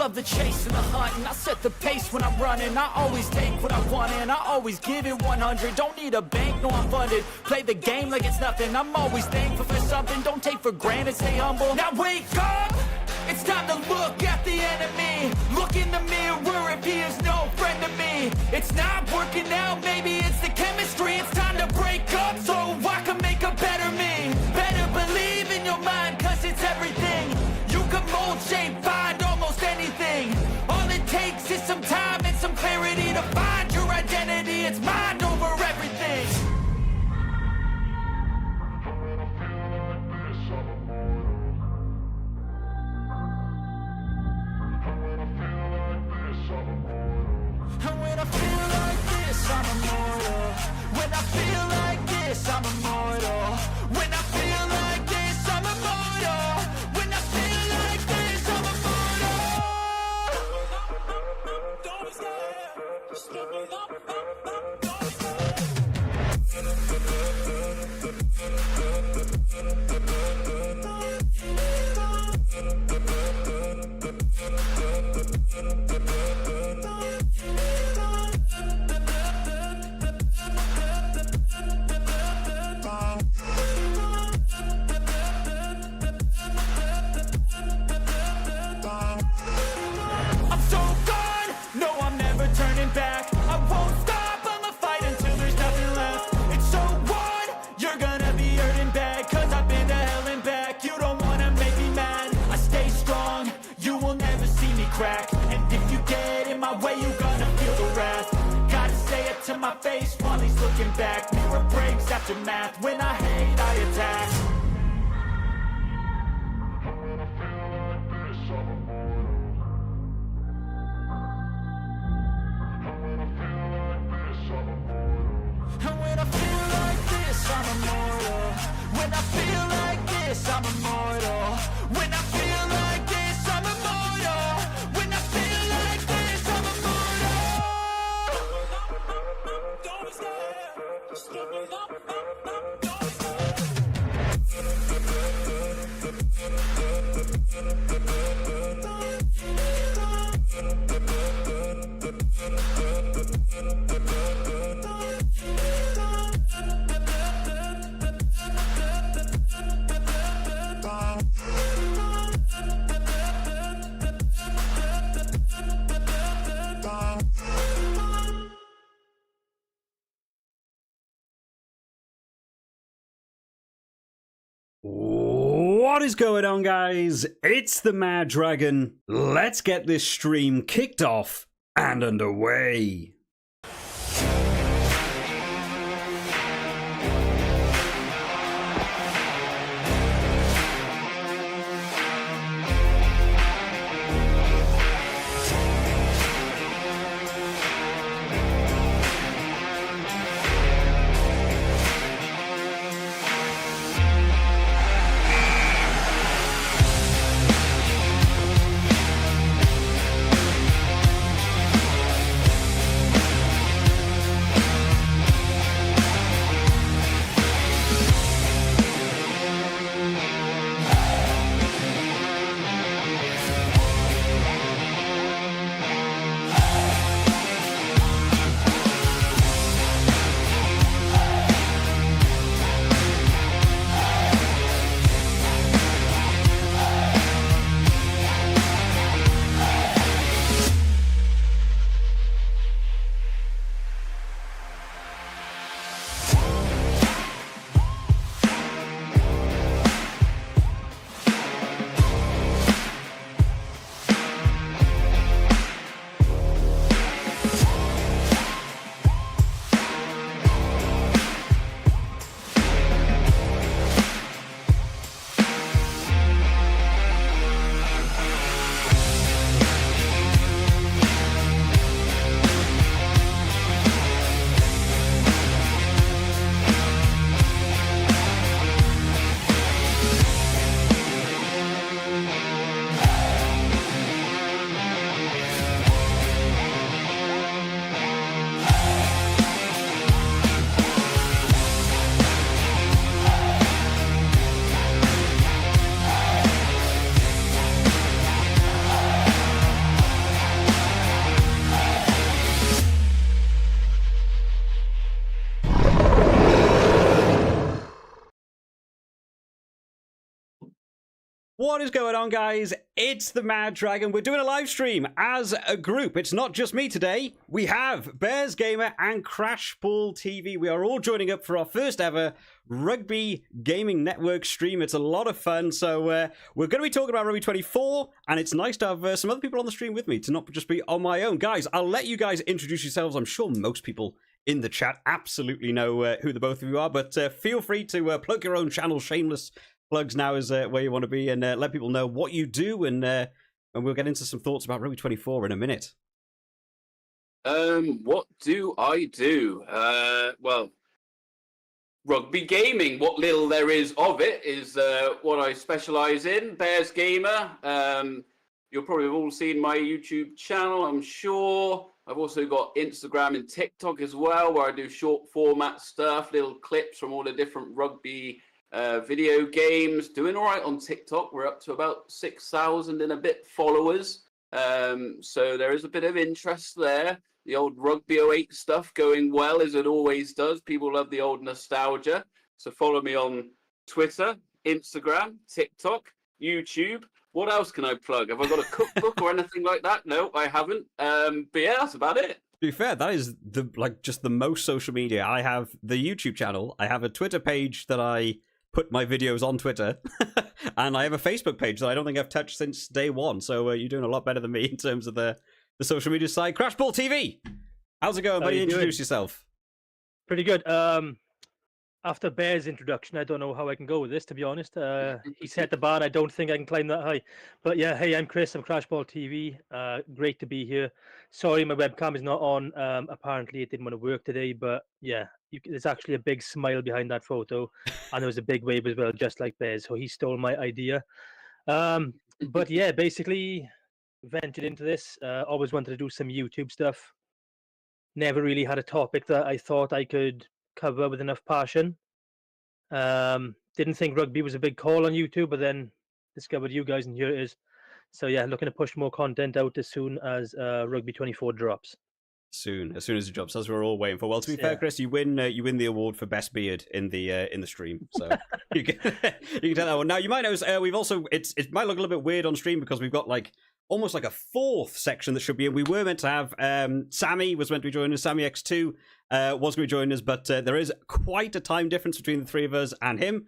love the chase and the hunt, and I set the pace when I'm running. I always take what I want and I always give it 100. Don't need a bank, no I'm funded. Play the game like it's nothing. I'm always thankful for something. Don't take for granted, stay humble. Now wake up! It's time to look at the enemy. Look in the mirror if he is no friend to me. It's not working out, maybe it's the chemistry. It's time to break up so I can make a better me. Better believe in your mind, cause it's everything. You can mold, shape, find almost anything. All it takes is some time and some clarity to find your identity. It's mind over everything. And when I feel like this, I'm immortal. When I feel like this, I'm immortal. When I feel like this, I'm immortal. When I feel like this, I'm immortal. Don't stop. Just keep it up. Don't stop. I'm so gone, no I'm never turning back. I won't stop, I'ma fight until there's nothing left. It's so on, you're gonna be hurting bad. Cause I've been to hell and back. You don't wanna make me mad. I stay strong, you will never see me crack. And if you get in my way, you're gonna feel the wrath. Gotta say it to my face while he's looking back. Mirror breaks after math. When I hate, I attack. And when I feel like this, I'm immortal. When I feel like this, I'm immortal. When I feel like this, I'm immortal. When I feel like this, I'm immortal. Don't stop. Just keep it up. Don't What is going on, guys? It's the Mad Dragon. Let's get this stream kicked off and underway. What is going on, guys? It's the Mad Dragon. We're doing a live stream as a group. It's not just me today. We have Bears Gamer and Crashball TV. We are all joining up for our first ever Rugby Gaming Network stream. It's a lot of fun. So we're going to be talking about Rugby 24, and it's nice to have some other people on the stream with me to not just be on my own. Guys, I'll let you guys introduce yourselves. I'm sure most people in the chat absolutely know who the both of you are, but feel free to plug your own channel. Shameless plugs now is where you want to be, and let people know what you do, and we'll get into some thoughts about Rugby 24 in a minute. What do I do? Well, rugby gaming, what little there is of it, is what I specialise in. Bears Gamer. You'll probably have all seen my YouTube channel, I'm sure. I've also got Instagram and TikTok as well, where I do short format stuff, little clips from all the different rugby video games. Doing all right on TikTok. We're up to about 6,000 and a bit followers. So there is a bit of interest there. The old Rugby 08 stuff going well, as it always does. People love the old nostalgia. So follow me on Twitter, Instagram, TikTok, YouTube. What else can I plug? Have I got a cookbook or anything like that? No, I haven't. But yeah, that's about it. To be fair, that is just the most social media. I have the YouTube channel. I have a Twitter page that I put my videos on Twitter, and I have a Facebook page that I don't think I've touched since day one. So you're doing a lot better than me in terms of the social media side. Crashball TV, how's it going, buddy? Introduce yourself. Pretty good. After Bear's introduction, I don't know how I can go with this, to be honest. He set the bar. I don't think I can climb that high. But yeah, hey, I'm Chris. I'm Crashball TV. Great to be here. Sorry, my webcam is not on. Apparently, it didn't want to work today. But yeah, there's actually a big smile behind that photo. And there was a big wave as well, just like Bear's. So he stole my idea. But yeah, basically ventured into this. Always wanted to do some YouTube stuff. Never really had a topic that I thought I could cover with enough passion. Didn't think rugby was a big call on YouTube, but then discovered you guys, and here it is. So yeah, looking to push more content out as soon as Rugby 24 drops. As soon as it drops, as we're all waiting for. Well, to be fair, Chris, you win the award for best beard in the stream, so you can tell that one. Now you might notice we've also it might look a little bit weird on stream because we've got almost like a fourth section that should be in. We were meant to have Sammy was meant to be joining us. Sammy X2 was going to be joining us, but there is quite a time difference between the three of us and him.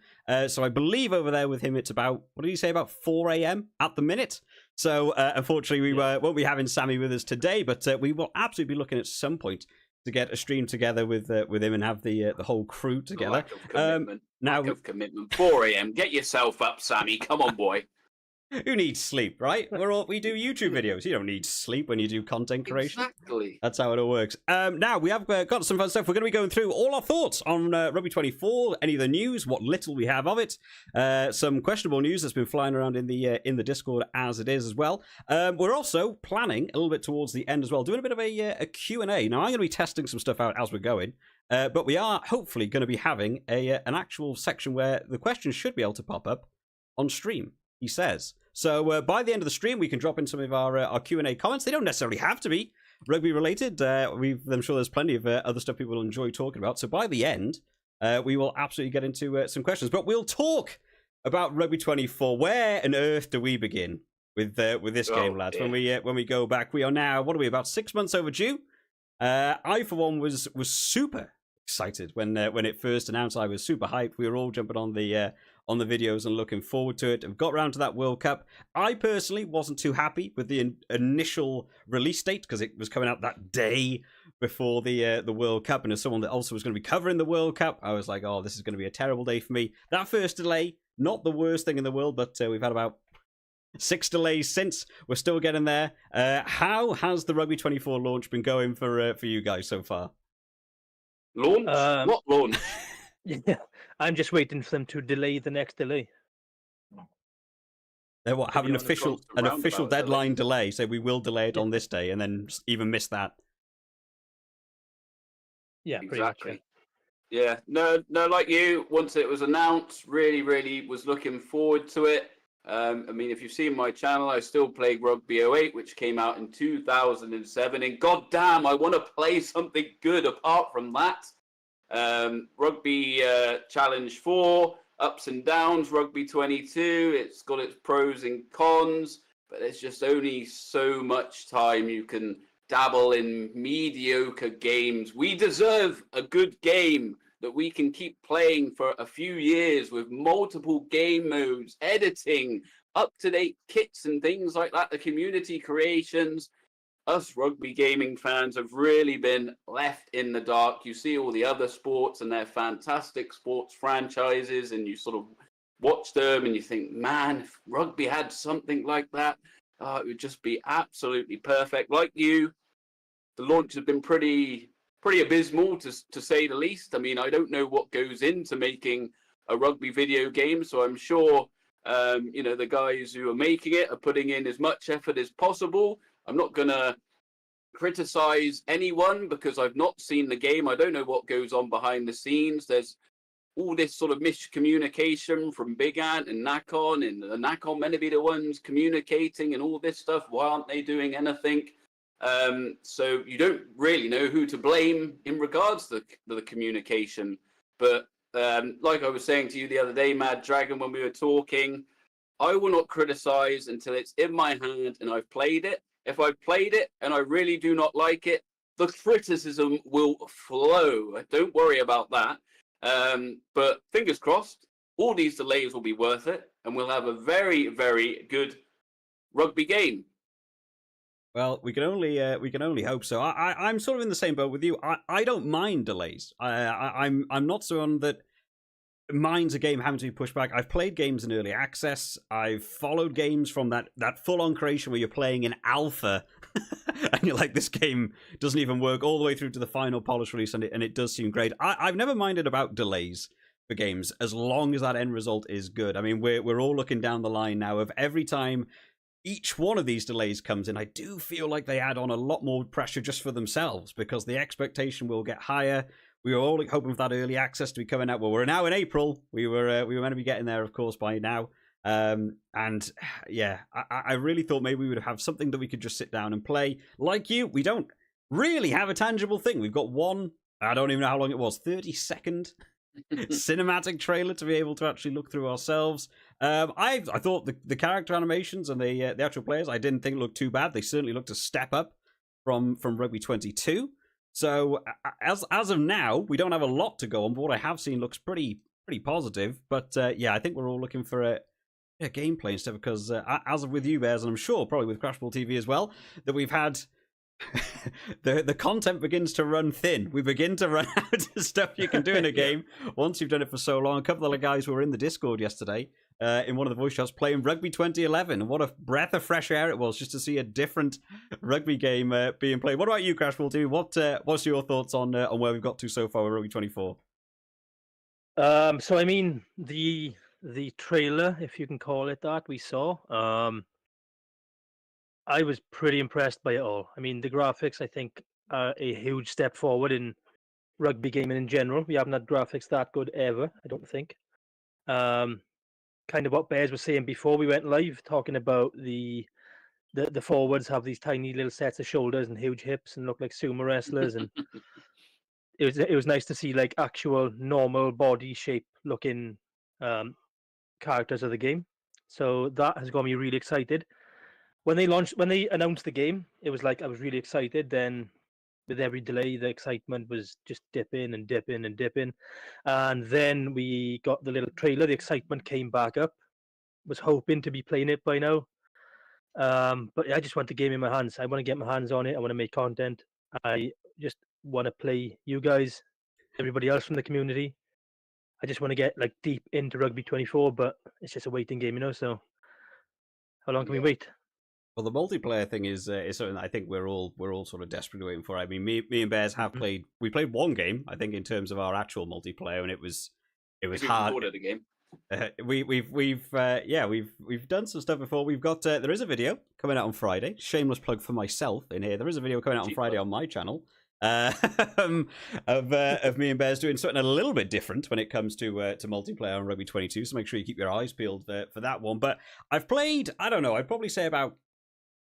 So I believe over there with him, it's about, what did he say, about 4 a.m. at the minute. So unfortunately, we won't be having Sammy with us today, but we will absolutely be looking at some point to get a stream together with him and have the whole crew together. Lack of commitment. Lack of commitment. 4 a.m. Get yourself up, Sammy. Come on, boy. Who needs sleep, right? We do YouTube videos. You don't need sleep when you do content creation. Exactly. That's how it all works. Now, we have got some fun stuff. We're going to be going through all our thoughts on Rugby 24, any of the news, what little we have of it, some questionable news that's been flying around in the Discord as it is as well. We're also planning, a little bit towards the end as well, doing a bit of a Q&A. Now, I'm going to be testing some stuff out as we're going, but we are hopefully going to be having an actual section where the questions should be able to pop up on stream, he says. So by the end of the stream, we can drop in some of our Q&A comments. They don't necessarily have to be rugby related. I'm sure there's plenty of other stuff people will enjoy talking about. So by the end, we will absolutely get into some questions. But we'll talk about Rugby 24. Where on earth do we begin with this game, lads? Dear. When we go back, we are now, what are we, about 6 months overdue? I, for one, was super excited when it first announced. I was super hyped. We were all jumping on the videos and looking forward to it. I've got around to that World Cup. I personally wasn't too happy with the initial release date because it was coming out that day before the World Cup, and as someone that also was going to be covering the World Cup, I was like, oh, this is going to be a terrible day for me. That first delay, not the worst thing in the world, but we've had about 6 delays since. We're still getting there. How has the Rugby 24 launch been going for you guys so far? Launch? What launch? Yeah, I'm just waiting for them to delay the next delay. They have an official deadline delay, so we will delay it on this day, and then even miss that. Yeah, exactly. Yeah, no, like you, once it was announced, really was looking forward to it. I mean, if you've seen my channel, I still play Rugby 08, which came out in 2007, and goddamn, I want to play something good apart from that. Rugby Challenge 4, ups and downs. Rugby 22, it's got its pros and cons, but there's just only so much time you can dabble in mediocre games. We deserve a good game that we can keep playing for a few years with multiple game modes, editing, up-to-date kits and things like that, the community creations. Us rugby gaming fans have really been left in the dark. You see all the other sports and their fantastic sports franchises, and you sort of watch them and you think, man, if rugby had something like that, it would just be absolutely perfect. Like you, the launch has been pretty abysmal, to say the least. I mean, I don't know what goes into making a rugby video game, so I'm sure the guys who are making it are putting in as much effort as possible. I'm not going to criticize anyone because I've not seen the game. I don't know what goes on behind the scenes. There's all this sort of miscommunication from Big Ant and Nakon, and the Nakon meant to be the ones communicating and all this stuff. Why aren't they doing anything? So you don't really know who to blame in regards to the communication. But like I was saying to you the other day, Mad Dragon, when we were talking, I will not criticize until it's in my hand and I've played it. If I've played it and I really do not like it, the criticism will flow. Don't worry about that. But fingers crossed, all these delays will be worth it, and we'll have a very, very good rugby game. Well, we can only hope so. I'm sort of in the same boat with you. I don't mind delays. I'm not someone that minds a game having to be pushed back. I've played games in early access. I've followed games from that full-on creation where you're playing in alpha, and you're like, this game doesn't even work, all the way through to the final polish release, and it does seem great. I've never minded about delays for games as long as that end result is good. I mean, we're all looking down the line now of every time each one of these delays comes in, I do feel like they add on a lot more pressure just for themselves, because the expectation will get higher. We were all hoping for that early access to be coming out. Well, we're now in April. We were meant to be getting there, of course, by now. And yeah, I really thought maybe we would have something that we could just sit down and play. Like you, we don't really have a tangible thing. We've got one, I don't even know how long it was, 30-second cinematic trailer to be able to actually look through ourselves. I thought the character animations and the actual players, I didn't think looked too bad. They certainly looked a step up from Rugby 22. So as of now, we don't have a lot to go on, but what I have seen looks pretty positive. But yeah, I think we're all looking for a gameplay instead, because as of with you, Bears, and I'm sure probably with Crashball TV as well, that we've had the content begins to run thin. We begin to run out of stuff you can do in a game once you've done it for so long. A couple of the guys who were in the Discord yesterday, in one of the voice shots, playing Rugby 2011. What a breath of fresh air it was just to see a different rugby game being played. What about you, Crashball TV? What's your thoughts on where we've got to so far with Rugby 24? So I mean, the trailer, if you can call it that, we saw. I was pretty impressed by it all. I mean, the graphics, I think, are a huge step forward in rugby gaming in general. We haven't had graphics that good ever, I don't think. Kind of what Bears was saying before we went live, talking about the forwards have these tiny little sets of shoulders and huge hips and look like sumo wrestlers, and it was nice to see like actual normal body shape looking characters of the game. So that has got me really excited. When they announced the game, it was like I was really excited. Then with every delay, the excitement was just dipping and dipping and dipping. And then we got the little trailer. The excitement came back up. Was hoping to be playing it by now. But I just want the game in my hands. I want to get my hands on it. I want to make content. I just want to play you guys, everybody else from the community. I just want to get like deep into Rugby 24, but it's just a waiting game, so how long can we wait? Well, the multiplayer thing is something that I think we're all sort of desperately waiting for. I mean, me and Bears have played. We played one game, I think, in terms of our actual multiplayer, and it was hard. Recorded a game. We've done some stuff before. We've got there is a video coming out on Friday. Shameless plug for myself in here. There is a video coming out on Friday on my channel of me and Bears doing something a little bit different when it comes to multiplayer on Rugby 22. So make sure you keep your eyes peeled for that one. But I've played, I don't know, I'd probably say about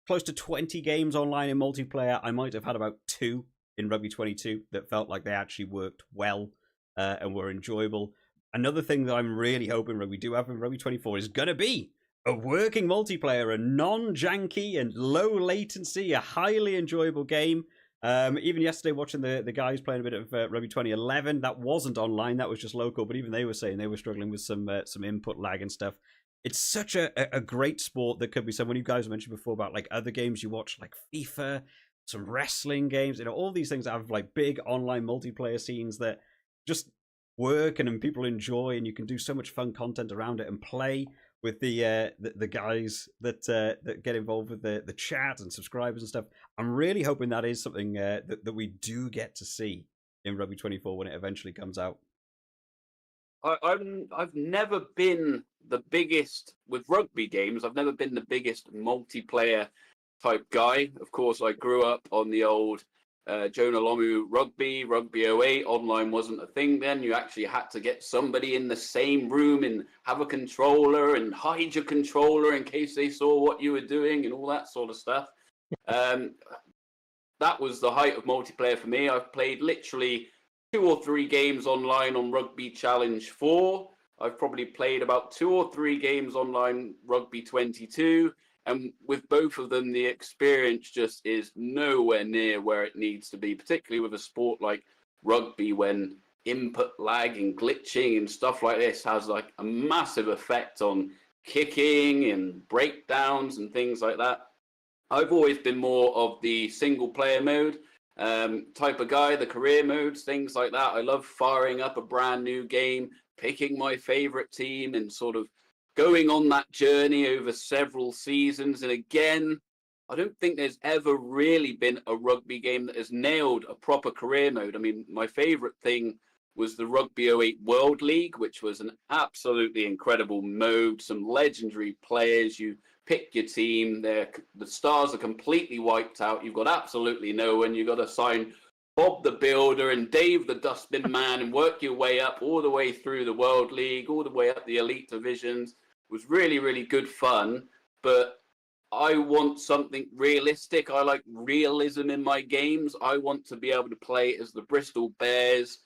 close to 20 games online in multiplayer. I might have had about 2 in Rugby 22 that felt like they actually worked well and were enjoyable. another thing that I'm really hoping we do have in Rugby 24 is going to be a working multiplayer, a non-janky and low latency, a highly enjoyable game. Even yesterday, watching the guys playing a bit of Rugby 2011, that wasn't online, that was just local. But even they were saying they were struggling with some input lag and stuff. It's such a great sport that could be some. When you guys mentioned before about like other games you watch, like FIFA, some wrestling games, all these things that have like big online multiplayer scenes that just work and people enjoy, and you can do so much fun content around it and play with the guys that get involved with the chat and subscribers and stuff. I'm really hoping that is something that we do get to see in Rugby 24 when it eventually comes out. I've never been the biggest with rugby games. I've never been the biggest multiplayer type guy. Of course, I grew up on the old Jonah Lomu Rugby 08. Online wasn't a thing then. You actually had to get somebody in the same room and have a controller and hide your controller in case they saw what you were doing and all that sort of stuff. That was the height of multiplayer for me. I've played literally 2 or 3 games online on Rugby Challenge 4. I've probably played about 2 or 3 games online Rugby 22. And with both of them, the experience just is nowhere near where it needs to be, particularly with a sport like rugby, when input lag and glitching and stuff like this has like a massive effect on kicking and breakdowns and things like that. I've always been more of the single player mode type of guy, the career modes, things like that. I love firing up a brand new game, picking my favorite team and sort of going on that journey over several seasons. And again, I don't think there's ever really been a rugby game that has nailed a proper career mode. I mean, my favorite thing was the Rugby 08 World League, which was an absolutely incredible mode, some legendary players. You pick your team, the stars are completely wiped out. You've got absolutely no one. You've got to sign Bob the Builder and Dave the Dustbin Man and work your way up all the way through the World League, all the way up the elite divisions. It was really, really good fun, but I want something realistic. I like realism in my games. I want to be able to play as the Bristol Bears,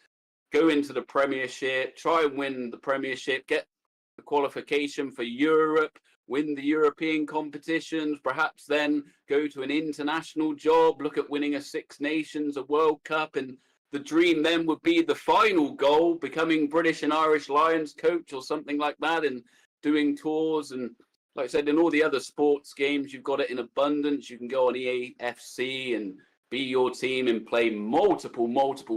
go into the Premiership, try and win the Premiership, get the qualification for Europe, win the European competitions, perhaps then go to an international job, look at winning a Six Nations, a World Cup, and the dream then would be the final goal, becoming British and Irish Lions coach or something like that, and doing tours. And like I said, in all the other sports games, you've got it in abundance. You can go on EAFC and be your team and play multiple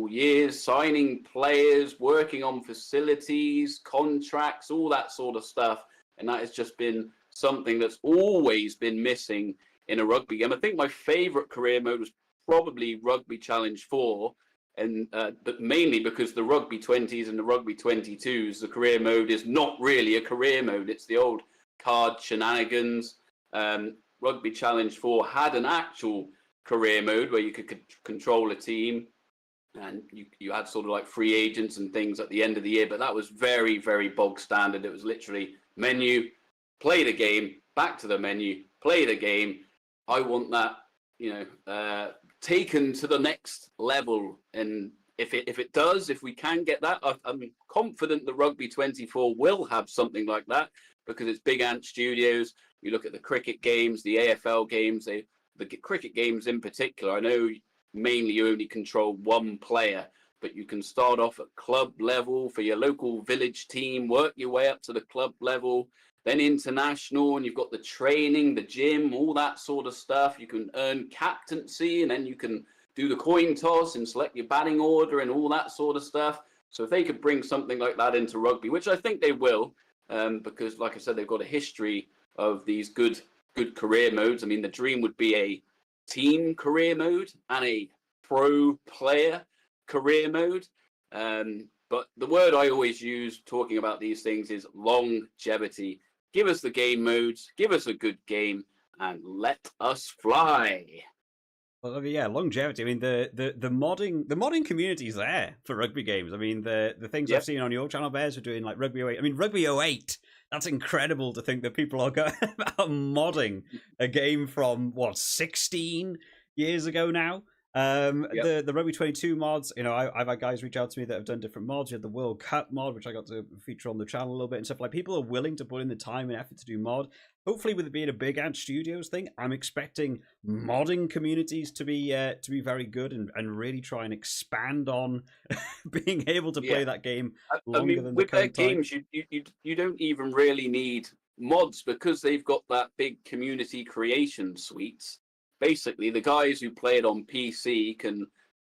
years, signing players, working on facilities, contracts, all that sort of stuff. And that has just been something that's always been missing in a rugby game. I think my favorite career mode was probably Rugby Challenge 4. And but mainly because the Rugby 20s and the Rugby 22s, the career mode is not really a career mode. It's the old card shenanigans. Rugby Challenge 4 had an actual career mode where you could control a team, and you had sort of like free agents and things at the end of the year. But that was very, very bog standard. It was literally menu, play the game, back to the menu, play the game. I want that, taken to the next level. And if it does, if we can get that, I'm confident that Rugby 24 will have something like that, because it's Big Ant Studios. You look at the cricket games, the AFL games, the cricket games in particular. I know mainly you only control one player, but you can start off at club level for your local village team, work your way up to the club level, then international, and you've got the training, the gym, all that sort of stuff. You can earn captaincy, and then you can do the coin toss and select your batting order and all that sort of stuff. So if they could bring something like that into rugby, which I think they will, because like I said, they've got a history of these good career modes. I mean, the dream would be a team career mode and a pro player career mode. But the word I always use talking about these things is longevity. Give us the game modes, give us a good game, and let us fly. Well, yeah, longevity. I mean, the modding community is there for rugby games. I mean, the things I've seen on your channel, Bears, are doing like Rugby 08. I mean, Rugby 08. That's incredible to think that people are modding a game from 16 years ago now. The Rugby 22 mods, you know, I've had guys reach out to me that have done different mods. You had the World Cup mod, which I got to feature on the channel a little bit and stuff. Like, people are willing to put in the time and effort to do mod. Hopefully, with it being a Big Ant Studios thing, I'm expecting modding communities to be very good and really try and expand on being able to play that game longer than with the their current time. games, you don't even really need mods because they've got that big community creation suites. Basically, the guys who play it on PC can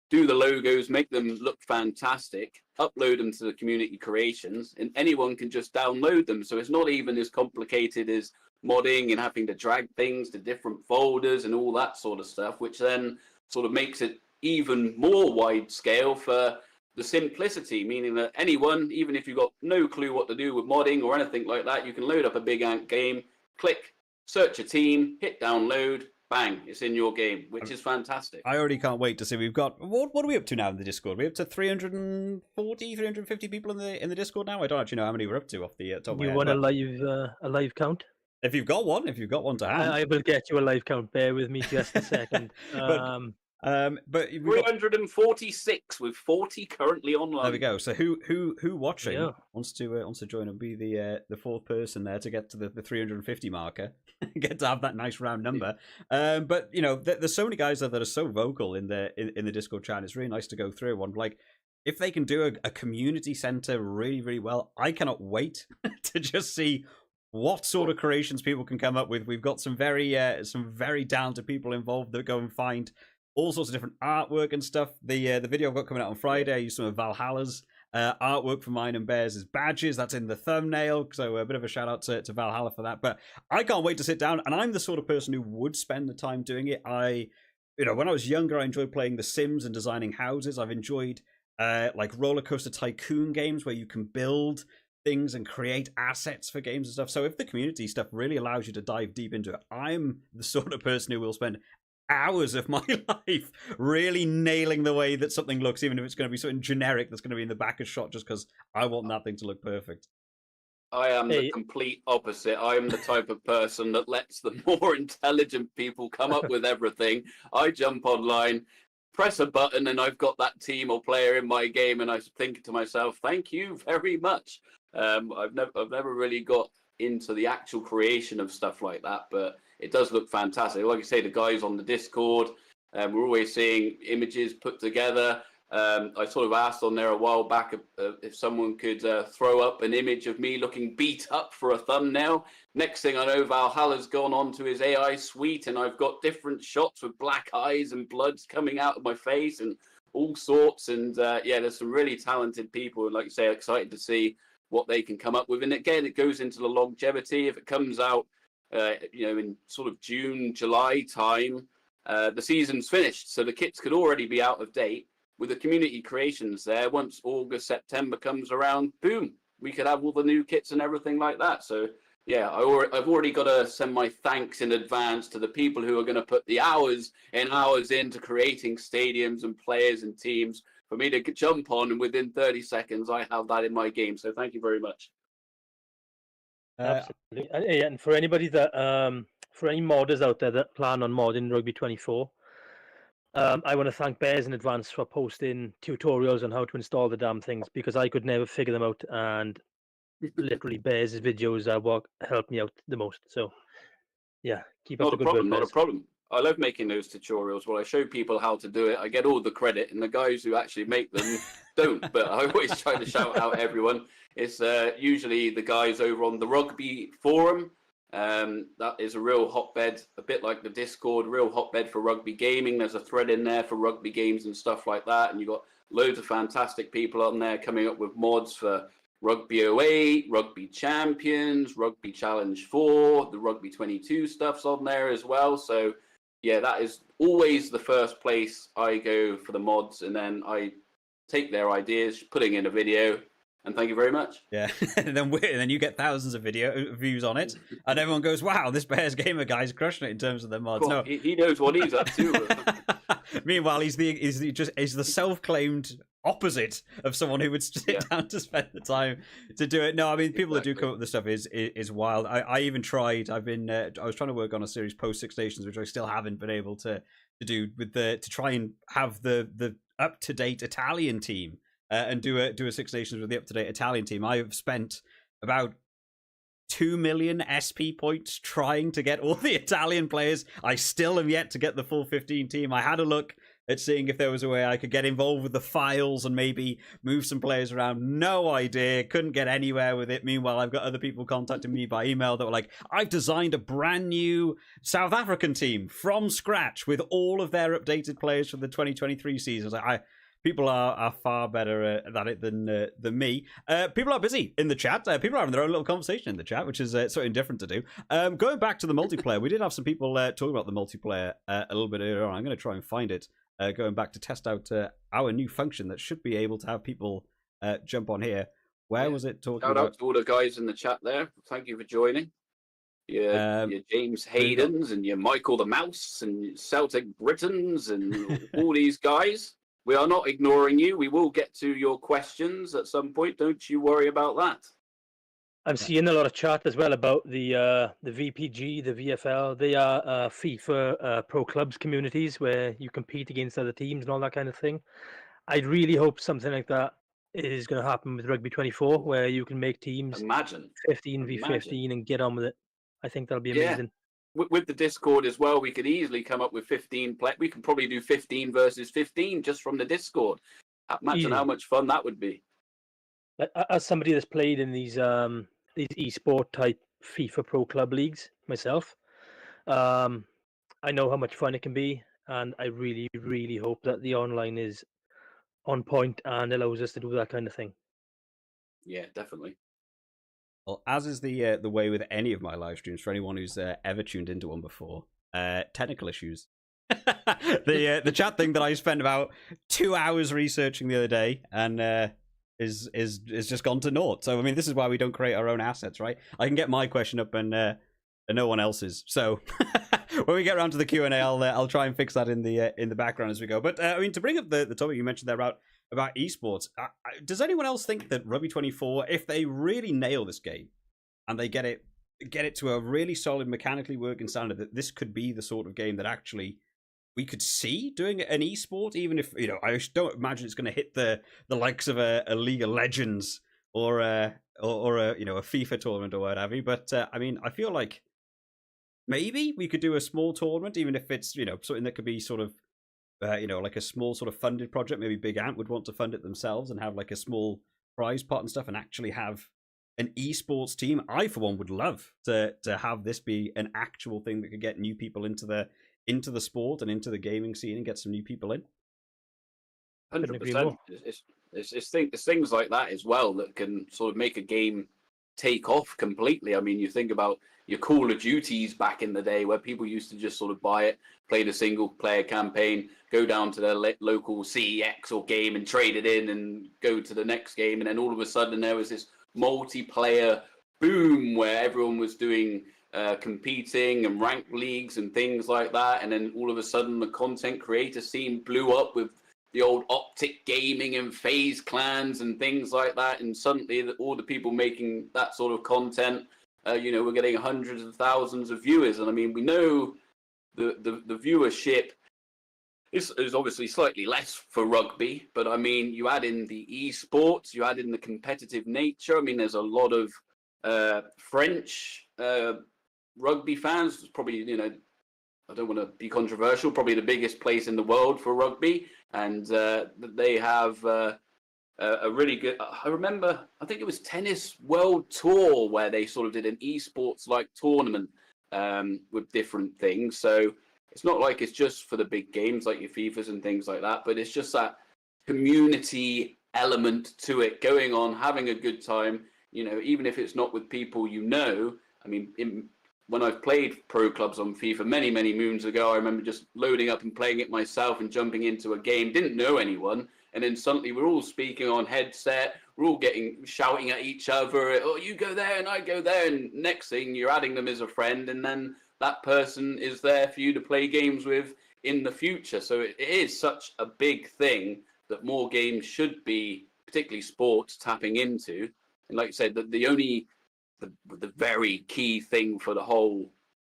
do the logos, make them look fantastic, upload them to the community creations, and anyone can just download them. So it's not even as complicated as modding and having to drag things to different folders and all that sort of stuff, which then sort of makes it even more wide scale for the simplicity, meaning that anyone, even if you've got no clue what to do with modding or anything like that, you can load up a Big Ant game, click, search a team, hit download, bang, it's in your game, which is fantastic. I already can't wait to see. We've got, what are we up to now in the Discord? We're up to 340, 350 people in the Discord now. I don't actually know how many we're up to off the top of my head. You want a live count? If you've got one to hand. I will get you a live count. Bear with me just a second. But 346 with 40 currently online. There we go. So who watching wants to join and be the fourth person there to get to the 350 marker, get to have that nice round number. But you know, there's so many guys that are so vocal in the Discord chat. It's really nice to go through one. Like, if they can do a community center really, really well, I cannot wait to just see what sort of creations people can come up with. We've got some very talented people involved that go and find all sorts of different artwork and stuff. The video I've got coming out on Friday, I used some of Valhalla's artwork for mine and Bears' badges. That's in the thumbnail, so a bit of a shout out to Valhalla for that. But I can't wait to sit down, and I'm the sort of person who would spend the time doing it. When I was younger, I enjoyed playing The Sims and designing houses. I've enjoyed like roller coaster tycoon games where you can build things and create assets for games and stuff. So if the community stuff really allows you to dive deep into it, I'm the sort of person who will spend hours of my life really nailing the way that something looks, even if it's going to be something generic that's going to be in the back of shot, just because I want that thing to look perfect. I am the complete opposite. I am the type of person that lets the more intelligent people come up with everything. I jump online, press a button, and I've got that team or player in my game, and I think to myself, thank you very much. I've never really got into the actual creation of stuff like that, but it does look fantastic. Like I say, the guys on the Discord, we're always seeing images put together. I sort of asked on there a while back if someone could throw up an image of me looking beat up for a thumbnail. Next thing I know, Valhalla's gone on to his AI suite, and I've got different shots with black eyes and bloods coming out of my face and all sorts. And there's some really talented people, and like you say, excited to see what they can come up with. And again, it goes into the longevity. If it comes out, in sort of June, July time, the season's finished, so the kits could already be out of date. With the community creations there, once August, September comes around, boom, we could have all the new kits and everything like that. So yeah, I've already got to send my thanks in advance to the people who are going to put the hours into creating stadiums and players and teams for me to jump on, and within 30 seconds, I have that in my game. So thank you very much. Absolutely. And for anybody that, for any modders out there that plan on modding Rugby 24, I want to thank Bears in advance for posting tutorials on how to install the damn things, because I could never figure them out, and literally Bears' videos are what helped me out the most. So yeah, keep up the good work. Not a problem. I love making those tutorials where I show people how to do it. I get all the credit, and the guys who actually make them don't. But I always try to shout out everyone. It's usually the guys over on the Rugby forum. That is a real hotbed, a bit like the Discord, real hotbed for rugby gaming. There's a thread in there for rugby games and stuff like that. And you've got loads of fantastic people on there coming up with mods for Rugby 08, Rugby Champions, Rugby Challenge 4, the Rugby 22 stuff's on there as well. So yeah, that is always the first place I go for the mods, and then I take their ideas, putting in a video, and thank you very much. Yeah, and then you get thousands of video views on it, and everyone goes, "Wow, this Bears Gamer guy's crushing it in terms of the mods." Well, no, he knows what he's up to. Meanwhile, he's the self-claimed opposite of someone who would sit down to spend the time to do it. No, I mean, people that do come up with this stuff is wild. I even tried. I was trying to work on a series post Six Nations, which I still haven't been able to to do with to try and have the up to date Italian team and do a Six Nations with the up to date Italian team. I have spent about 2 million SP points trying to get all the Italian players. I still am yet to get the full 15 team. I had a look at seeing if there was a way I could get involved with the files and maybe move some players around. No idea. Couldn't get anywhere with it. Meanwhile, I've got other people contacting me by email that were like, I've designed a brand new South African team from scratch with all of their updated players for the 2023 season. People are far better at it than me. People are busy in the chat. People are having their own little conversation in the chat, which is something different to do. Going back to the multiplayer, we did have some people talking about the multiplayer a little bit earlier on. I'm going to try and find it. Going back to test out our new function that should be able to have people jump on here. Where was it talking Shout about? out to all the guys in the chat there. Thank you for joining. Your James Haydens and your Michael the Mouse and your Celtic Britons and all these guys. We are not ignoring you. We will get to your questions at some point. Don't you worry about that. I'm seeing a lot of chat as well about the VPG, the VFL. They are FIFA pro clubs communities where you compete against other teams and all that kind of thing. I'd really hope something like that is going to happen with Rugby 24, where you can make teams 15v15 and get on with it. I think that'll be amazing. With the Discord as well, we could easily come up with 15 play. We could probably do 15 versus 15 just from the Discord. Imagine how much fun that would be. As somebody that's played in these esport type FIFA Pro Club leagues myself, I know how much fun it can be, and I really, really hope that the online is on point and allows us to do that kind of thing. Yeah, definitely. Well, as is the way with any of my live streams, for anyone who's ever tuned into one before, technical issues. The chat thing that I spent about 2 hours researching the other day and is just gone to naught. So I mean, this is why we don't create our own assets, right? I can get my question up and no one else's. So when we get around to the Q&A, I'll try and fix that in the background as we go. But I mean, to bring up the topic you mentioned there about esports, does anyone else think that Rugby 24, if they really nail this game and they get it to a really solid mechanically working standard, that this could be the sort of game that actually we could see doing an esport, even if, you know, I don't imagine it's going to hit the likes of a League of Legends or a you know, a FIFA tournament or what have you. But I mean, I feel like maybe we could do a small tournament, even if it's, you know, something that could be sort of you know, like a small sort of funded project. Maybe Big Ant would want to fund it themselves and have like a small prize pot and stuff, and actually have an esports team. I, for one, would love to have this be an actual thing that could get new people into the sport and into the gaming scene and get some new people in. 100%. It's things like that as well that can sort of make a game take off completely. I mean, you think about your Call of Duties back in the day where people used to just sort of buy it, play the single player campaign, go down to their local CEX or game and trade it in and go to the next game. And then all of a sudden there was this multiplayer boom where everyone was doing competing and ranked leagues and things like that. And then all of a sudden the content creator scene blew up with the old Optic Gaming and FaZe clans and things like that. And suddenly all the people making that sort of content, you know, we're getting hundreds of thousands of viewers. And I mean, we know the viewership is obviously slightly less for rugby, but I mean, you add in the esports, you add in the competitive nature. I mean, there's a lot of French rugby fans. It's probably, you know, I don't want to be controversial, probably the biggest place in the world for rugby. And they have a really good, I remember, I think it was Tennis World Tour where they sort of did an esports-like tournament with different things. So it's not like it's just for the big games like your FIFAs and things like that, but it's just that community element to it, going on, having a good time, you know, even if it's not with people you know. I mean, when I've played pro clubs on FIFA many, many moons ago, I remember just loading up and playing it myself and jumping into a game, didn't know anyone. And then suddenly we're all speaking on headset, we're all shouting at each other, oh, you go there and I go there. And next thing you're adding them as a friend, and then that person is there for you to play games with in the future. So it is such a big thing that more games should be, particularly sports, tapping into. And like you said, the very key thing for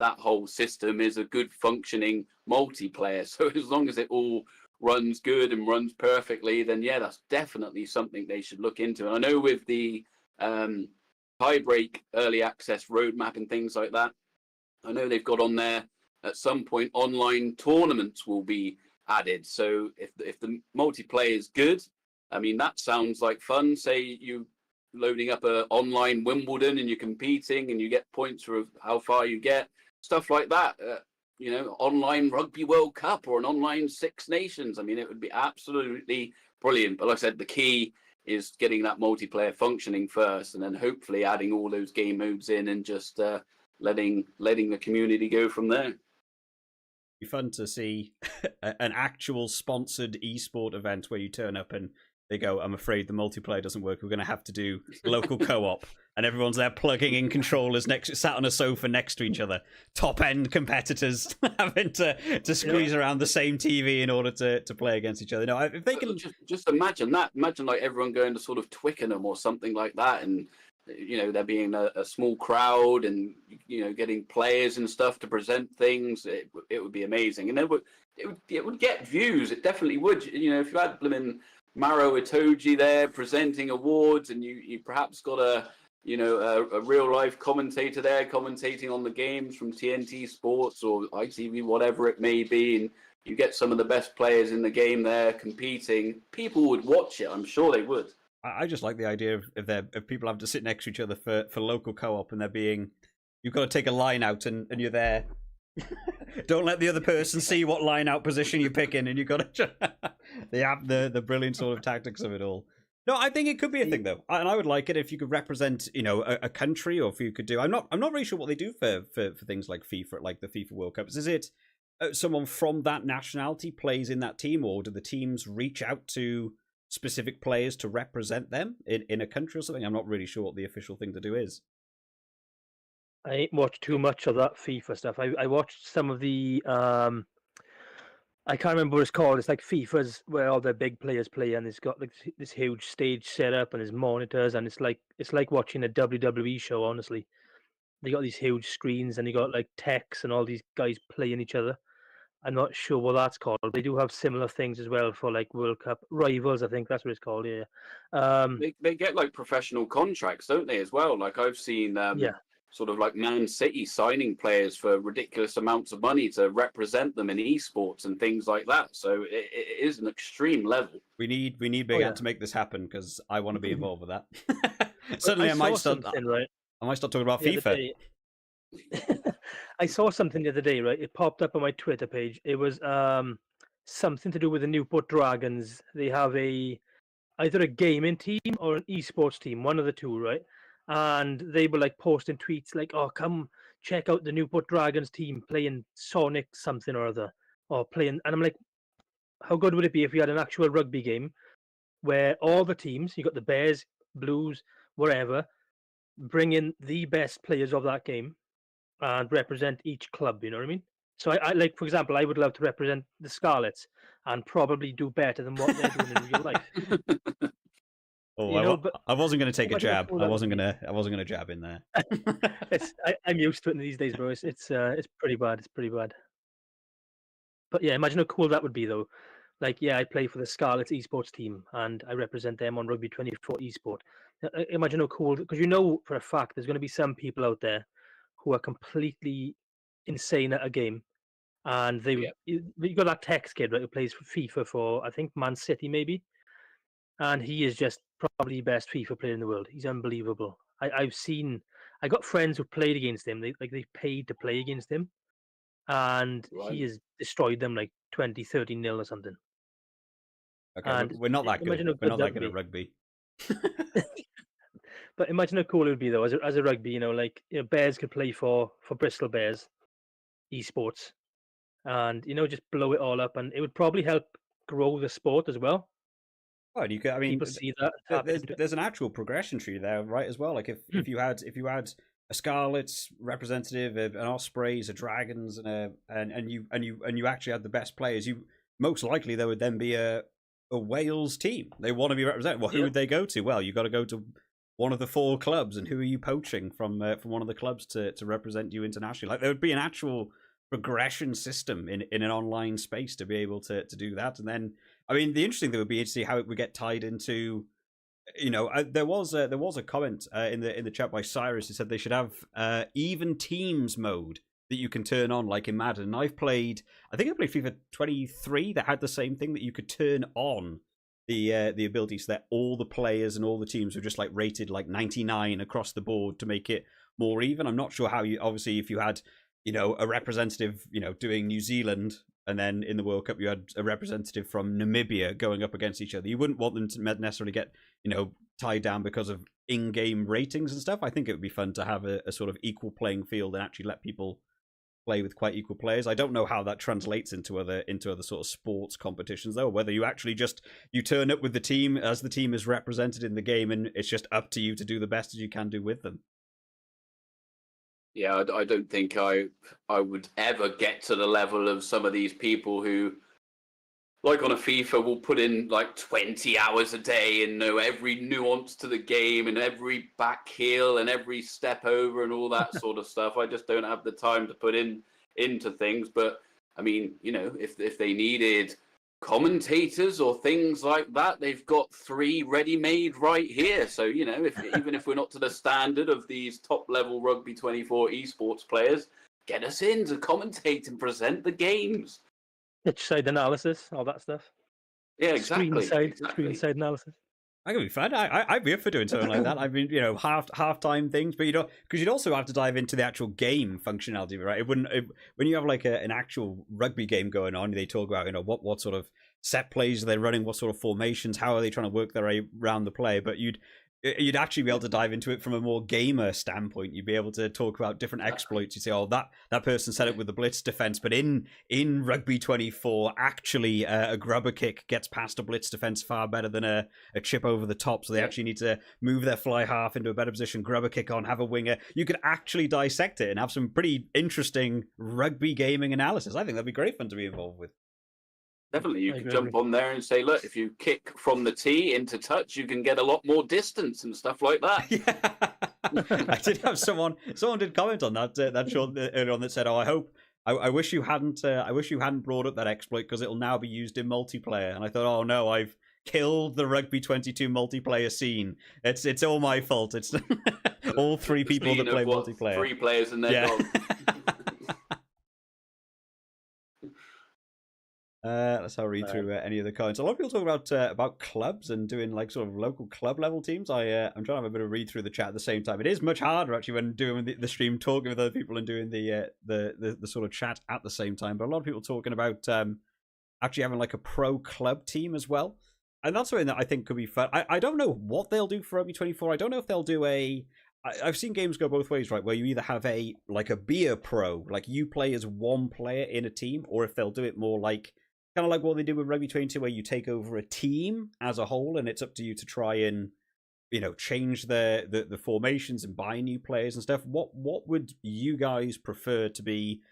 that whole system is a good functioning multiplayer. So as long as it all runs good and runs perfectly, then yeah, that's definitely something they should look into. And I know with the tiebreak early access roadmap and things like that, I know they've got on there at some point online tournaments will be added. So if the multiplayer is good, I mean, that sounds like fun. Say you loading up a online Wimbledon and you're competing and you get points for how far you get, stuff like that. You know, online Rugby World Cup or an online Six Nations. I mean, it would be absolutely brilliant. But like I said, the key is getting that multiplayer functioning first, and then hopefully adding all those game modes in and just letting the community go from there. Be fun to see an actual sponsored esport event where you turn up and they go, I'm afraid the multiplayer doesn't work. We're going to have to do local co-op. And everyone's there plugging in controllers sat on a sofa next to each other. Top-end competitors having to squeeze around the same TV in order to play against each other. No, if they can... Just imagine that. Imagine like everyone going to sort of Twickenham or something like that, and you know, there being a small crowd and, you know, getting players and stuff to present things. It would be amazing. And it would get views. It definitely would. You know, if you had blimmin' Maro Itoji there presenting awards, and you perhaps got a real life commentator there commentating on the games from TNT Sports or ITV, whatever it may be, and you get some of the best players in the game there competing, people would watch it. I'm sure they would. I just like the idea of people having to sit next to each other for local co-op, and you've got to take a line out and you're there. Don't let the other person see what line out position you're picking, and you've got to the brilliant sort of tactics of it all. No, I think it could be a thing though, and I would like it if you could represent, you know, a country, or if you could do. I'm not really sure what they do for things like FIFA, like the FIFA World Cups. Is it someone from that nationality plays in that team, or do the teams reach out to specific players to represent them in a country or something? I'm not really sure what the official thing to do is. I ain't watched too much of that FIFA stuff. I watched some of the I can't remember what it's called. It's like FIFA's where all the big players play, and it's got like this huge stage set up and there's monitors, and it's like watching a WWE show. Honestly, they got these huge screens and they got like techs and all these guys playing each other. I'm not sure what that's called. They do have similar things as well for like World Cup Rivals. I think that's what it's called. Yeah. They get like professional contracts, don't they, as well? Like I've seen sort of like Man City signing players for ridiculous amounts of money to represent them in esports and things like that. So it is an extreme level. We need Big Ant to make this happen, because I want to be involved with that. Suddenly I might start talking about FIFA. I saw something the other day, right? It popped up on my Twitter page. It was something to do with the Newport Dragons. They have either a gaming team or an esports team, one of the two, right? And they were like posting tweets like, "Oh, come check out the Newport Dragons team playing Sonic something or other, or playing." And I'm like, how good would it be if we had an actual rugby game where all the teams, you got the Bears, Blues, whatever, bring in the best players of that game and represent each club, you know what I mean? So I like, for example, I would love to represent the Scarlets and probably do better than what they're doing in real life. Oh, I wasn't going to take a jab. I wasn't going to jab in there. I'm used to it these days, bro. It's pretty bad. It's pretty bad. But yeah, imagine how cool that would be, though. Like, yeah, I play for the Scarlets esports team and I represent them on Rugby 24 esport. Imagine how cool, because you know for a fact there's going to be some people out there who are completely insane at a game, and you got that Tex kid, right, who plays for FIFA for, I think, Man City maybe, and he is just probably the best FIFA player in the world. He's unbelievable. I got friends who played against him. They paid to play against him, and he has destroyed them like 20-30-0 or something. Okay, and we're not that good. We're not that good at rugby. But imagine how cool it would be, though, as a rugby, you know, like, you know, Bears could play for Bristol Bears esports, and, you know, just blow it all up, and it would probably help grow the sport as well. Oh, and you could, I mean, people see that. There's an actual progression tree there, right, as well. Like if you had a Scarlets representative, an Ospreys, a Dragons, and you actually had the best players, you most likely there would then be a Wales team. They want to be represented. Well, who would they go to? Well, you got to go to one of the 4 clubs, and who are you poaching from one of the clubs to represent you internationally? Like there would be an actual progression system in an online space to be able to do that. And then, I mean, the interesting thing would be to see how it would get tied into. There was a comment in the chat by Cyrus who said they should have even teams mode that you can turn on, like in Madden. And I think I played FIFA 23 that had the same thing, that you could turn on the ability so that all the players and all the teams were just like rated like 99 across the board to make it more even. I'm not sure how you, obviously, if you had a representative doing New Zealand, and then in the World Cup you had a representative from Namibia going up against each other, you wouldn't want them to necessarily get tied down because of in-game ratings and stuff. I think it would be fun to have a sort of equal playing field and actually let people play with quite equal players. I don't know how that translates into other sort of sports competitions though, whether you actually just you turn up with the team as the team is represented in the game, and it's just up to you to do the best as you can do with them. Yeah, I don't think I would ever get to the level of some of these people who, like on a FIFA, will put in like 20 hours a day and know every nuance to the game and every back heel and every step over and all that sort of stuff. I just don't have the time to put into things. But I mean, if they needed commentators or things like that, they've got 3 ready-made right here. So even if we're not to the standard of these top-level Rugby 24 esports players, get us in to commentate and present the games. Pitch side analysis, all that stuff. Yeah, exactly. Screen side analysis. That could be fun. I'd be up for doing something like that. I mean, half-time things, but because you'd also have to dive into the actual game functionality, right? When you have like an actual rugby game going on, they talk about what sort of set plays are they running, what sort of formations, how are they trying to work their way around the play. But you'd actually be able to dive into it from a more gamer standpoint. You'd be able to talk about different exploits. You'd say, oh, that person set it with the blitz defense, but in Rugby 24, actually a grubber kick gets past a blitz defense far better than a chip over the top. So they actually need to move their fly half into a better position, grubber kick on, have a winger. You could actually dissect it and have some pretty interesting rugby gaming analysis. I think that'd be great fun to be involved with. Definitely, you can jump on there and say, look, if you kick from the tee into touch, you can get a lot more distance and stuff like that. Yeah. I did have someone did comment on that show earlier on that said, oh, I wish you hadn't brought up that exploit because it'll now be used in multiplayer. And I thought, oh no, I've killed the Rugby 22 multiplayer scene. It's all my fault. It's all 3 people that play multiplayer. 3 players and they're gone. Let's have a read through any of the comments. A lot of people talk about clubs and doing like sort of local club level teams. I'm trying to have a bit of read through the chat at the same time. It is much harder actually when doing the stream, talking with other people and doing the sort of chat at the same time. But a lot of people talking about actually having like a pro club team as well, and that's something that I think could be fun. I don't know what they'll do for Rugby 24. I don't know if they'll do I've seen games go both ways, right? Where you either have a beer pro, like you play as one player in a team, or if they'll do it more like kind of like what they did with Rugby 22, where you take over a team as a whole, and it's up to you to try and change the formations and buy new players and stuff. What would you guys prefer to be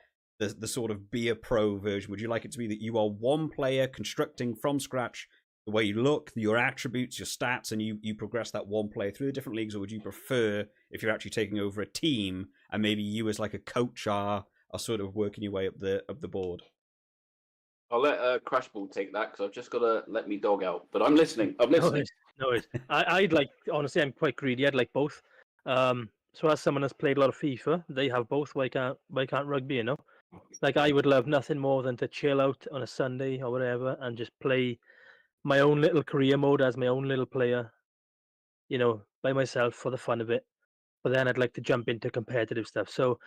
the sort of beer pro version? Would you like it to be that you are one player constructing from scratch the way you look, your attributes, your stats, and you progress that one player through the different leagues? Or would you prefer, if you're actually taking over a team, and maybe you as like a coach are sort of working your way up the board? I'll let Crashball take that because I've just got to let me dog out. But I'm listening. I'm listening. No worries. I'd like, honestly, I'm quite greedy. I'd like both. So as someone that's played a lot of FIFA, they have both. Why can't rugby? Like I would love nothing more than to chill out on a Sunday or whatever and just play my own little career mode as my own little player, by myself for the fun of it. But then I'd like to jump into competitive stuff. So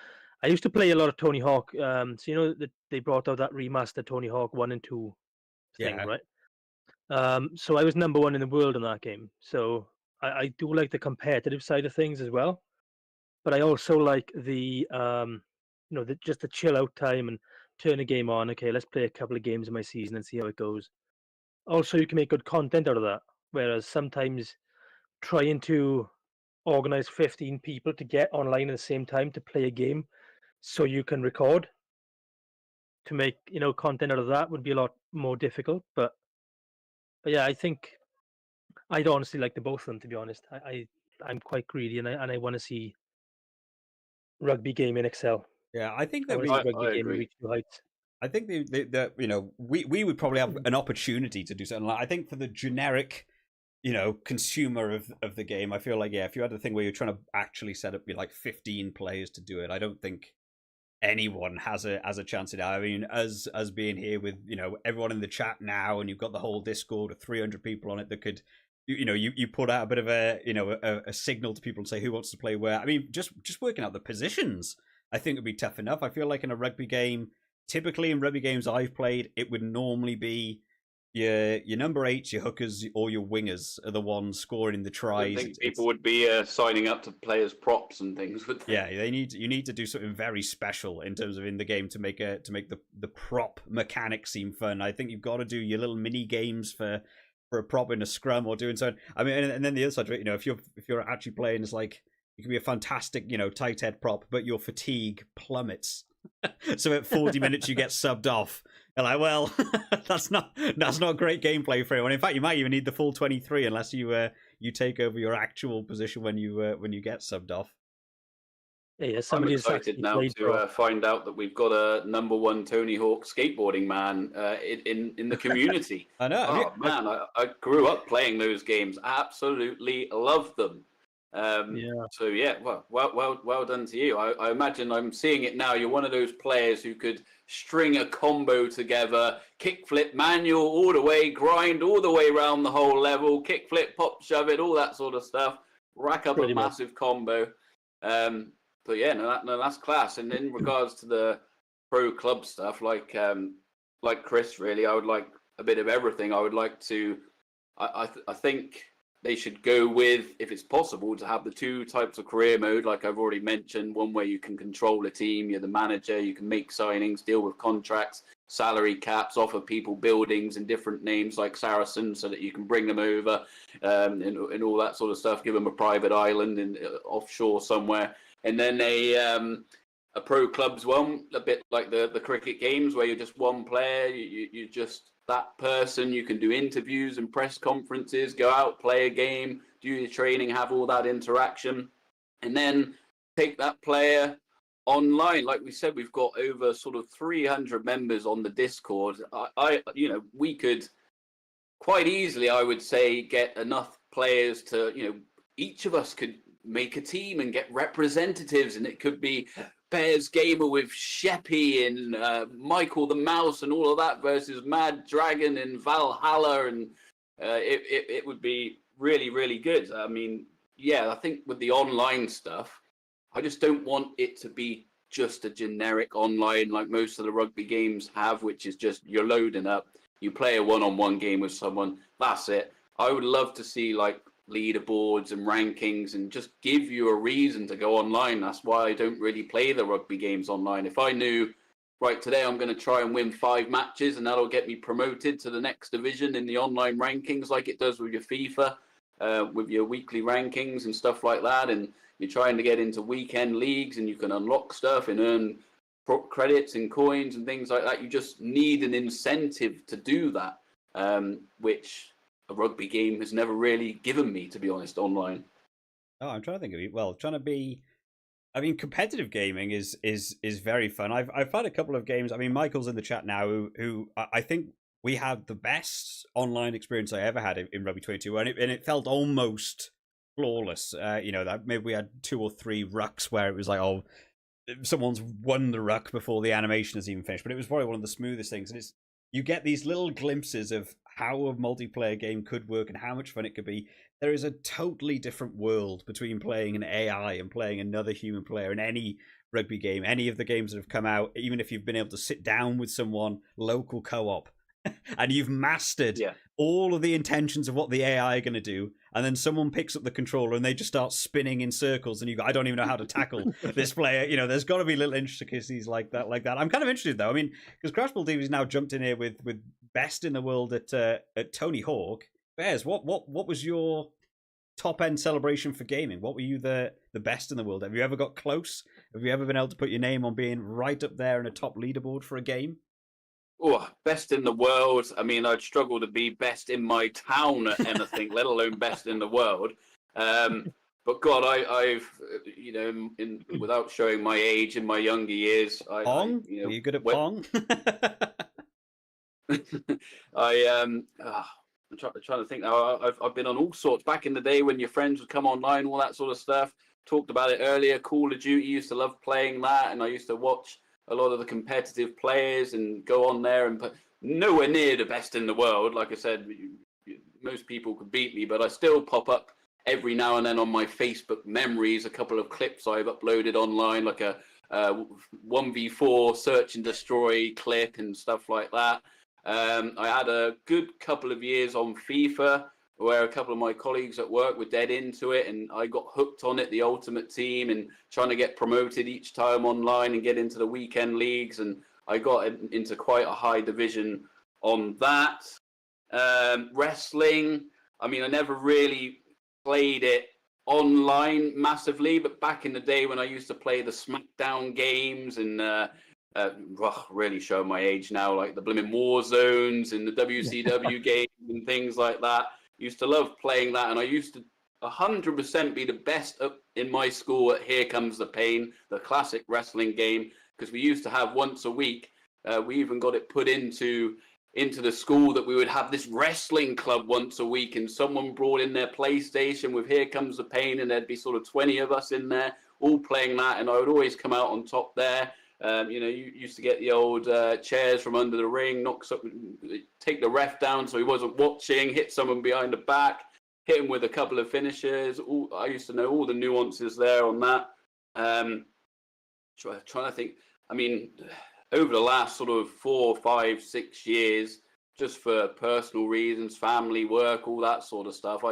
I used to play a lot of Tony Hawk. So they brought out that remastered Tony Hawk 1 and 2 thing, right? So I was number 1 in the world in that game. So I do like the competitive side of things as well. But I also like the just the chill out time and turn a game on. Okay, let's play a couple of games in my season and see how it goes. Also, you can make good content out of that. Whereas sometimes trying to organize 15 people to get online at the same time to play a game so you can record to make content out of that would be a lot more difficult. But yeah, I think I'd honestly like the both of them, to be honest. I I'm quite greedy, and I want to see rugby gaming excel. Yeah, I think I that want to see I rugby gaming agree. reach new heights. I think the we would probably have an opportunity to do something. Like, I think for the generic, consumer of the game, I feel like, yeah, if you had the thing where you're trying to actually set up like 15 players to do it, I don't think anyone has a chance at it. I mean, us being here with everyone in the chat now, and you've got the whole Discord of 300 people on it that could, you put out a bit of a signal to people and say who wants to play where. I mean, just working out the positions, I think would be tough enough. I feel like in a rugby game, typically in rugby games I've played, it would normally be your number 8s, your hookers, or your wingers are the ones scoring the I tries. don't think people would be signing up to play as props and things, would they? Yeah, you need to do something very special in terms of in the game to make the prop mechanics seem fun. I think you've got to do your little mini games for a prop in a scrum or doing so. I mean, and then the other side of it, if you're actually playing, it's like it can be a fantastic tight head prop, but your fatigue plummets. So at 40 minutes you get subbed off. You're like, well, that's not great gameplay for anyone. In fact, you might even need the full 23 unless you take over your actual position when you get subbed off. Yeah, I'm somebody's excited actually now played to find out that we've got a number 1 Tony Hawk skateboarding man in the community. I know. Oh man, I grew up playing those games. Absolutely loved them. Yeah. So yeah, well done to you. I imagine I'm seeing it now. You're one of those players who could string a combo together, kickflip, manual all the way, grind all the way around the whole level, kickflip, pop, shove it, all that sort of stuff. Rack up Pretty a much. massive combo. But yeah, no, that's class. And in regards to the pro club stuff, like Chris, really, I would like a bit of everything. I would like to. I think they should go with, if it's possible, to have the 2 types of career mode, like I've already mentioned. One where you can control a team, you're the manager, you can make signings, deal with contracts, salary caps, offer people buildings and different names like Saracen, so that you can bring them over, and all that sort of stuff. Give them a private island in offshore somewhere, and then a pro clubs one, a bit like the cricket games where you're just one player, you just that person. You can do interviews and press conferences, go out, play a game, do your training, have all that interaction, and then take that player online. Like we said, we've got over sort of 300 members on the Discord. We could quite easily, I would say, get enough players to, each of us could make a team and get representatives, and it could be Bears Gamer with Sheppy and Michael the Mouse and all of that versus Mad Dragon and Valhalla, and it would be really, really good. I mean, yeah, I think with the online stuff, I just don't want it to be just a generic online like most of the rugby games have, which is just you're loading up, you play a one-on-one game with someone, that's it. I would love to see like leaderboards and rankings and just give you a reason to go online. That's why I don't really play the rugby games online. If I knew, right, today I'm going to try and win 5 matches and that'll get me promoted to the next division in the online rankings, like it does with your FIFA, with your weekly rankings and stuff like that, and you're trying to get into weekend leagues and you can unlock stuff and earn credits and coins and things like that. You just need an incentive to do that, which a rugby game has never really given me, to be honest, online. Oh, I'm trying to think of it. Well, I mean, competitive gaming is very fun. I've had a couple of games. I mean, Michael's in the chat now, who I think we had the best online experience I ever had in Rugby 22, and it felt almost flawless. That maybe we had 2 or 3 rucks where it was like, oh, someone's won the ruck before the animation has even finished. But it was probably one of the smoothest things, and you get these little glimpses of how a multiplayer game could work and how much fun it could be. There is a totally different world between playing an AI and playing another human player in any rugby game, any of the games that have come out, even if you've been able to sit down with someone, local co-op, and you've mastered all of the intentions of what the AI are going to do, and then someone picks up the controller and they just start spinning in circles, and you go, I don't even know how to tackle this player. There's got to be little intricacies like that. I'm kind of interested though. I mean, because Crashball TV's now jumped in here with best in the world at Tony Hawk. Bears, what was your top end celebration for gaming? What were you the best in the world? Have you ever got close? Have you ever been able to put your name on being right up there in a top leaderboard for a game? Oh, best in the world. I mean, I'd struggle to be best in my town at anything, let alone best in the world. But God, I've you know, without showing my age in my younger years, Pong? you know, Are you good at Pong? I'm trying to think now. I've been on all sorts back in the day when your friends would come online, all that sort of stuff. Talked about it earlier. Call of Duty, used to love playing that, and I used to watch a lot of the competitive players and go on there and put nowhere near the best in the world. Like I said, most people could beat me, but I still pop up every now and then on my Facebook memories a couple of clips I've uploaded online, like a 1v4 search and destroy clip and stuff like that. I had a good couple of years on FIFA where a couple of my colleagues at work were dead into it, and I got hooked on it, the ultimate team, and trying to get promoted each time online and get into the weekend leagues, and I got into quite a high division on that. Wrestling, I mean, I never really played it online massively, but back in the day when I used to play the SmackDown games and really show my age now, like the blimmin' War Zones and the WCW games and things like that. Used to love playing that, and I used to 100% be the best in my school at Here Comes the Pain, the classic wrestling game, because we used to have once a week. We even got it put into the school that we would have this wrestling club once a week, and someone brought in their PlayStation with Here Comes the Pain, and there'd be sort of 20 of us in there all playing that, and I would always come out on top there. You know, you used to get the old chairs from under the ring, take the ref down so he wasn't watching, hit someone behind the back, hit him with a couple of finishers. I used to know all the nuances there on that. Trying to think, I mean, over the last sort of 4, 5, 6 years, just for personal reasons, family, work, all that sort of stuff,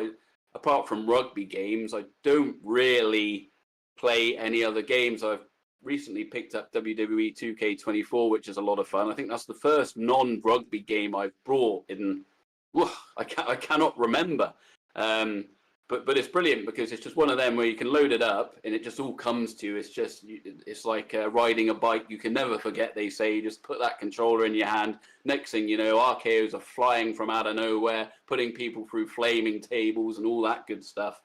apart from rugby games, I don't really play any other games. I've recently picked up WWE 2K24, which is a lot of fun. I think that's the first non-rugby game I've brought in. I cannot remember. But it's brilliant because it's just one of them where you can load it up and it just all comes to you. It's like riding a bike. You can never forget, they say. You just put that controller in your hand. Next thing you know, RKOs are flying from out of nowhere, putting people through flaming tables and all that good stuff.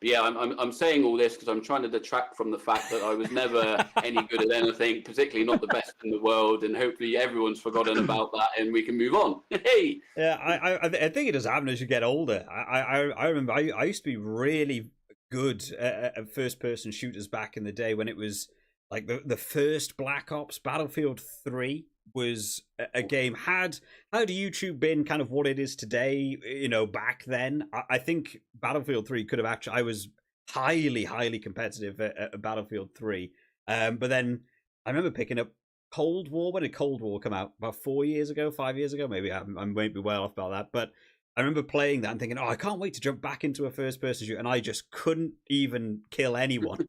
But yeah, I'm saying all this because I'm trying to detract from the fact that I was never any good at anything, particularly not the best in the world, and hopefully everyone's forgotten about that and we can move on. Hey, yeah, I think it does happen as you get older. I remember I used to be really good at first-person shooters back in the day when it was like the first Black Ops, Battlefield 3 was a game. Had YouTube been kind of what it is today, you know, back then, I think Battlefield 3 could have actually, I was highly competitive at Battlefield 3. But then I remember picking up Cold War. When did Cold War come out? About 4 years ago, 5 years ago? Maybe I might be well off about that. But I remember playing that and thinking, oh, I can't wait to jump back into a first-person shooter. And I just couldn't even kill anyone.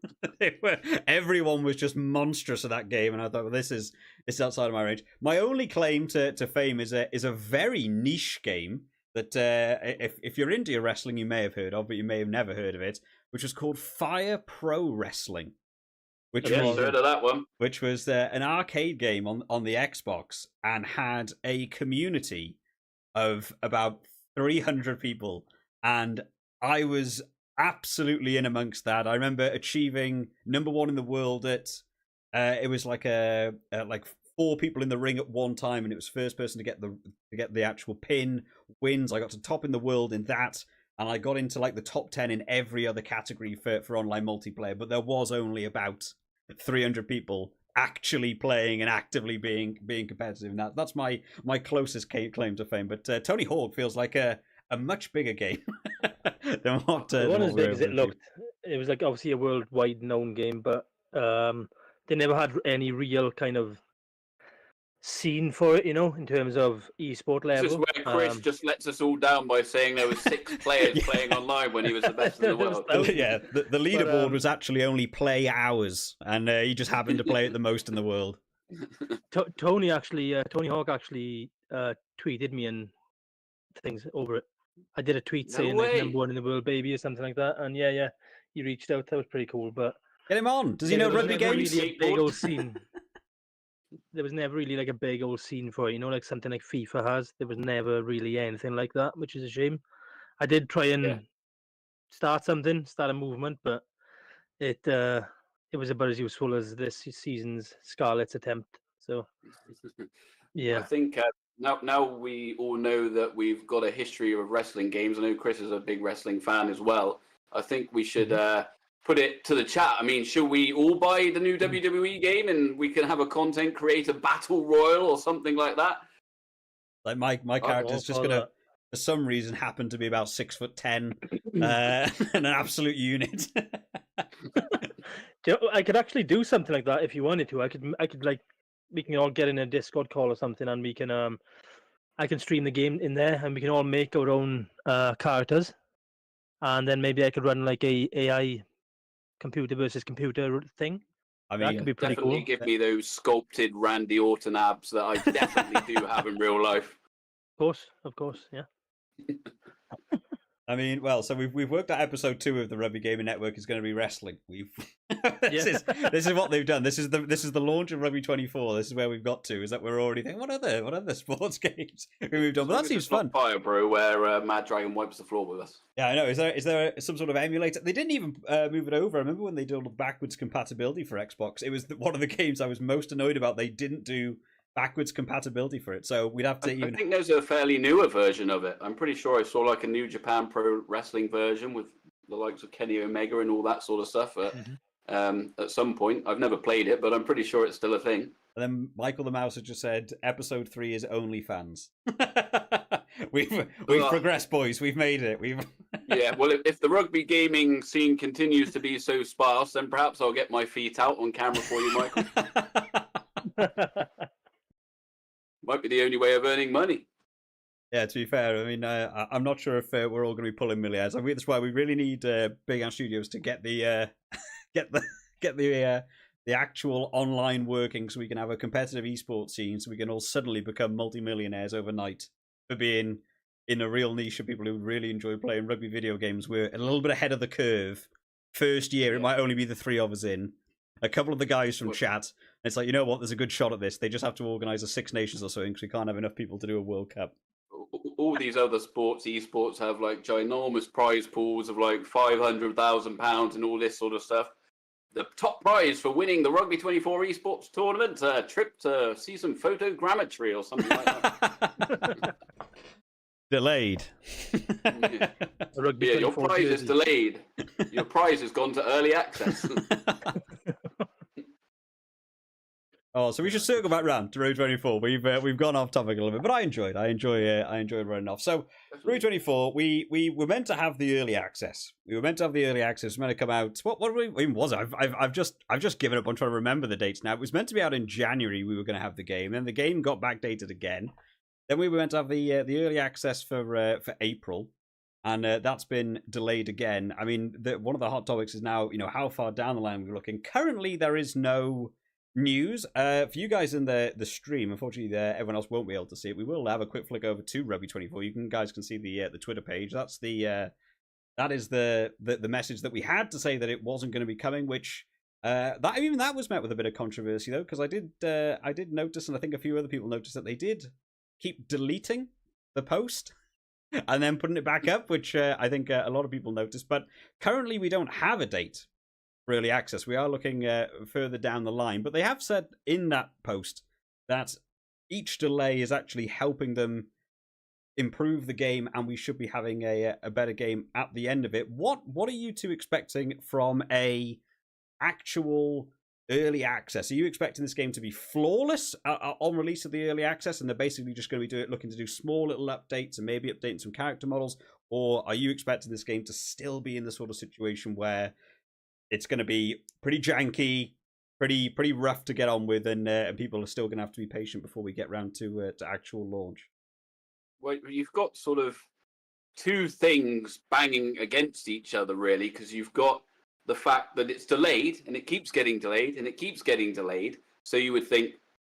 Everyone was just monstrous at that game. And I thought, well, it's outside of my range. My only claim to fame is a very niche game that if you're into your wrestling, you may have heard of, but you may have never heard of it, which was called Fire Pro Wrestling. Which heard of that one. Which was an arcade game on the Xbox and had a community of about 300 people, and I was absolutely in amongst that. I remember achieving #1 in the world at it was like like 4 people in the ring at one time, and it was first person to get the actual pin wins. I got to top in the world in that, and I got into like the top 10 in every other category for online multiplayer. But there was only about 300 people actually playing and actively being competitive. And that's my closest claim to fame. But Tony Hawk feels like a much bigger game than what it wasn't as big as it looked. It was like obviously a worldwide known game, but they never had any real kind of scene for it, you know, in terms of esport level. This is where Chris just lets us all down by saying there were 6 players playing online when he was the best in the world. Yeah, the leaderboard was actually only play hours, and he just happened to play it the most in the world. Tony Hawk actually tweeted me and things over it. I did a tweet saying like #1 in the world, baby, or something like that, and yeah, he reached out. That was pretty cool. But get him on. Does he know rugby games? Really a big old scene. There was never really like a big old scene for it, you know, like something like FIFA has. There was never really anything like that, which is a shame. I did try and start a movement, but it was about as useful as this season's Scarlet's attempt. So I yeah. think now we all know that we've got a history of wrestling games. I know Chris is a big wrestling fan as well. I think we should put it to the chat. I mean, should we all buy the new WWE game and we can have a content creator battle royal or something like that? Like my character's just gonna, for some reason, happen to be about 6'10" and an absolute unit. I could actually do something like that if you wanted to. I could like, we can all get in a Discord call or something, and we can I can stream the game in there, and we can all make our own characters, and then maybe I could run like a AI computer versus computer thing. I mean, that could be pretty definitely cool. Give me those sculpted Randy Orton abs that I definitely do have in real life. Of course, yeah. I mean, well, so we've worked out episode 2 of the Rugby Gaming Network is going to be wrestling. This is what they've done. This is the launch of Rugby 24. This is where we've got to. Is that we're already thinking, what other sports games we've done? But that seems fun. Fire, bro, where Mad Dragon wipes the floor with us. Yeah, I know. Is there some sort of emulator? They didn't even move it over. I remember when they did all the backwards compatibility for Xbox. It was one of the games I was most annoyed about. They didn't do backwards compatibility for it, so we'd have to I think there's a fairly newer version of it. I'm pretty sure I saw like a New Japan Pro Wrestling version with the likes of Kenny Omega and all that sort of stuff at some point. I've never played it, but I'm pretty sure it's still a thing. And then Michael the Mouse has just said episode 3 is only fans. we've progressed, boys. We've made it. Yeah, well, if the rugby gaming scene continues to be so sparse, then perhaps I'll get my feet out on camera for you, Michael. Might be the only way of earning money. Yeah, to be fair, I mean, I'm not sure if we're all going to be pulling millions. I mean, that's why we really need Big Ant Studios to get the actual online working, so we can have a competitive esports scene, so we can all suddenly become multimillionaires overnight for being in a real niche of people who really enjoy playing rugby video games. We're a little bit ahead of the curve. First year, it might only be the 3 of us in. A couple of the guys from chat. It's like, you know what? There's a good shot at this. They just have to organise a 6 Nations or something, because we can't have enough people to do a World Cup. All these other sports, esports, have like ginormous prize pools of like £500,000 and all this sort of stuff. The top prize for winning the Rugby 24 esports tournament, a trip to see some photogrammetry or something like that. Delayed. Yeah, your prize is delayed. Your prize has gone to early access. Oh, so we should circle back round to Road 24. We've gone off topic a little bit, but I enjoyed running off. So Road 24, we were meant to have the early access. We were meant to have the early access. It was meant to come out. What was it? I've just given up on trying to remember the dates now. It was meant to be out in January. We were going to have the game, then the game got backdated again. Then we were meant to have the early access for April, and that's been delayed again. I mean, one of the hot topics is now, how far down the line we're looking. Currently, there is no news for you guys in the stream. Unfortunately, everyone else won't be able to see it. We will have a quick flick over to Rugby 24. You guys can see the Twitter page. That's that is the message that we had to say that it wasn't going to be coming, which that was met with a bit of controversy though, because I did notice, and I think a few other people noticed, that they did keep deleting the post and then putting it back up, which I think a lot of people noticed. But currently we don't have a date for early access. We are looking further down the line, but they have said in that post that each delay is actually helping them improve the game, and we should be having a better game at the end of it. What are you two expecting from a actual early access? Are you expecting this game to be flawless on release of the early access, and they're basically just going to be looking to do small little updates and maybe updating some character models? Or are you expecting this game to still be in the sort of situation where it's going to be pretty janky, pretty rough to get on with, and people are still going to have to be patient before we get round to actual launch? Well, you've got sort of two things banging against each other, really, because you've got the fact that it's delayed, and it keeps getting delayed, and it keeps getting delayed. So you would think,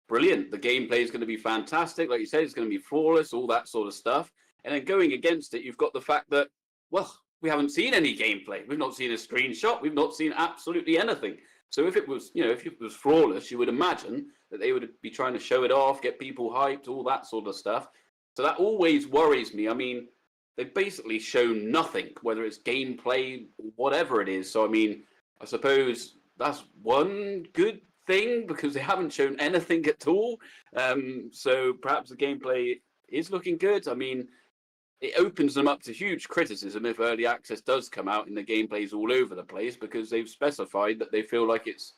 brilliant, the gameplay is going to be fantastic. Like you said, it's going to be flawless, all that sort of stuff. And then going against it, you've got the fact that, well, we haven't seen any gameplay. We've not seen a screenshot. We've not seen absolutely anything. So if it was, if it was flawless, you would imagine that they would be trying to show it off, get people hyped, all that sort of stuff. So that always worries me. I mean, they've basically shown nothing, whether it's gameplay, whatever it is. So I mean, I suppose that's one good thing because they haven't shown anything at all. So perhaps the gameplay is looking good. I mean, it opens them up to huge criticism if early access does come out and the gameplay's all over the place, because they've specified that they feel like it's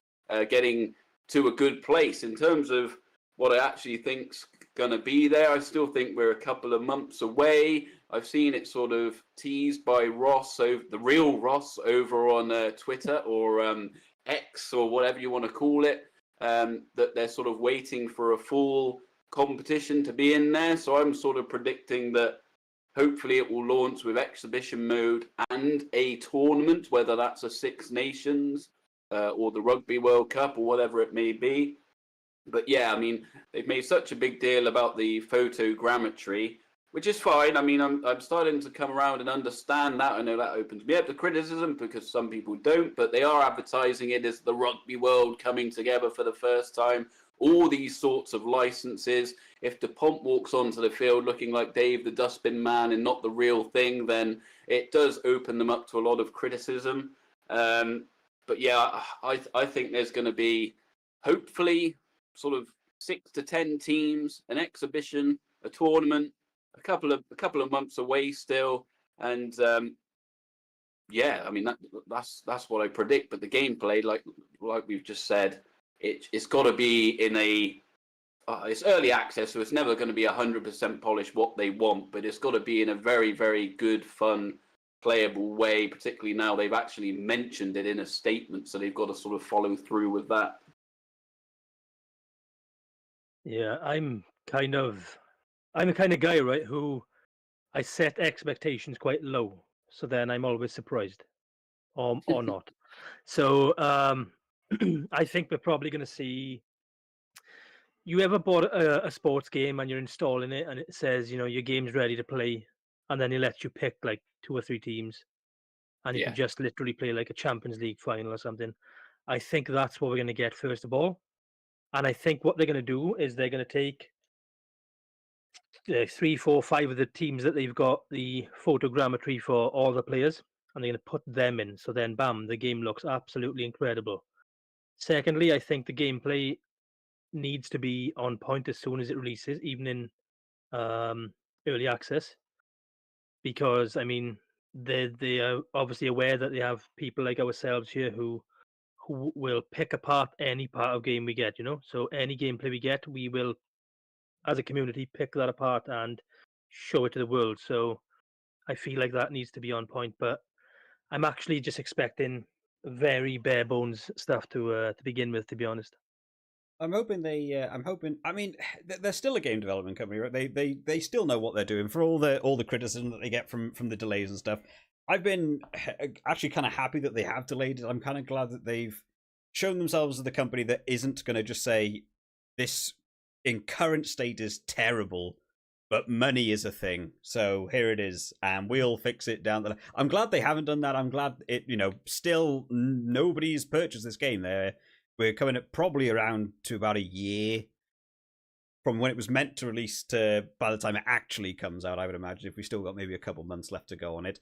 getting to a good place. In terms of what I actually think's going to be there, I still think we're a couple of months away. I've seen it sort of teased by Ross, the real Ross, over on Twitter or X or whatever you want to call it, that they're sort of waiting for a full competition to be in there. So I'm sort of predicting that hopefully it will launch with exhibition mode and a tournament, whether that's a Six Nations or the Rugby World Cup or whatever it may be. But yeah, I mean, they've made such a big deal about the photogrammetry, which is fine. I mean, I'm starting to come around and understand that. I know that opens me up to criticism because some people don't, but they are advertising it as the rugby world coming together for the first time. All these sorts of licenses. If DuPont walks onto the field looking like Dave the Dustbin Man and not the real thing, then it does open them up to a lot of criticism. But yeah, I think there's going to be, hopefully, sort of 6 to 10 teams, an exhibition, a tournament, a couple of months away still, and yeah, I mean that's what I predict. But the gameplay, like we've just said, it's got to be in a it's early access, so it's never going to be 100% polished what they want, but it's got to be in a very, very good, fun, playable way. Particularly now they've actually mentioned it in a statement, so they've got to sort of follow through with that. Yeah, I'm the kind of guy, right, who I set expectations quite low, so then I'm always surprised, or not. So I think we're probably going to see. You ever bought a sports game and you're installing it and it says, you know, your game's ready to play, and then it lets you pick like 2 or 3 teams, and you Yeah. can just literally play like a Champions League final or something. I think that's what we're going to get first of all, and I think what they're going to do is they're going to take 3, 4, 5 of the teams that they've got the photogrammetry for all the players, and they're going to put them in. So then, bam, the game looks absolutely incredible. Secondly, I think the gameplay needs to be on point as soon as it releases, even in early access, because I mean they are obviously aware that they have people like ourselves here who will pick apart any part of game we get. You know, so any gameplay we get, we will, as a community, pick that apart and show it to the world. So I feel like that needs to be on point, but I'm actually just expecting very bare bones stuff to begin with, to be honest. I'm hoping they. I'm hoping. I mean, they're still a game development company, right? They still know what they're doing. For all the criticism that they get from the delays and stuff, I've been actually kind of happy that they have delayed it. I'm kind of glad that they've shown themselves as the company that isn't going to just say this in current state is terrible, but money is a thing. So here it is, and we'll fix it down the line. I'm glad they haven't done that. I'm glad it. Still nobody's purchased this game. We're coming at probably around to about a year from when it was meant to release to by the time it actually comes out, I would imagine, if we still got maybe a couple months left to go on it.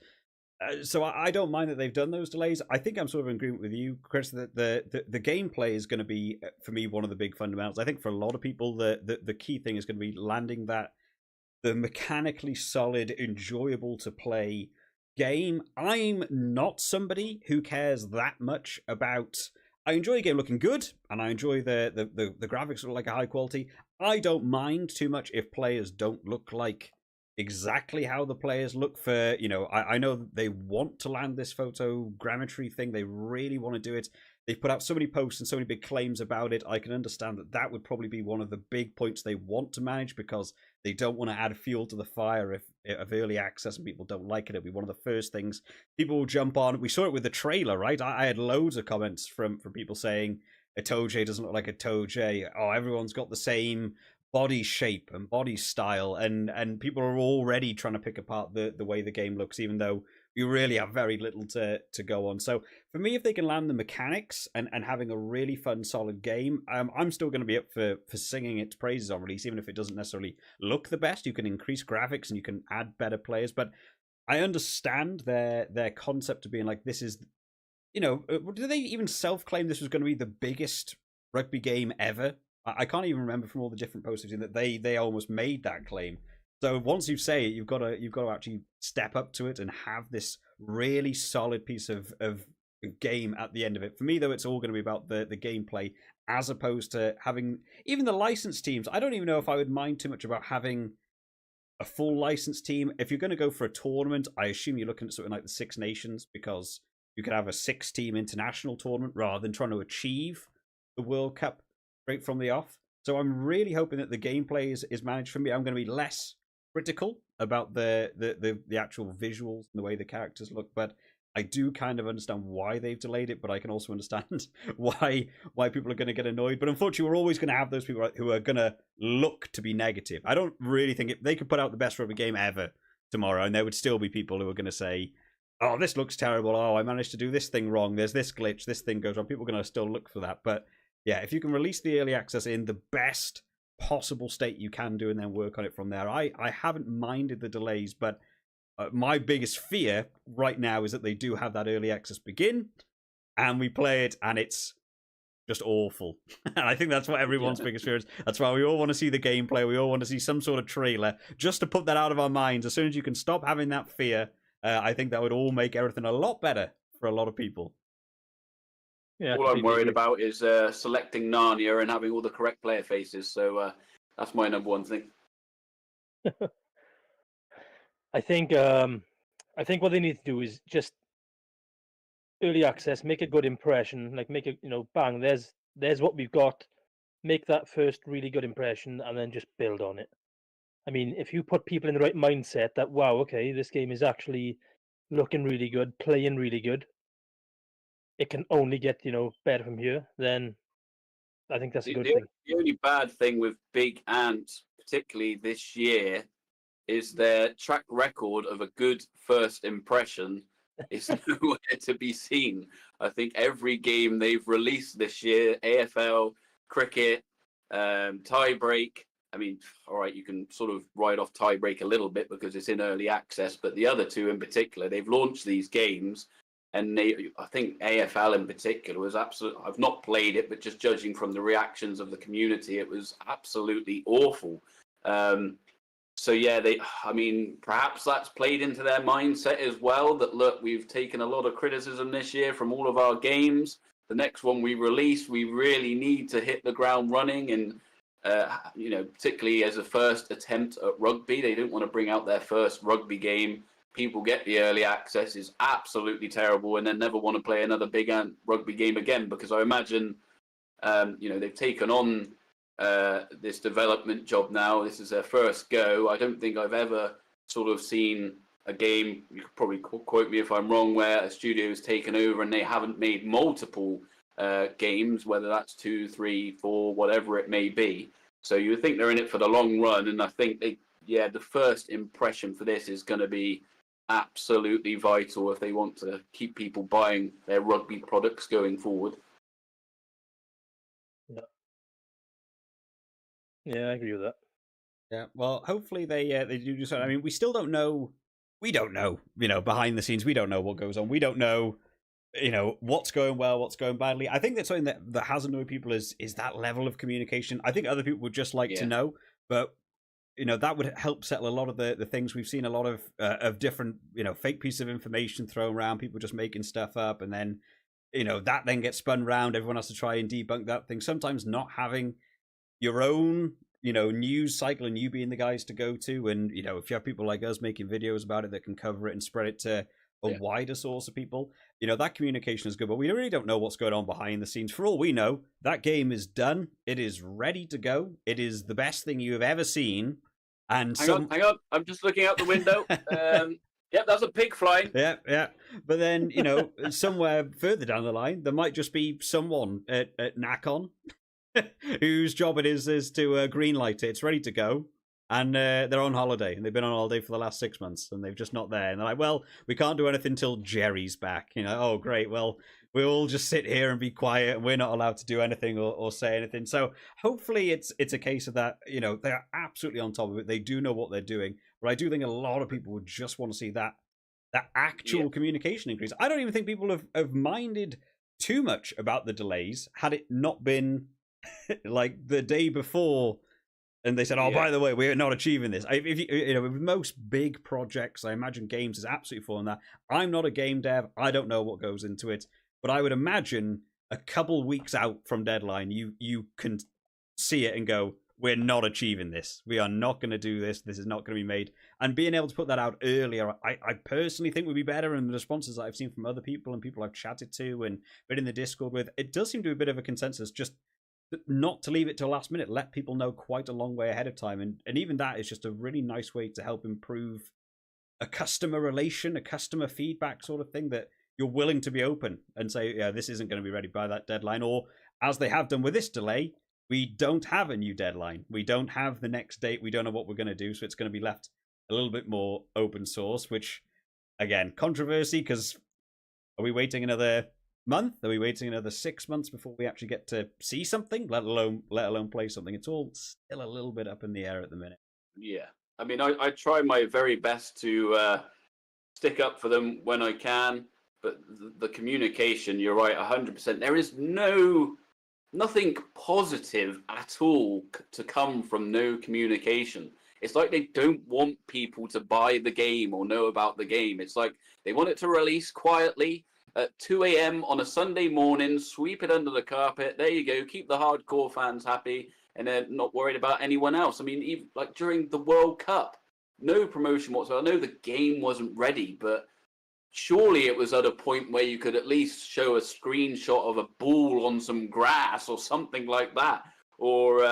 So I don't mind that they've done those delays. I think I'm sort of in agreement with you, Chris, that the gameplay is going to be, for me, one of the big fundamentals. I think for a lot of people, the key thing is going to be landing the mechanically solid, enjoyable to play game. I'm not somebody who cares that much about... I enjoy a game looking good, and I enjoy the graphics look like a high quality. I don't mind too much if players don't look like exactly how the players look. For I know that they want to land this photogrammetry thing. They really want to do it. They've put out so many posts and so many big claims about it. I can understand that would probably be one of the big points they want to manage, because they don't want to add fuel to the fire of early access and people don't like it. It'll be one of the first things people will jump on. We saw it with the trailer, right? I had loads of comments from people saying a Toje doesn't look like a Toje. Oh, everyone's got the same body shape and body style, and people are already trying to pick apart the way the game looks, even though you really have very little to go on. So for me, if they can land the mechanics and having a really fun, solid game, I'm still going to be up for singing its praises on release, even if it doesn't necessarily look the best. You can increase graphics and you can add better players, but I understand their concept of being like, this is, do they even self-claim this was going to be the biggest rugby game ever? I can't even remember from all the different posts I've seen that they almost made that claim. So once you say it, you've got to actually step up to it and have this really solid piece of game at the end of it. For me, though, it's all going to be about the gameplay, as opposed to having even the licensed teams. I don't even know if I would mind too much about having a full licensed team. If you're going to go for a tournament, I assume you're looking at something like the Six Nations, because you could have a 6-team international tournament rather than trying to achieve the World Cup straight from the off. So I'm really hoping that the gameplay is managed for me. I'm going to be less critical about the actual visuals and the way the characters look, but I do kind of understand why they've delayed it, but I can also understand why people are going to get annoyed. But unfortunately, we're always going to have those people who are going to look to be negative. I don't really think they could put out the best rugby game ever tomorrow, and there would still be people who are going to say, oh, this looks terrible. Oh, I managed to do this thing wrong. There's this glitch. This thing goes wrong. People are going to still look for that. But yeah, if you can release the early access in the best possible state you can do and then work on it from there, I haven't minded the delays, but my biggest fear right now is that they do have that early access begin and we play it and it's just awful. And I think that's what everyone's biggest fear is. That's why we all want to see the gameplay. We all want to see some sort of trailer just to put that out of our minds. As soon as you can stop having that fear, I think that would all make everything a lot better for a lot of people. Yeah, all I'm worried about is selecting Narnia and having all the correct player faces. So that's my number one thing. I think what they need to do is just early access, make a good impression, like make it, bang, there's what we've got, make that first really good impression, and then just build on it. I mean, if you put people in the right mindset that, wow, okay, this game is actually looking really good, playing really good, it can only get, better from here, then I think that's a good thing. The only bad thing with Big Ant, particularly this year, is their track record of a good first impression is nowhere to be seen. I think every game they've released this year, AFL, cricket, tiebreak. I mean, all right, you can sort of write off tiebreak a little bit because it's in early access, but the other two in particular, they've launched these games, and I think AFL in particular was absolutely. I've not played it, but just judging from the reactions of the community, it was absolutely awful. So yeah, perhaps that's played into their mindset as well, that look, we've taken a lot of criticism this year from all of our games. The next one we release, we really need to hit the ground running, and particularly as a first attempt at rugby, they don't want to bring out their first rugby game. People get the early access, is absolutely terrible, and then never want to play another Big Ant rugby game again, because I imagine they've taken on this development job now. This is their first go. I don't think I've ever sort of seen a game, you could probably quote me if I'm wrong, where a studio has taken over and they haven't made multiple games, whether that's 2, 3, 4, whatever it may be. So you would think they're in it for the long run, and I think the first impression for this is going to be absolutely vital if they want to keep people buying their rugby products going forward. Yeah, I agree with that. Yeah, well, hopefully they do just. I mean, we still don't know. We don't know. Behind the scenes, we don't know what goes on. We don't know. What's going well, what's going badly. I think that's something that has annoyed people is that level of communication. I think other people would just like to know, but that would help settle a lot of the things we've seen. A lot of different fake pieces of information thrown around. People just making stuff up, and then that then gets spun around. Everyone has to try and debunk that thing. Sometimes not having your own news cycle and you being the guys to go to, and if you have people like us making videos about it that can cover it and spread it to a wider source of people, that communication is good. But we really don't know what's going on behind the scenes. For all we know, that game is done. It is ready to go. It is the best thing you have ever seen. And hang on, I'm just looking out the window. Yep, that's a pig flying. Yeah. But then somewhere further down the line, there might just be someone at NACON whose job it is to greenlight it. It's ready to go, and they're on holiday, and they've been on holiday for the last 6 months, and they've just not there. And they're like, well, we can't do anything till Jerry's back. Oh, great. Well, we all just sit here and be quiet, and we're not allowed to do anything or say anything. So hopefully it's a case of that, they're absolutely on top of it. They do know what they're doing. But I do think a lot of people would just want to see that that actual communication increase. I don't even think people have minded too much about the delays had it not been like the day before. And they said, "Oh, by the way, we're not achieving this." If you know, with most big projects, I imagine games is absolutely falling that. I'm not a game dev; I don't know what goes into it, but I would imagine a couple weeks out from deadline, you can see it and go, "We're not achieving this. We are not going to do this. This is not going to be made." And being able to put that out earlier, I personally think would be better. And the responses that I've seen from other people and people I've chatted to and been in the Discord with, it does seem to be a bit of a consensus. Just not to leave it till last minute, let people know quite a long way ahead of time, and even that is just a really nice way to help improve a customer relation, a customer feedback sort of thing, that you're willing to be open and say, yeah, this isn't going to be ready by that deadline, or as they have done with this delay, we don't have a new deadline, we don't have the next date, we don't know what we're going to do, so it's going to be left a little bit more open source, which again, controversy, because are we waiting another month? Are we waiting another 6 months before we actually get to see something, let alone play something? It's all still a little bit up in the air at the minute. Yeah, I mean, I try my very best to stick up for them when I can, but the communication, you're right, 100%. There is nothing positive at all to come from no communication. It's like they don't want people to buy the game or know about the game. It's like they want it to release quietly at 2 a.m. on a Sunday morning, sweep it under the carpet. There you go. Keep the hardcore fans happy, and they're not worried about anyone else. I mean, even like during the World Cup, no promotion whatsoever. I know the game wasn't ready, but surely it was at a point where you could at least show a screenshot of a ball on some grass or something like that, or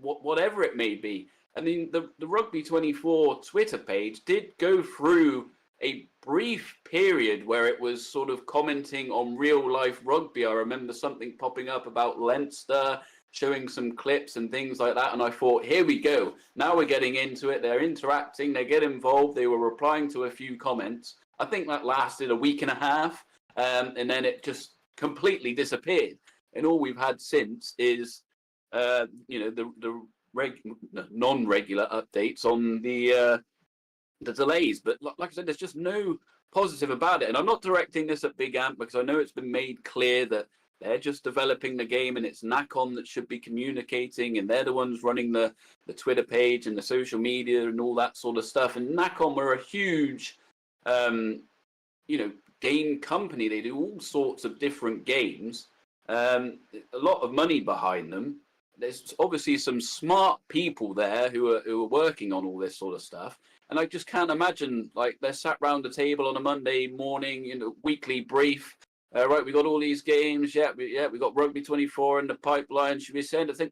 whatever it may be. I mean, the Rugby 24 Twitter page did go through a brief period where it was sort of commenting on real life rugby. I remember something popping up about Leinster, showing some clips and things like that. And I thought, here we go. Now we're getting into it. They're interacting. They get involved. They were replying to a few comments. I think that lasted a week and a half. And then it just completely disappeared. And all we've had since is, the non-regular updates on the delays, but like I said, there's just no positive about it. And I'm not directing this at Big Ant, because I know it's been made clear that they're just developing the game and it's Nacon that should be communicating, and they're the ones running the Twitter page and the social media and all that sort of stuff. And Nacon were a huge game company. They do all sorts of different games, a lot of money behind them. There's obviously some smart people there who are working on all this sort of stuff. And I just can't imagine, like, they're sat round the table on a Monday morning, weekly brief. Right, we got all these games. We got Rugby 24 in the pipeline. Should we send a thing?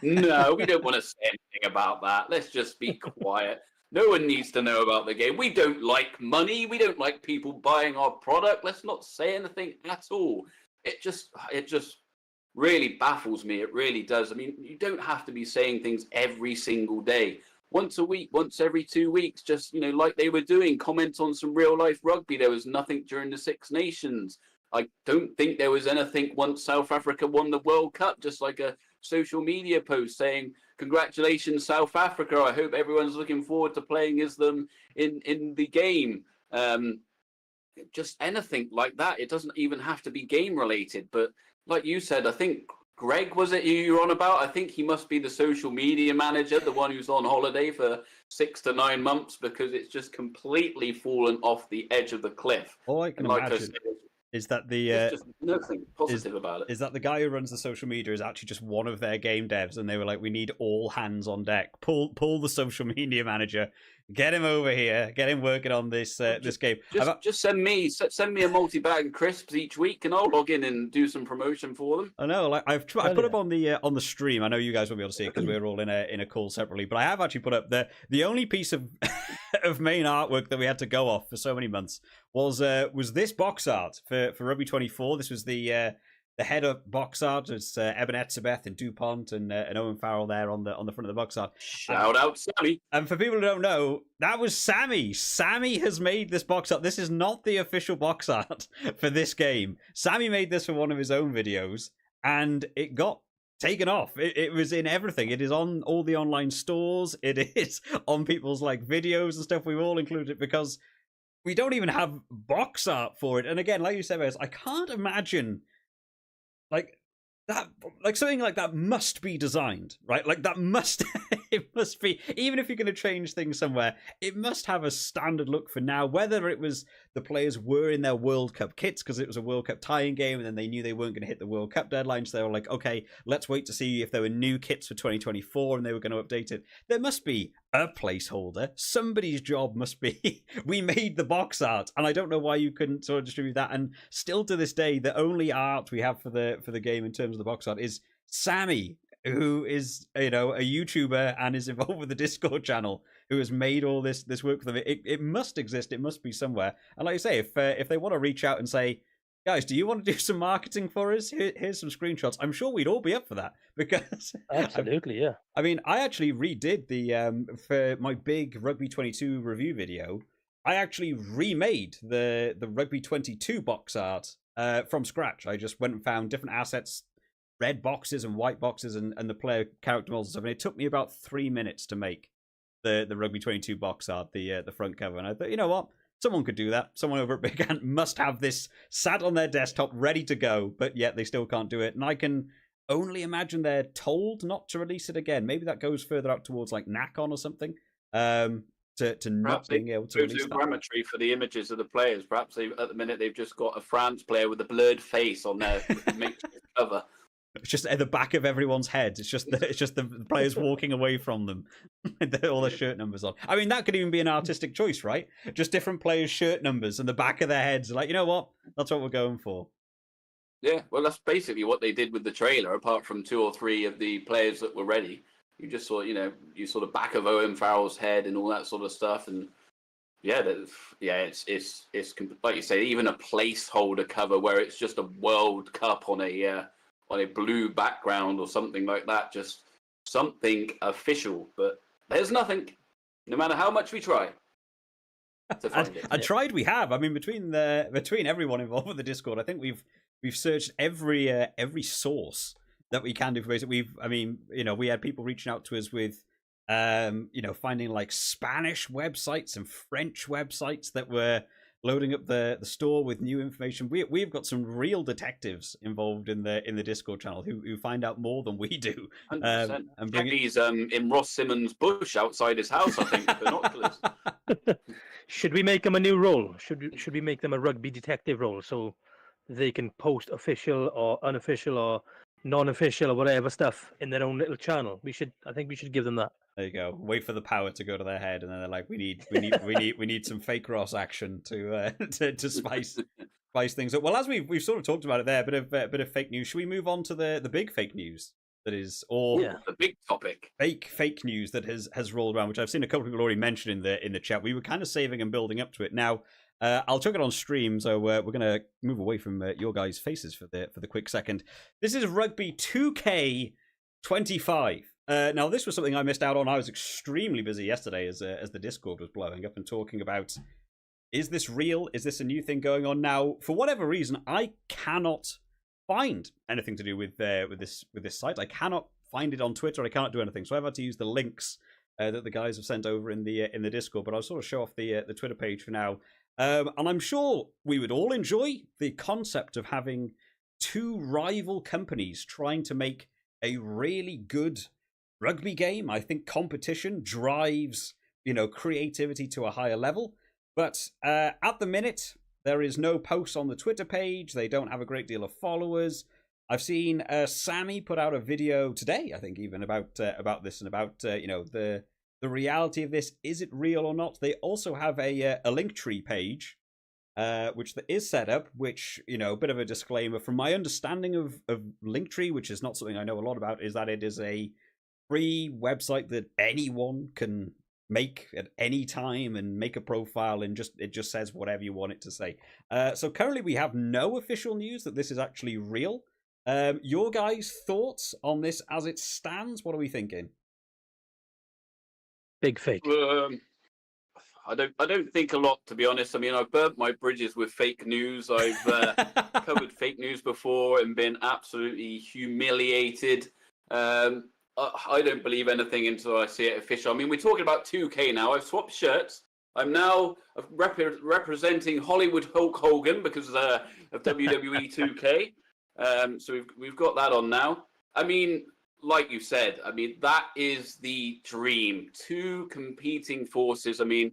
No, we don't want to say anything about that. Let's just be quiet. No one needs to know about the game. We don't like money. We don't like people buying our product. Let's not say anything at all. It just really baffles me. It really does. I mean, you don't have to be saying things every single day. Once a week, once every 2 weeks, just, like they were doing, comment on some real life rugby. There was nothing during the Six Nations. I don't think there was anything once South Africa won the World Cup, just like a social media post saying, congratulations, South Africa. I hope everyone's looking forward to playing as them in the game. Just anything like that. It doesn't even have to be game related. But like you said, I think Greg, was it you were on about? I think he must be the social media manager, the one who's on holiday for 6 to 9 months, because it's just completely fallen off the edge of the cliff. All I can imagine is that there's just nothing positive about it. Is that the guy who runs the social media is actually just one of their game devs, and they were like, we need all hands on deck. Pull the social media manager, get him over here, get him working on this this game. Just send me a multi-bag of crisps each week, and I'll log in and do some promotion for them. I know, like I put up on the stream. I know you guys won't be able to see it because we're all in a call separately, but I have actually put up the only piece of of main artwork that we had to go off for so many months was this box art for Rugby 24. This was the header box art. It's Eben Etzebeth and DuPont and Owen Farrell there on the front of the box art. Shout out Sammy. And for people who don't know, that was Sammy. Sammy has made this box art. This is not the official box art for this game. Sammy made this for one of his own videos, and it got taken off. It was in everything. It is on all the online stores. It is on people's like videos and stuff. We've all included it because we don't even have box art for it. And again, like you said, Wes, I can't imagine like that, like something like that must be designed, right? Like that must, it must be, even if you're going to change things somewhere, it must have a standard look for now, whether it was the players were in their World Cup kits because it was a World Cup tie-in game and then they knew they weren't going to hit the World Cup deadline. So they were like, okay, let's wait to see if there were new kits for 2024 and they were going to update it. There must be a placeholder. Somebody's job must be, we made the box art. And I don't know why you couldn't sort of distribute that. And still to this day, the only art we have for the game in terms of the box art is Sammy, who is, you know, a YouTuber and is involved with the Discord channel, who has made all this work for them. It must exist. It must be somewhere. And like I say, if they want to reach out and say, guys, do you want to do some marketing for us? Here's some screenshots. I'm sure we'd all be up for that because absolutely, yeah. I mean, I actually redid the for my big Rugby 22 review video. I actually remade the Rugby 22 box art from scratch. I just went and found different assets, red boxes and white boxes, and the player character models and stuff. And it took me about 3 minutes to make the Rugby 22 box art, the front cover. And I thought, you know what? Someone could do that. Someone over at Big Ant must have this sat on their desktop ready to go, but yet they still can't do it. And I can only imagine they're told not to release it again. Maybe that goes further out towards like NACON or something. To not being able to release that. Grammetry for the images of the players. Perhaps at the minute they've just got a France player with a blurred face on their makeshift cover. It's just at the back of everyone's head. It's just the players walking away from them, all their shirt numbers on. I mean, that could even be an artistic choice, right? Just different players' shirt numbers and the back of their heads. Like, you know what? That's what we're going for. Yeah, well, that's basically what they did with the trailer. Apart from 2 or 3 of the players that were ready, you just saw, you saw the back of Owen Farrell's head and all that sort of stuff. And yeah, it's like you say, even a placeholder cover where it's just a World Cup on a blue background or something like that, just something official. But there's nothing, no matter how much we try to find it. And tried we have. I mean, between everyone involved with the Discord, I think we've searched every source that we can do for basic. We had people reaching out to us with finding like Spanish websites and French websites that were loading up the store with new information. We've got some real detectives involved in the Discord channel who find out more than we do. And he's in Ross Simmons' bush outside his house, I think, with binoculars. Should we make them a new role? Should we make them a rugby detective role so they can post official or unofficial or non-official or whatever stuff in their own little channel? I think we should give them that. There you go. Wait for the power to go to their head, and then they're like, "We need some fake Ross action to spice things up." Well, as we've sort of talked about it there, a bit of fake news. Should we move on to the big fake news that is, or the big topic, fake news that has rolled around, which I've seen a couple of people already mention in the chat. We were kind of saving and building up to it. Now, I'll chuck it on stream, so we're gonna move away from your guys' faces for the quick second. This is Rugby 2K25. Now, this was something I missed out on. I was extremely busy yesterday as the Discord was blowing up and talking about, is this real? Is this a new thing going on? Now, for whatever reason, I cannot find anything to do with this site. I cannot find it on Twitter. I cannot do anything. So I've had to use the links that the guys have sent over in the Discord. But I'll sort of show off the Twitter page for now. And I'm sure we would all enjoy the concept of having 2 rival companies trying to make a really good rugby game. I think competition drives, creativity to a higher level. But at the minute, there is no post on the Twitter page. They don't have a great deal of followers. I've seen Sammy put out a video today, I think, even about this and about the reality of this. Is it real or not? They also have a Linktree page, which is set up, which, a bit of a disclaimer. From my understanding of Linktree, which is not something I know a lot about, is that it is a free website that anyone can make at any time and make a profile, and it just says whatever you want it to say. So currently we have no official news that this is actually real. Your guys' thoughts on this as it stands? What are we thinking? Big fake. I don't think a lot, to be honest. I mean, I've burnt my bridges with fake news. I've covered fake news before and been absolutely humiliated I don't believe anything until I see it official. I mean, we're talking about 2K now. I've swapped shirts. I'm now representing Hollywood Hulk Hogan because of WWE 2K. So we've got that on now. I mean, like you said, I mean, that is the dream. Two competing forces. I mean,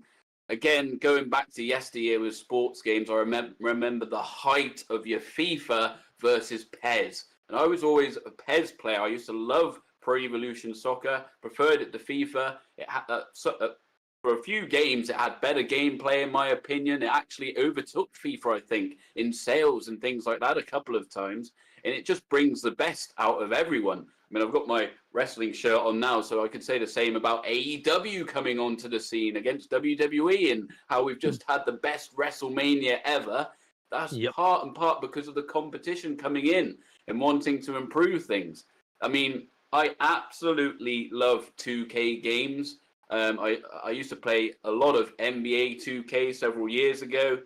again, going back to yesteryear with sports games, I remember the height of your FIFA versus PES. And I was always a PES player. I used to love Pro Evolution Soccer, preferred it to FIFA. It had for a few games, it had better gameplay, in my opinion. It actually overtook FIFA, I think, in sales and things like that a couple of times. And it just brings the best out of everyone. I mean, I've got my wrestling shirt on now, so I could say the same about AEW coming onto the scene against WWE and how we've just had the best WrestleMania ever. That's part and part because of the competition coming in and wanting to improve things. I mean, I absolutely love 2K games. I used to play a lot of NBA 2K several years ago,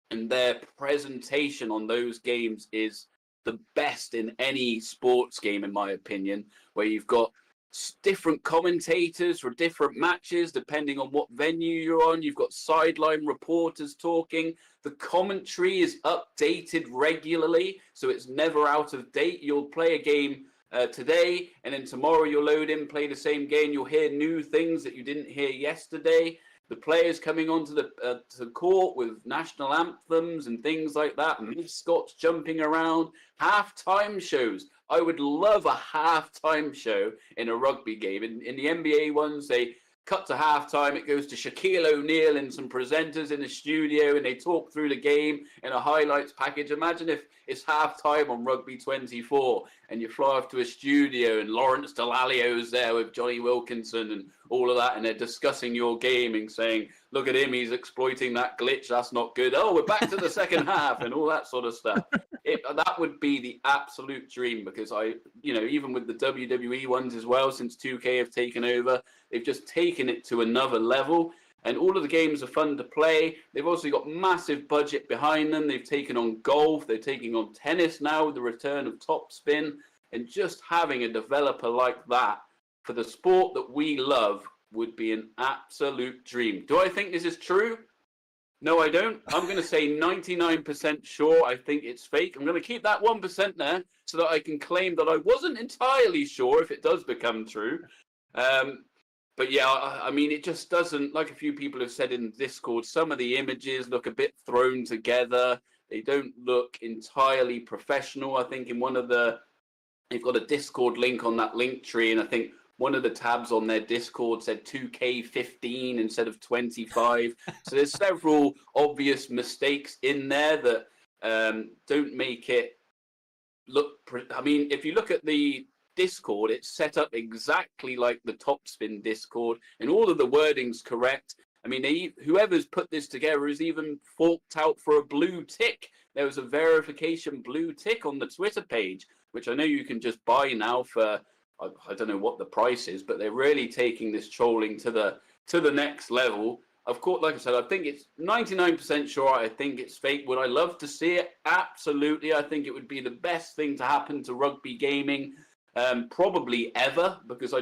and their presentation on those games is the best in any sports game, in my opinion, where you've got different commentators for different matches, depending on what venue you're on. You've got sideline reporters talking. The commentary is updated regularly, so it's never out of date. You'll play a game today, and then tomorrow you'll load in, play the same game. You'll hear new things that you didn't hear yesterday. The players coming onto the to court with national anthems and things like that, mascots jumping around, halftime shows. I would love a halftime show in a rugby game. In the NBA ones, they cut to halftime, it goes to Shaquille O'Neal and some presenters in the studio, and they talk through the game in a highlights package. Imagine if it's halftime on Rugby 24 and you fly off to a studio and Lawrence Delalio's there with Johnny Wilkinson and all of that, and they're discussing your game and saying, look at him, he's exploiting that glitch, that's not good. Oh, we're back to the second half and all that sort of stuff. That would be the absolute dream, because even with the WWE ones as well, since 2K have taken over, they've just taken it to another level. And all of the games are fun to play. They've also got massive budget behind them. They've taken on golf. They're taking on tennis now with the return of Topspin. And just having a developer like that for the sport that we love would be an absolute dream. Do I think this is true? No, I don't. I'm going to say 99% sure I think it's fake. I'm going to keep that 1% there so that I can claim that I wasn't entirely sure if it does become true. But yeah, I mean, it just doesn't, like a few people have said in Discord, some of the images look a bit thrown together. They don't look entirely professional. I think they've got a Discord link on that link tree, and I think one of the tabs on their Discord said 2K15 instead of 25. So there's several obvious mistakes in there that don't make it look. I mean, if you look at the Discord, it's set up exactly like the Topspin Discord, and all of the wording's correct. I mean, whoever's put this together has even forked out for a blue tick. There was a verification blue tick on the Twitter page, which I know you can just buy now for, I don't know what the price is, but they're really taking this trolling to the next level. Of course, like I said, I think it's 99% sure. I think it's fake. Would I love to see it? Absolutely. I think it would be the best thing to happen to rugby gaming. Probably ever, because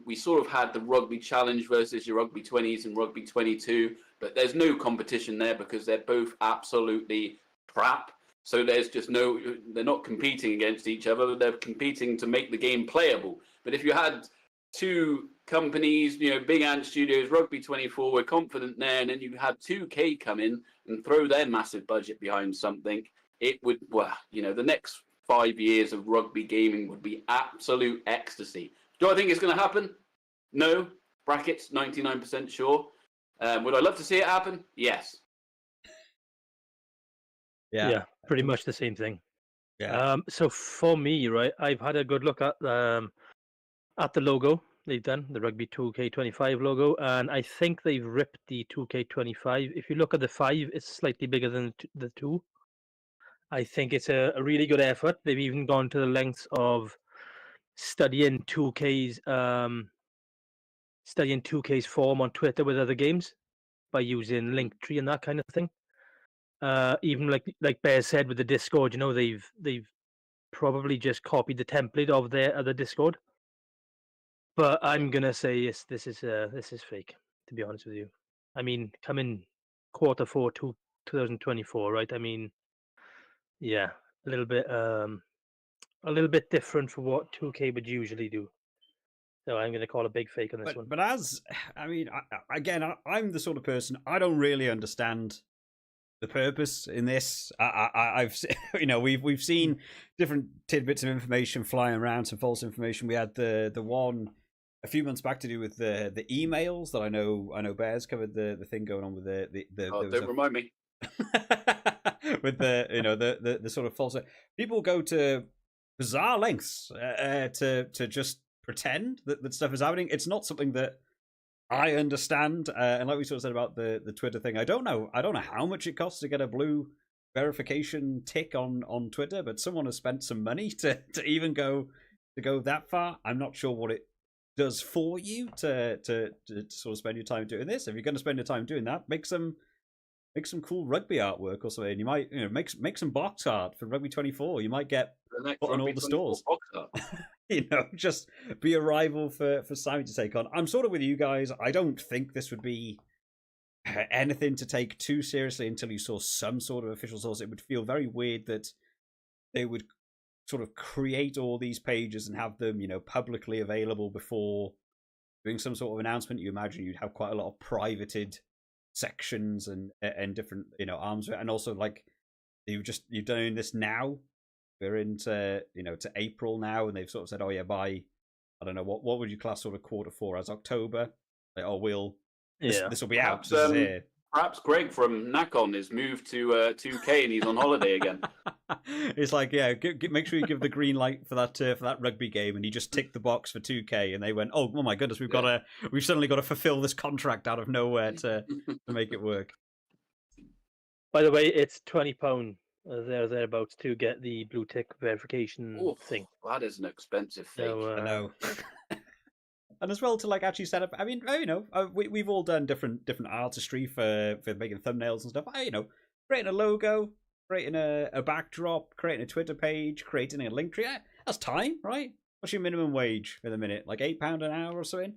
we sort of had the Rugby Challenge versus your Rugby 20s and Rugby 22, but there's no competition there because they're both absolutely crap. So there's just they're not competing against each other, they're competing to make the game playable. But if you had two companies, Big Ant Studios, Rugby 24, we're confident there, and then you had 2K come in and throw their massive budget behind something, it would, the next 5 years of rugby gaming would be absolute ecstasy. Do I think it's going to happen? No. Brackets, 99% sure. Would I love to see it happen? Yes. Yeah, pretty much the same thing. Yeah. So for me, right, I've had a good look at the logo they've done, the Rugby 2K25 logo, and I think they've ripped the 2K25. If you look at the 5, it's slightly bigger than the 2. I think it's a really good effort. They've even gone to the lengths of studying 2K's form on Twitter with other games by using Linktree and that kind of thing. Even like Bear said with the Discord, they've probably just copied the template of their other Discord. But I'm gonna say yes, this is fake. To be honest with you, I mean, coming Q4 2024, right? I mean, yeah, a little bit different from what 2K would usually do. So I'm gonna call a big fake on this one. But as I mean, I'm the sort of person, I don't really understand the purpose in this. I've we've seen different tidbits of information flying around, some false information. We had the one a few months back to do with the emails that I know Bears covered the thing going on with the don't remind me. with the sort of false people go to bizarre lengths to just pretend that stuff is happening. It's not something that I understand, and like we sort of said about the Twitter thing, I don't know how much it costs to get a blue verification tick on Twitter, but someone has spent some money to even go that far. I'm not sure what it does for you to sort of spend your time doing this. If you're going to spend your time doing that, make some cool rugby artwork or something. You might make some box art for Rugby 24. You might get put on all the stores. Just be a rival for Simon to take on. I'm sort of with you guys. I don't think this would be anything to take too seriously until you saw some sort of official source. It would feel very weird that they would sort of create all these pages and have them, publicly available before doing some sort of announcement. You imagine you'd have quite a lot of privated sections and different, arms, and also like you're doing this now. We're into to April now, and they've sort of said, oh yeah, by I don't know what would you class sort of Q4 as October? Like, oh, this will be perhaps, out. This is here. Perhaps Greg from Nakon is moved to 2K and he's on holiday again. It's like, yeah, make sure you give the green light for that rugby game, and you just tick the box for 2K, and they went, oh my goodness, we've suddenly got to fulfill this contract out of nowhere to make it work. By the way, it's £20 thereabouts to get the blue tick verification thing. That is an expensive thing. So, I know. And as well to like actually set up. I mean, we've all done different artistry for making thumbnails and stuff. Creating a logo, creating a backdrop, creating a Twitter page, creating a link tree. That's time, right? What's your minimum wage for the minute? Like £8 an hour or something?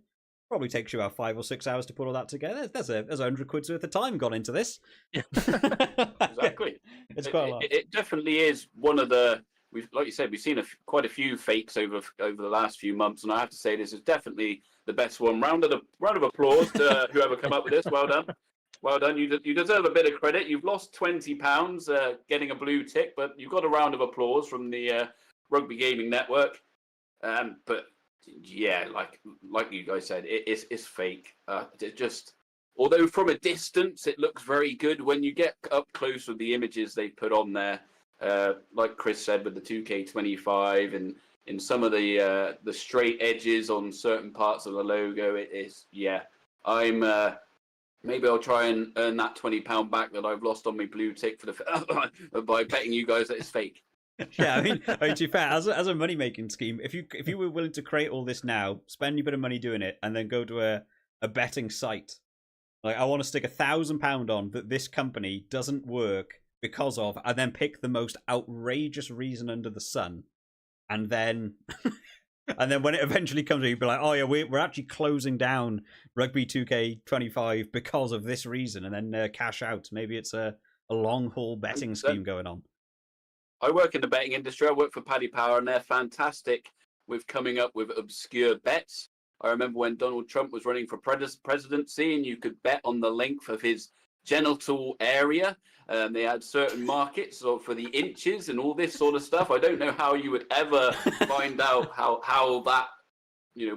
Probably takes you about 5 or 6 hours to put all that together. There's £100 worth of time gone into this. Exactly. It's quite a lot. It definitely is one of the. Like you said, we've seen quite a few fakes over the last few months, and I have to say this is definitely the best one. Round of applause to whoever come up with this. Well done, well done. You deserve a bit of credit. You've lost £20 getting a blue tick, but you've got a round of applause from the Rugby Gaming Network. But yeah, like you guys said, it's fake. Although from a distance it looks very good, when you get up close with the images they put on there. Like Chris said, with the 2K25 and in some of the straight edges on certain parts of the logo, it is maybe I'll try and earn that £20 back that I've lost on my blue tick by betting you guys that it's fake. Yeah, I mean, to be fair, as a money making scheme, if you were willing to create all this now, spend a bit of money doing it, and then go to a betting site, like I want to stick £1,000 on that this company doesn't work because of, and then pick the most outrageous reason under the sun, and then when it eventually comes, you'd be like, oh yeah, we're actually closing down Rugby 2K25 because of this reason, and then cash out. Maybe it's a long haul betting scheme going on. I work in the betting industry. I work for Paddy Power, and they're fantastic with coming up with obscure bets. I remember when Donald Trump was running for presidency, and you could bet on the length of his genital area. They had certain markets for the inches and all this sort of stuff. I don't know how you would ever find out how that,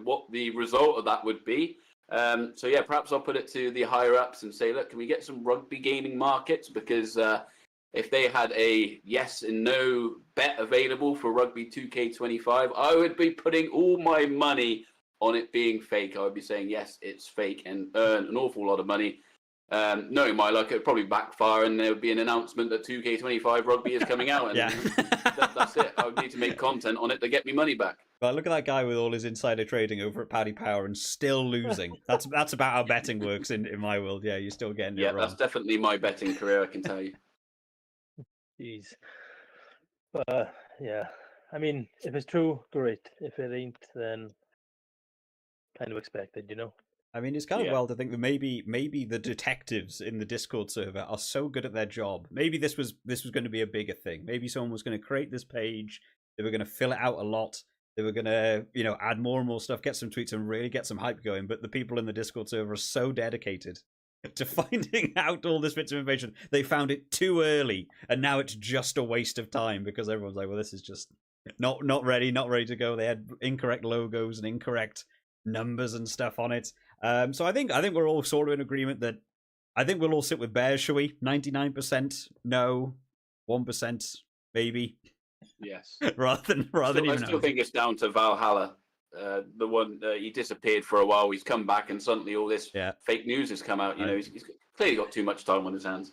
what the result of that would be. So yeah, perhaps I'll put it to the higher ups and say, look, can we get some rugby gaming markets? Because if they had a yes and no bet available for Rugby 2K25, I would be putting all my money on it being fake. I would be saying, yes, it's fake, and earn an awful lot of money. Knowing my luck, it would probably backfire, and there would be an announcement that 2K25 Rugby is coming out, and that's it. I would need to make content on it to get me money back. But look at that guy with all his insider trading over at Paddy Power and still losing. That's about how betting works in my world. Yeah, you're still getting it wrong. Yeah, that's definitely my betting career, I can tell you. Jeez. Yeah. I mean, if it's true, great. If it ain't, then kind of expected, I mean, it's kind of Yeah. wild to think that maybe the detectives in the Discord server are so good at their job. Maybe this was going to be a bigger thing. Maybe someone was going to create this page. They were going to fill it out a lot. They were going to, add more and more stuff, get some tweets, and really get some hype going. But the people in the Discord server are so dedicated to finding out all this bits of information. They found it too early, and now it's just a waste of time because everyone's like, well, this is just not ready to go. They had incorrect logos and incorrect numbers and stuff on it. So I think we're all sort of in agreement that I think we'll all sit with Bears, shall we? 99% no, 1% maybe. Yes. rather than I still think it's down to Valhalla. The one he disappeared for a while. He's come back, and suddenly all this fake news has come out. He's clearly got too much time on his hands.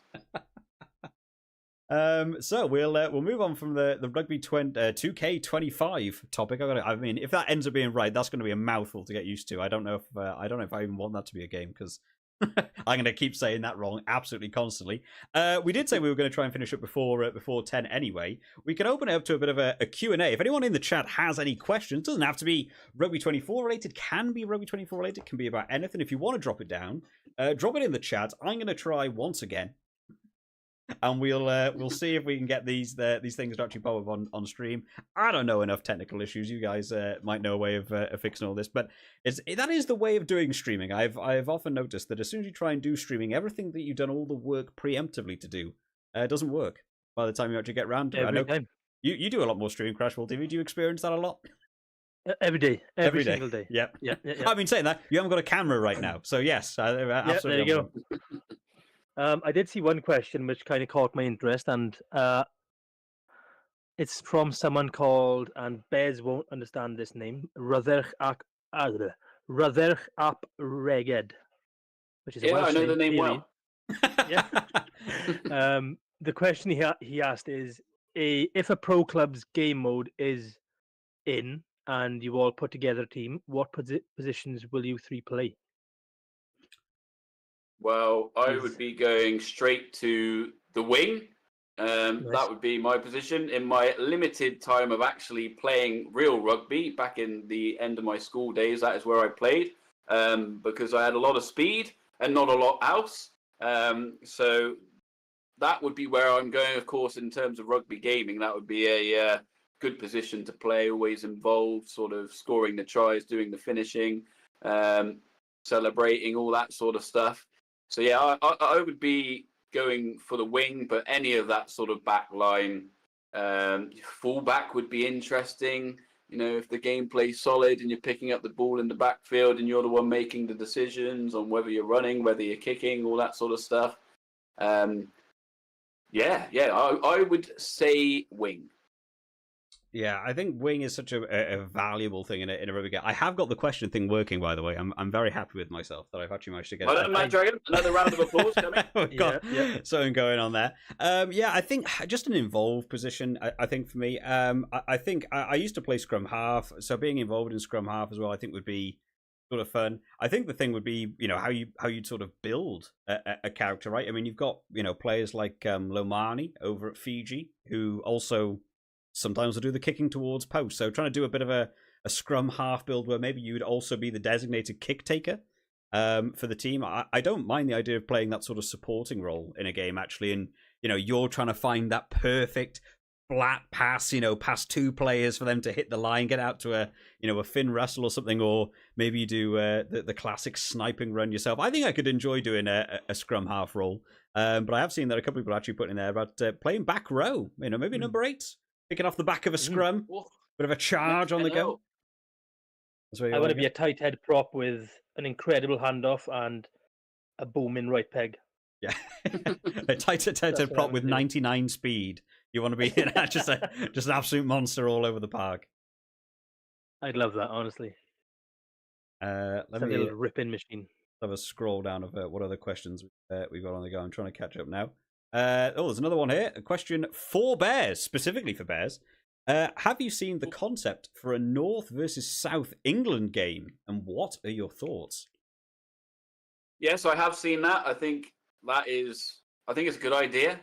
So we'll move on from the rugby 2K25 topic. I mean, if that ends up being right, that's going to be a mouthful to get used to. I don't know if I even want that to be a game because I'm going to keep saying that wrong absolutely constantly. We did say we were going to try and finish up before 10 anyway. We can open it up to a bit of a Q&A. If anyone in the chat has any questions, doesn't have to be Rugby 24 related, can be Rugby 24 related, can be about anything. If you want to drop it down, drop it in the chat. I'm going to try once again. And we'll see if we can get these things to actually pop up on stream. I don't know enough technical issues. You guys might know a way of fixing all this, but that is the way of doing streaming. I've often noticed that as soon as you try and do streaming, everything that you've done all the work preemptively to do doesn't work by the time you actually get round to it. I know time. You do a lot more streaming, Crashball TV. Do you experience that a lot? Every day, every single day. Yep. Yeah. I've been saying that you haven't got a camera right now, so yes, absolutely. There you go. I did see one question which kind of caught my interest, and it's from someone called, and Bez won't understand this name, Rutherch Ap Reged, which is I know the name well. Yeah. The question he asked is, if a pro club's game mode is in and you all put together a team, what positions will you three play? Well, I would be going straight to the wing. Nice. That would be my position. In my limited time of actually playing real rugby, back in the end of my school days, that is where I played, because I had a lot of speed and not a lot else. So that would be where I'm going, of course, in terms of rugby gaming. That would be a good position to play, always involved, sort of scoring the tries, doing the finishing, celebrating, all that sort of stuff. So yeah, I would be going for the wing, but any of that sort of back line, fullback would be interesting. If the gameplay's solid and you're picking up the ball in the backfield and you're the one making the decisions on whether you're running, whether you're kicking, all that sort of stuff. I would say wing. Yeah, I think wing is such a valuable thing in a rugby game. I have got the question thing working, by the way. I'm very happy with myself that I've actually managed to get it. Well done, Matt Dragon. Another round of applause coming. We've got something going on there. I think just an involved position, I think for me. I think I used to play scrum half, so being involved in scrum half as well, I think would be sort of fun. I think the thing would be, how you'd sort of build a character, right? I mean, you've got, players like Lomani over at Fiji, who also sometimes will do the kicking towards post. So trying to do a bit of a scrum half build where maybe you would also be the designated kick taker for the team. I don't mind the idea of playing that sort of supporting role in a game, actually. And, you're trying to find that perfect flat pass, past two players for them to hit the line, get out to a Finn Russell or something, or maybe you do the classic sniping run yourself. I think I could enjoy doing a scrum half role. But I have seen that a couple of people actually put in there about playing back row, maybe number 8. Picking off the back of a scrum, bit of a charge on the go. I want to be a tight head prop with an incredible handoff and a booming right peg. Yeah, a tight head prop with 99 speed. You want to be just an absolute monster all over the park. I'd love that, honestly. Let me little rip-in machine. Have a scroll down of what other questions we've got on the go. I'm trying to catch up now. There's another one here. A question for Bears, specifically for Bears. Have you seen the concept for a North versus South England game, and what are your thoughts? Yes, I have seen that. I think it's a good idea.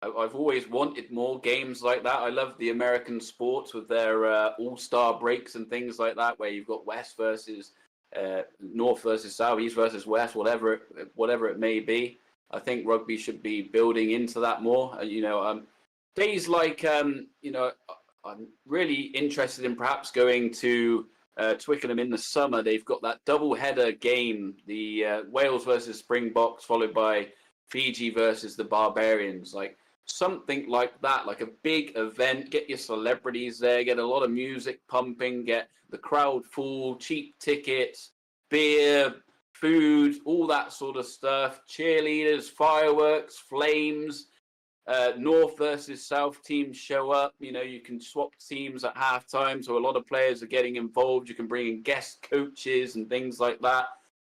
I've always wanted more games like that. I love the American sports with their all-star breaks and things like that, where you've got West versus North versus South, East versus West, whatever it may be. I think rugby should be building into that more. Days like I'm really interested in perhaps going to Twickenham in the summer. They've got that double-header game, the Wales versus Springboks, followed by Fiji versus the Barbarians. Like something like that, like a big event. Get your celebrities there, get a lot of music pumping, get the crowd full, cheap tickets, beer, food, all that sort of stuff. Cheerleaders, fireworks, flames. North versus South teams show up. You can swap teams at halftime, so a lot of players are getting involved. You can bring in guest coaches and things like that.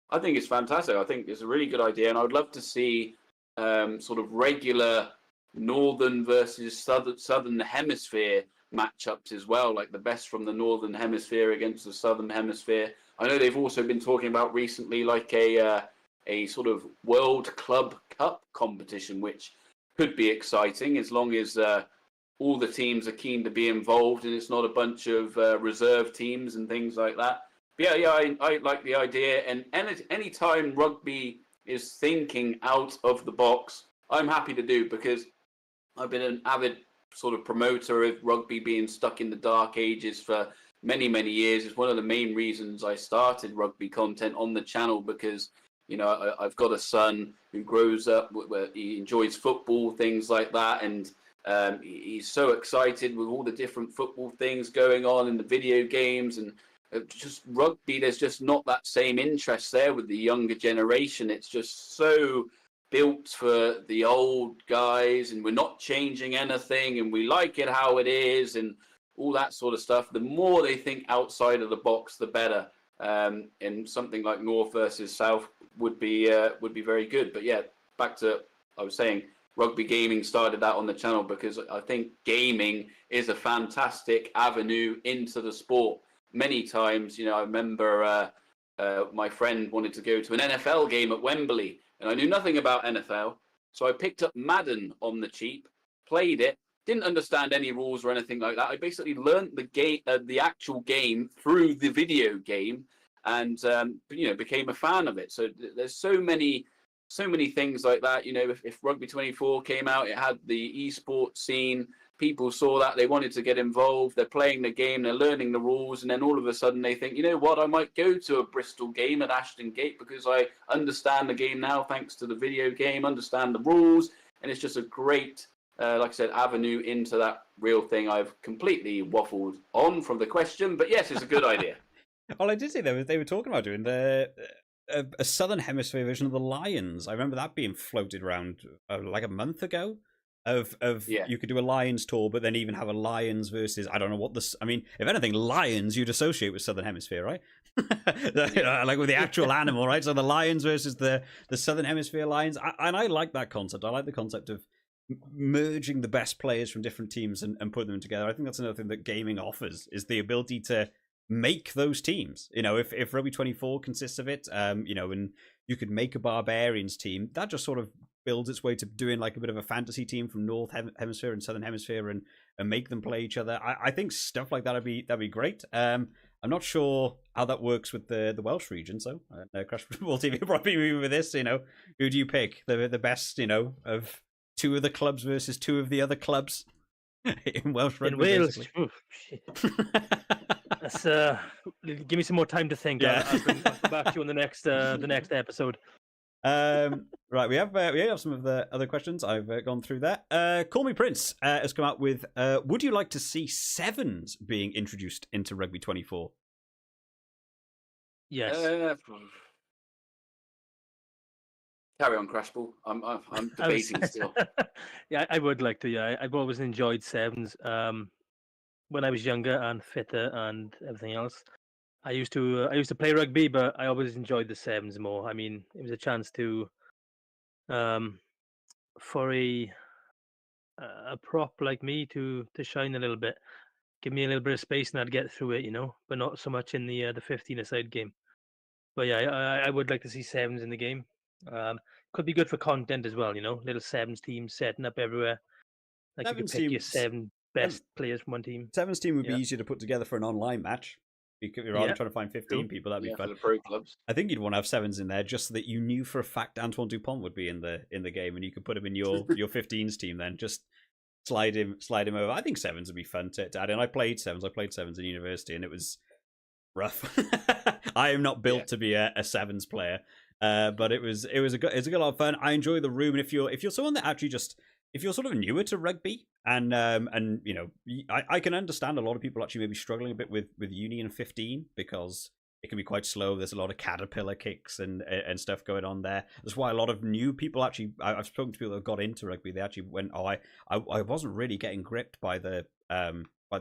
I think it's fantastic. I think it's a really good idea, and I would love to see sort of regular northern versus southern hemisphere matchups as well, like the best from the northern hemisphere against the southern hemisphere. I know they've also been talking about recently like a sort of World Club Cup competition, which could be exciting as long as all the teams are keen to be involved and it's not a bunch of reserve teams and things like that. But yeah, I like the idea, and any time rugby is thinking out of the box, I'm happy to do, because I've been an avid sort of promoter of rugby being stuck in the dark ages for many, many years. It's one of the main reasons I started rugby content on the channel, because I've got a son who grows up where he enjoys football, things like that, and he's so excited with all the different football things going on in the video games, and just rugby, there's just not that same interest there with the younger generation. It's just so built for the old guys, and we're not changing anything, and we like it how it is, and all that sort of stuff. The more they think outside of the box, the better. And something like North versus South would be very good. But yeah, back to I was saying, Rugby Gaming started that on the channel because I think gaming is a fantastic avenue into the sport. Many times, I remember my friend wanted to go to an NFL game at Wembley, and I knew nothing about NFL, so I picked up Madden on the cheap, played it, didn't understand any rules or anything like that. I basically learned the game, the actual game, through the video game, and became a fan of it. So there's so many things like that. If Rugby 24 came out, it had the esports scene. People saw that, they wanted to get involved. They're playing the game, they're learning the rules, and then all of a sudden they think, you know what, I might go to a Bristol game at Ashton Gate because I understand the game now thanks to the video game, understand the rules, and it's just a great, like I said, avenue into that real thing. I've completely waffled on from the question, but yes, it's a good idea. Well, I did see they were talking about doing a Southern Hemisphere version of the Lions. I remember that being floated around like a month ago. You could do a Lions tour, but then even have a Lions versus, I don't know what this. I mean, if anything, Lions you'd associate with Southern Hemisphere, right? Like with the actual animal, right? So the Lions versus the Southern Hemisphere Lions, and I like that concept. I like the concept of merging the best players from different teams and putting them together. I think that's another thing that gaming offers, is the ability to make those teams. If Rugby 24 consists of it, and you could make a Barbarians team, that just sort of builds its way to doing like a bit of a fantasy team from North Hemisphere and Southern Hemisphere, and make them play each other. I think stuff like that'd be great. I'm not sure how that works with the Welsh region, so Crash Football TV will probably be with this. Who do you pick? The best, of two of the clubs versus two of the other clubs in Welsh rugby. In Wales, that's, give me some more time to think. Yeah. I'll come back to you on the next episode. Right, we have some of the other questions. I've gone through that. Call Me Prince has come out with, would you like to see sevens being introduced into Rugby 24? Yes. Carry on, Crashball. I'm debating still. Yeah, I would like to. Yeah, I've always enjoyed sevens. When I was younger and fitter and everything else, I used to play rugby, but I always enjoyed the sevens more. I mean, it was a chance to, for a prop like me to shine a little bit, give me a little bit of space, and I'd get through it, but not so much in the 15-a-side game. But yeah, I would like to see sevens in the game. Could be good for content as well, little sevens teams setting up everywhere. Like you could Sevens pick your teams- 7 best players from one team. Sevens team would be Yeah. easier to put together for an online match. Because rather than trying to find 15 people, that'd be Yeah, fun. for the pro clubs. I think you'd want to have sevens in there just so that you knew for a fact Antoine Dupont would be in the game, and you could put him in your 15s team. Then just slide him over. I think sevens would be fun to add in. I played sevens in university, and it was rough. I am not built to be a sevens player, but it was a good lot of fun. I enjoy the room, and if you're someone that actually just if you're sort of newer to rugby, and you know, I can understand a lot of people actually maybe struggling a bit with Union 15 because it can be quite slow. There's a lot of caterpillar kicks and stuff going on there. That's why a lot of new people actually, I've spoken to people that got into rugby. They actually went, I wasn't really getting gripped by the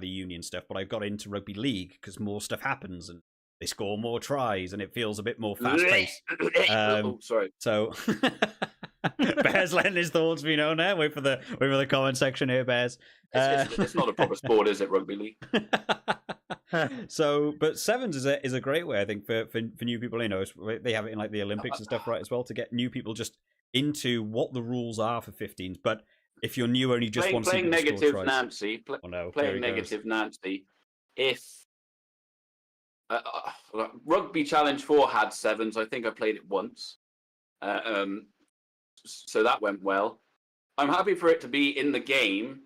Union stuff, but I got into rugby league because more stuff happens and they score more tries and it feels a bit more fast paced. Oh, sorry. So Bear's letting his thoughts be known there. Wait for the comment section here, Bears. It's not a proper sport, is it, rugby league? So, but sevens is a great way, I think, for new people. You know, they have it in like the Olympics and stuff, right, as well, to get new people just into what the rules are for 15s. But if you're new and you just want to playing negative Nancy, playing negative Nancy, if Rugby Challenge 4 had sevens, I think I played it once. So that went well. I'm happy for it to be in the game,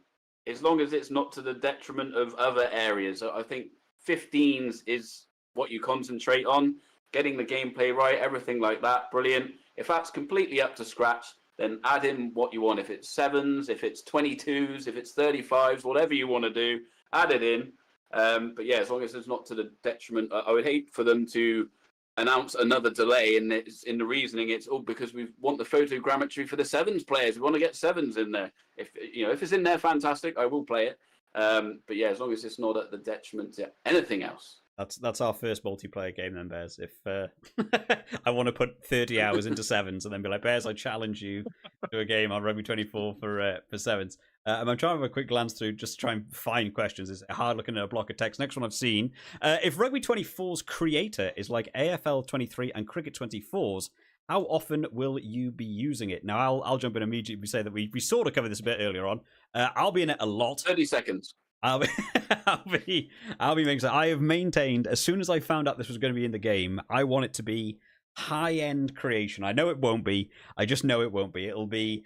as long as it's not to the detriment of other areas. I think 15s is what you concentrate on, getting the gameplay right, everything like that, brilliant. If that's completely up to scratch, then add in what you want. If it's sevens, if it's 22s, if it's 35s, whatever you want to do, add it in. But yeah, as long as it's not to the detriment, I would hate for them to announce another delay, and it's in the reasoning it's because we want the photogrammetry for the sevens players. We want to get sevens in there. If it's in there, fantastic. I will play it. But yeah, as long as it's not at the detriment to anything else. That's our first multiplayer game then, Bears. If I want to put 30 hours into sevens and then be like, Bears, I challenge you to a game on Rugby 24 for sevens. And I'm trying to have a quick glance through just to try and find questions. It's hard looking at a block of text. Next one I've seen. If Rugby 24's creator is like AFL 23 and Cricket 24's, how often will you be using it? Now, I'll jump in immediately and say that we sort of covered this a bit earlier on. I'll be in it a lot. 30 seconds. I'll be making. I have maintained as soon as I found out this was going to be in the game, I want it to be high-end creation. I know it won't be. I just know it won't be. It'll be,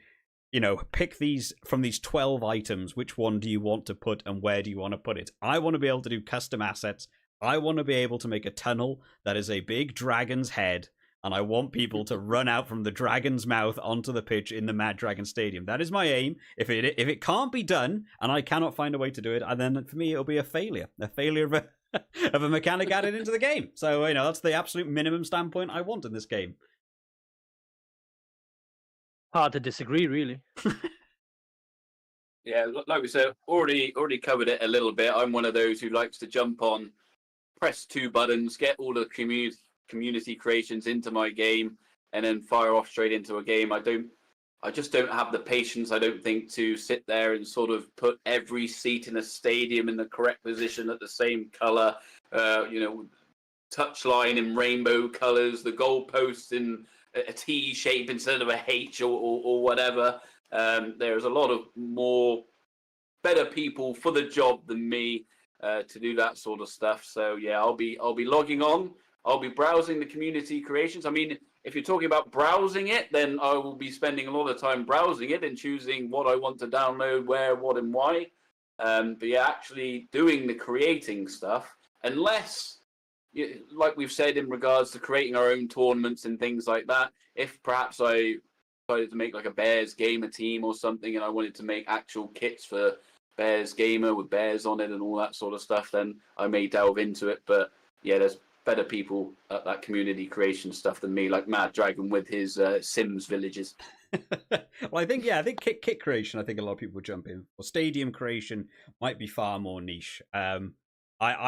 pick these from these 12 items. Which one do you want to put and where do you want to put it? I want to be able to do custom assets. I want to be able to make a tunnel that is a big dragon's head. And I want people to run out from the dragon's mouth onto the pitch in the Mad Dragon Stadium. That is my aim. If it can't be done, and I cannot find a way to do it, and then for me it'll be a failure of a mechanic added into the game. So that's the absolute minimum standpoint I want in this game. Hard to disagree, really. Yeah, like we said, already covered it a little bit. I'm one of those who likes to jump on, press 2 buttons, get all the community creations into my game, and then fire off straight into a game. I just don't have the patience, I don't think, to sit there and sort of put every seat in a stadium in the correct position at the same color, touchline in rainbow colors, the goalposts in a T shape instead of a H or whatever. There's a lot of better people for the job than me to do that sort of stuff. So yeah, I'll be logging on. I'll be browsing the community creations. I mean, if you're talking about browsing it, then I will be spending a lot of time browsing it and choosing what I want to download, where, what, and why. But yeah, actually doing the creating stuff, unless, like we've said in regards to creating our own tournaments and things like that, if perhaps I decided to make like a Bears Gamer team or something and I wanted to make actual kits for Bears Gamer with bears on it and all that sort of stuff, then I may delve into it. But yeah, there's better people at that community creation stuff than me, like Mad Dragon with his Sims villages. Well, I think kit creation, I think a lot of people would jump in. Or stadium creation might be far more niche. I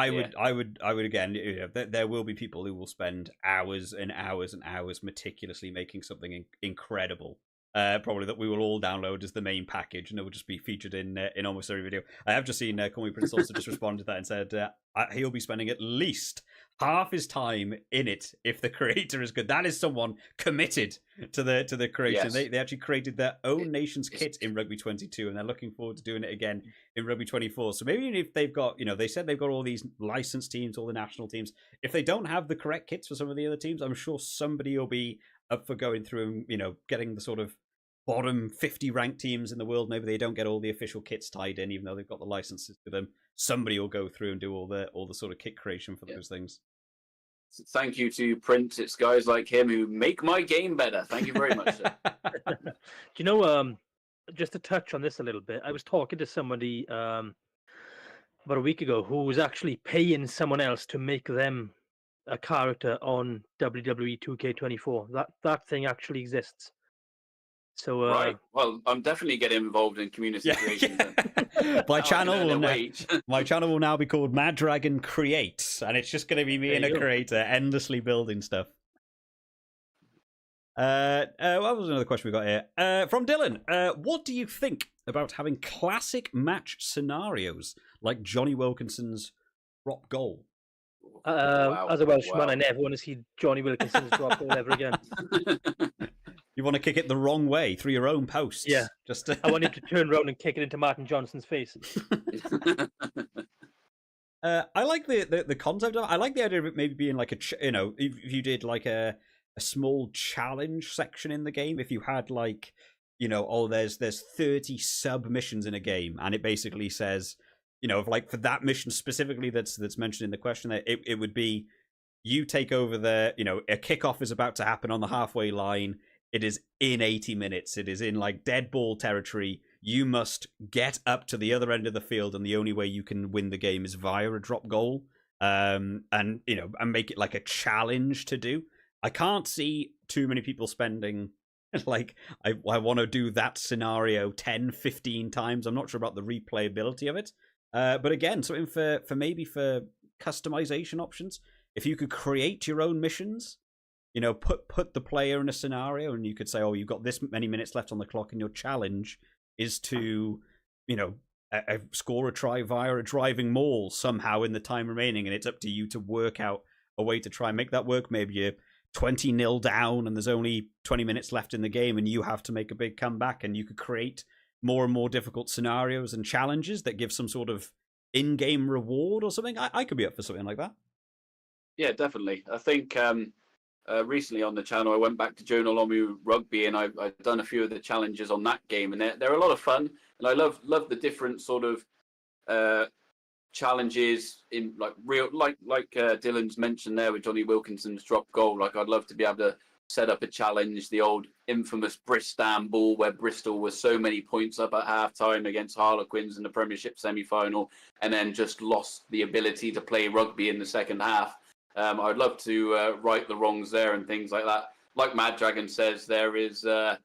would again, there will be people who will spend hours and hours and hours meticulously making something incredible. Probably that we will all download as the main package, and it will just be featured in almost every video. I have just seen Conway Prince also just responded to that and said he'll be spending at least half his time in it if the creator is good. That is someone committed to the creation. Yes. They actually created their own nation's kit in Rugby 22, and they're looking forward to doing it again in Rugby 24. So maybe if they've got, they said they've got all these licensed teams, all the national teams. If they don't have the correct kits for some of the other teams, I'm sure somebody will be up for going through and, getting the sort of bottom 50 ranked teams in the world. Maybe they don't get all the official kits tied in, even though they've got the licenses to them. Somebody will go through and do all the sort of kit creation for those things. Thank you to Prince. It's guys like him who make my game better. Thank you very much, sir. Do you know, just to touch on this a little bit, I was talking to somebody about a week ago who was actually paying someone else to make them a character on WWE 2K24. That thing actually exists. So Right. Well, I'm definitely getting involved in community creation. My channel will now be called Mad Dragon Creates, and it's just going to be me and a creator endlessly building stuff. What was another question we got here? From Dylan. What do you think about having classic match scenarios like Johnny Wilkinson's drop goal? As a Welshman, I never want to see Johnny Wilkinson's drop goal ever again. You want to kick it the wrong way through your own posts? Yeah. I want him to turn around and kick it into Martin Johnson's face. I like the concept of it. I like the idea of it maybe being like if you did like a small challenge section in the game. If you had like, there's 30 submissions in a game, and it basically says, if like for that mission specifically that's mentioned in the question, that it would be you take over a kickoff is about to happen on the halfway line. It is in 80 minutes. It is in like dead ball territory. You must get up to the other end of the field, and the only way you can win the game is via a drop goal. And make it like a challenge to do. I can't see too many people spending like I want to do that scenario 10, 15 times. I'm not sure about the replayability of it. But again, something for maybe for customization options. If you could create your own missions, put the player in a scenario, and you could say, oh, you've got this many minutes left on the clock, and your challenge is to, score a try via a driving maul somehow in the time remaining, and it's up to you to work out a way to try and make that work. Maybe you're 20-0 down, and there's only 20 minutes left in the game, and you have to make a big comeback, and you could create more and more difficult scenarios and challenges that give some sort of in-game reward or something. I could be up for something like that. Yeah, definitely. I think recently on the channel, I went back to Journal Omu Rugby, and I've done a few of the challenges on that game, and they're a lot of fun. And I love the different sort of challenges in like real like Dylan's mentioned there with Johnny Wilkinson's drop goal. Like I'd love to be able to set up a challenge, the old infamous Bristol, where Bristol was so many points up at halftime against Harlequins in the Premiership semi-final, and then just lost the ability to play rugby in the second half. I'd love to right the wrongs there and things like that. Like Mad Dragon says, there is the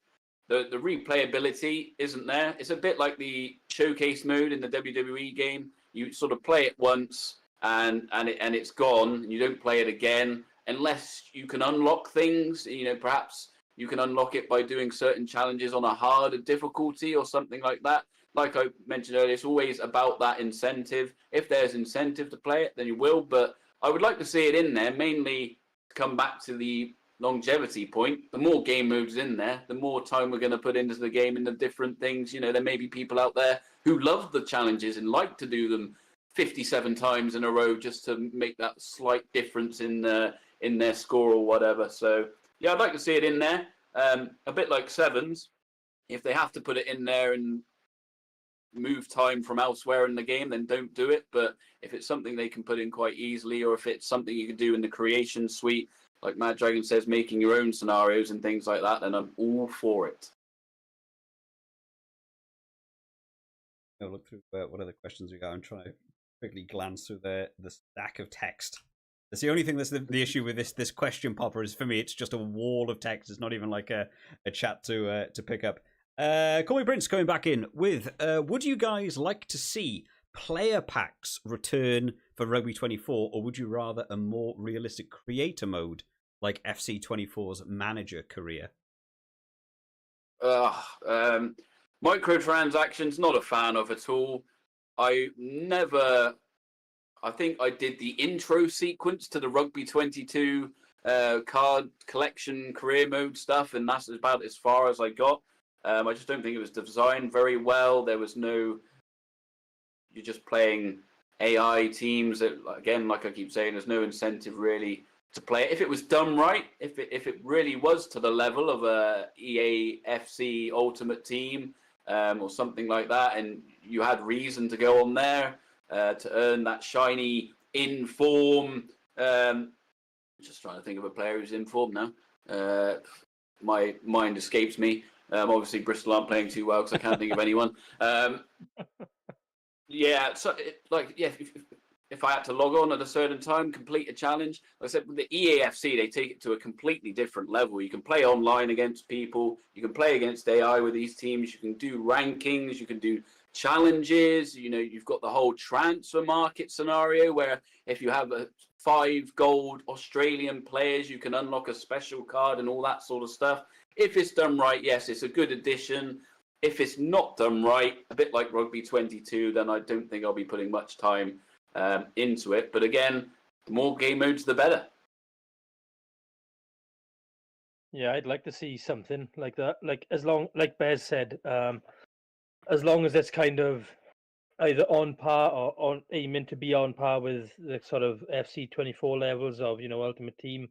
replayability isn't there. It's a bit like the showcase mode in the WWE game. You sort of play it once and it's gone, and you don't play it again unless you can unlock things. Perhaps you can unlock it by doing certain challenges on a harder difficulty or something like that. Like I mentioned earlier, it's always about that incentive. If there's incentive to play it, then you will. But I would like to see it in there, mainly to come back to the longevity point. The more game modes in there, the more time we're going to put into the game and the different things. There may be people out there who love the challenges and like to do them 57 times in a row just to make that slight difference in their score or whatever. So, yeah, I'd like to see it in there. A bit like Sevens, if they have to put it in there and move time from elsewhere in the game, then don't do it. But if it's something they can put in quite easily, or if it's something you can do in the creation suite, like Mad Dragon says, making your own scenarios and things like that, then I'm all for it. I'll look through what other questions we got. I'm trying to quickly glance through the stack of text. That's the only thing that's the issue with this question popper is, for me, it's just a wall of text. It's not even like a chat to pick up. Call Me Prince coming back in with, would you guys like to see player packs return for Rugby 24, or would you rather a more realistic creator mode like FC24's manager career? Microtransactions, not a fan of at all. I never I think I did the intro sequence to the Rugby 22 card collection career mode stuff, and that's about as far as I got. I just don't think it was designed very well. There was no, you're just playing AI teams that, again, like I keep saying, there's no incentive really to play it. If it was done right, if it really was to the level of a EA FC Ultimate Team or something like that, and you had reason to go on there to earn that shiny in-form. Just trying to think of a player who's in form now. My mind escapes me. Obviously, Bristol aren't playing too well because I can't think of anyone. Yeah, so if I had to log on at a certain time, complete a challenge. Like I said, with the EAFC, they take it to a completely different level. You can play online against people. You can play against AI with these teams. You can do rankings. You can do challenges. You know, you've got the whole transfer market scenario where if you have 5 gold Australian players, you can unlock a special card and all that sort of stuff. If it's done right, yes, it's a good addition. If it's not done right, a bit like Rugby 22, then I don't think I'll be putting much time into it. But again, the more game modes, the better. Yeah, I'd like to see something like that. Like like Bez said, as long as it's kind of either on par or on aiming to be on par with the sort of FC24 levels of, Ultimate Team.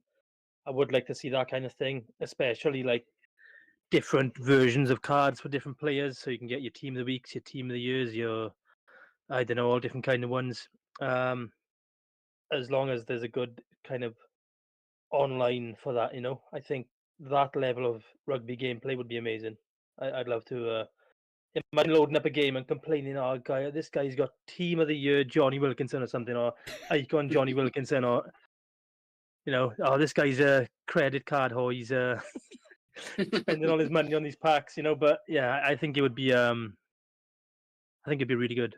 I would like to see that kind of thing, especially like different versions of cards for different players, so you can get your team of the weeks, your team of the years, your I don't know, all different kind of ones. As long as there's a good kind of online for that, I think that level of rugby gameplay would be amazing. I'd love to imagine loading up a game and complaining, "Oh, this guy's got team of the year Johnny Wilkinson or something, or icon Johnny Wilkinson, or oh, this guy's a credit card whore. He's spending all his money on these packs, But yeah, I think it would be I think it'd be really good.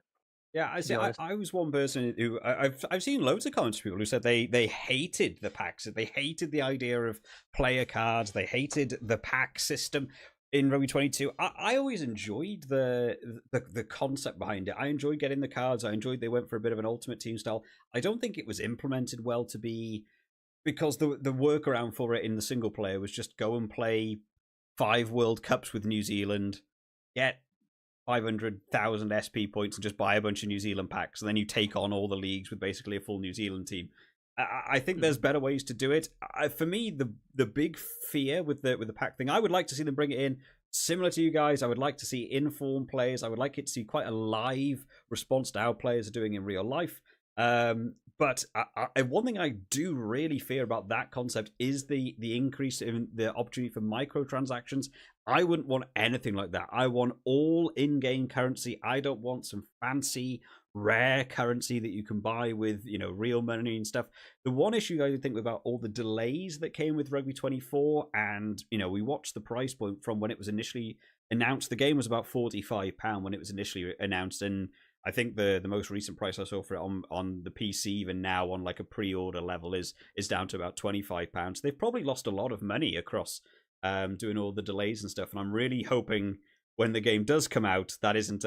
Yeah, I was one person who I've seen loads of comments from people who said they hated the packs, they hated the idea of player cards, they hated the pack system in Rugby 22. I always enjoyed the concept behind it. I enjoyed getting the cards. I enjoyed they went for a bit of an Ultimate Team style. I don't think it was implemented well to be, because the workaround for it in the single player was just go and play 5 World Cups with New Zealand, get 500,000 SP points and just buy a bunch of New Zealand packs, and then you take on all the leagues with basically a full New Zealand team. I think there's better ways to do it. For me, the big fear with the pack thing, I would like to see them bring it in similar to you guys. I would like to see informed players. I would like it to see quite a live response to how players are doing in real life. But one thing I do really fear about that concept is the increase in the opportunity for microtransactions. I wouldn't want anything like that. I want all in-game currency. I don't want some fancy, rare currency that you can buy with, real money and stuff. The one issue I think about all the delays that came with Rugby 24, and, we watched the price point from when it was initially announced. The game was about £45 when it was initially announced, and I think the most recent price I saw for it on the PC, even now on like a pre-order level, is down to about £25. They've probably lost a lot of money across doing all the delays and stuff, and I'm really hoping when the game does come out, that isn't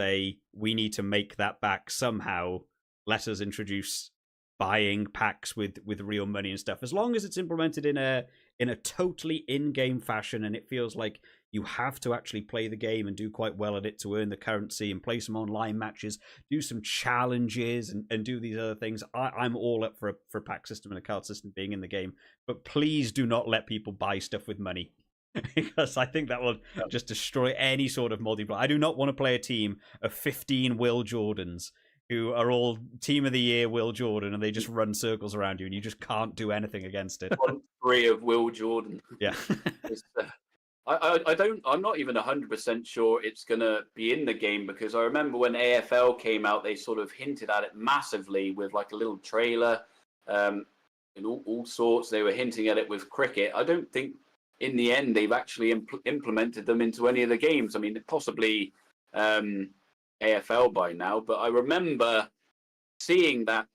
we need to make that back somehow. Let us introduce buying packs with real money and stuff, as long as it's implemented in a totally in-game fashion, and it feels like you have to actually play the game and do quite well at it to earn the currency and play some online matches, do some challenges and do these other things. I'm all up for a pack system and a card system being in the game, but please do not let people buy stuff with money. Because I think that will just destroy any sort of multiplayer. I do not want to play a team of 15 Will Jordans who are all team of the year Will Jordan, and they just run circles around you and you just can't do anything against it. 3 of Will Jordan. Yeah. I'm not even 100% sure it's going to be in the game, because I remember when AFL came out, they sort of hinted at it massively with like a little trailer and all sorts. They were hinting at it with cricket. I don't think in the end they've actually implemented them into any of the games. I mean, possibly AFL by now, but I remember seeing that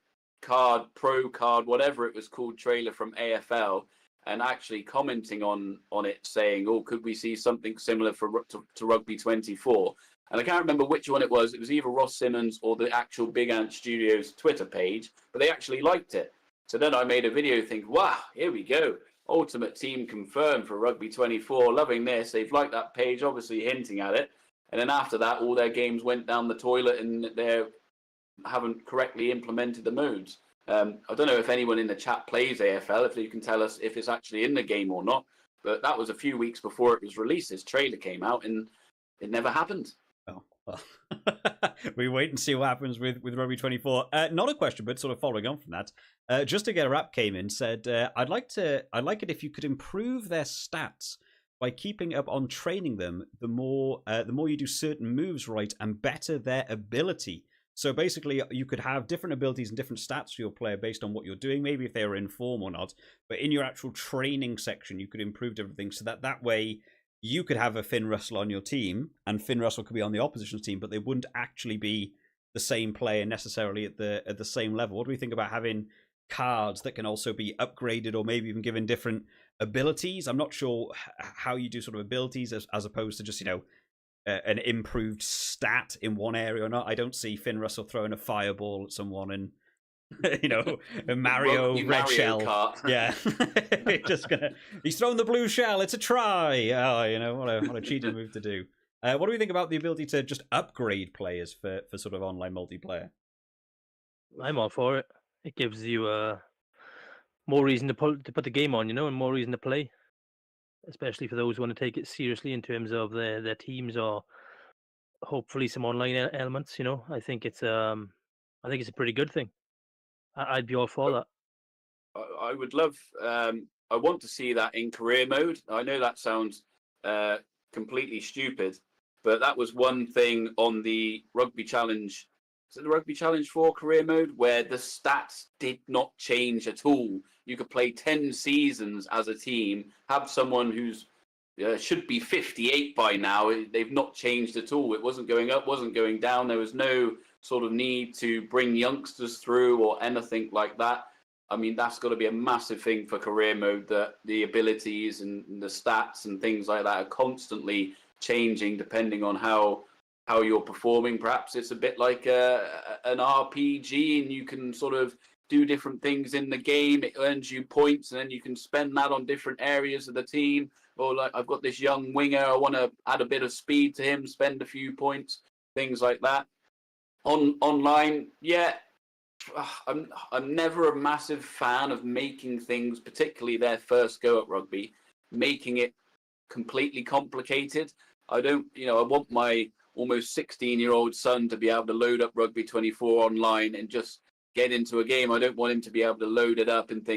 pro card, whatever it was called, trailer from AFL, and actually commenting on it, saying, "Oh, could we see something similar to Rugby 24?" And I can't remember which one it was. It was either Ross Simmons or the actual Big Ant Studios Twitter page, but they actually liked it. So then I made a video thinking, wow, here we go. Ultimate team confirmed for Rugby 24. Loving this. They've liked that page, obviously hinting at it. And then after that, all their games went down the toilet and they haven't correctly implemented the modes. I don't know if anyone in the chat plays AFL, if you can tell us if it's actually in the game or not. But that was a few weeks before it was released. This trailer came out and it never happened. Oh, well. We wait and see what happens with Rugby 24. Not a question, but sort of following on from that. Just to get a rap came in, said, I'd like it if you could improve their stats by keeping up on training them. The more you do certain moves right and better their ability. So basically, you could have different abilities and different stats for your player based on what you're doing, maybe if they were in form or not. But in your actual training section, you could improve everything so that way you could have a Finn Russell on your team, and Finn Russell could be on the opposition's team, but they wouldn't actually be the same player necessarily at the same level. What do we think about having cards that can also be upgraded or maybe even given different abilities? I'm not sure how you do sort of abilities as opposed to just, an improved stat in one area or not. I don't see Finn Russell throwing a fireball at someone and a Mario red Mario shell. Kart. Yeah, he's thrown the blue shell. It's a try. Oh, what a cheating move to do. What do we think about the ability to just upgrade players for sort of online multiplayer? I'm all for it. It gives you more reason to put the game on, and more reason to play, especially for those who want to take it seriously in terms of their teams or hopefully some online elements. I think it's a pretty good thing. I'd be all for that. I would love. I want to see that in career mode. I know that sounds completely stupid, but that was one thing on the Rugby Challenge. Is it the Rugby Challenge 4 career mode where the stats did not change at all? You could play 10 seasons as a team, have someone who's should be 58 by now. They've not changed at all. It wasn't going up, wasn't going down. There was no sort of need to bring youngsters through or anything like that. I mean, that's got to be a massive thing for career mode, that the abilities and the stats and things like that are constantly changing depending on how you're performing. Perhaps it's a bit like an RPG, and you can sort of do different things in the game. It earns you points, and then you can spend that on different areas of the team. Or like, I've got this young winger, I want to add a bit of speed to him, spend a few points, things like that. Online, yeah, I'm never a massive fan of making things, particularly their first go at rugby, making it completely complicated. I don't, I want my almost 16-year-old son to be able to load up Rugby 24 online and just get into a game. I don't want him to be able to load it up and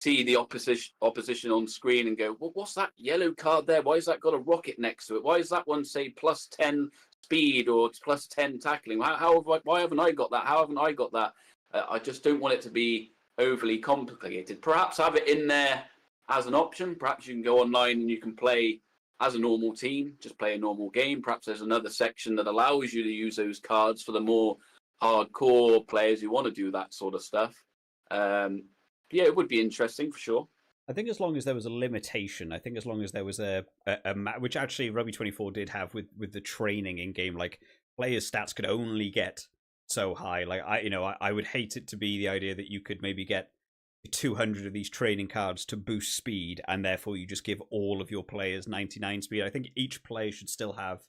see the opposition on screen and go, well, what's that yellow card there? Why has that got a rocket next to it? Why does that one say plus 10 speed or it's plus 10 tackling? Why haven't I got that? How haven't I got that? I just don't want it to be overly complicated. Perhaps have it in there as an option. Perhaps you can go online and you can play as a normal team, just play a normal game. Perhaps there's another section that allows you to use those cards for the more hardcore players who want to do that sort of stuff. Yeah, it would be interesting for sure. I think as long as there was a limitation, I think as long as there was a which actually Rugby 24 did have with the training in game, like players' stats could only get so high. Like I would hate it to be the idea that you could maybe get 200 of these training cards to boost speed, and therefore you just give all of your players 99 speed. I think each player should still have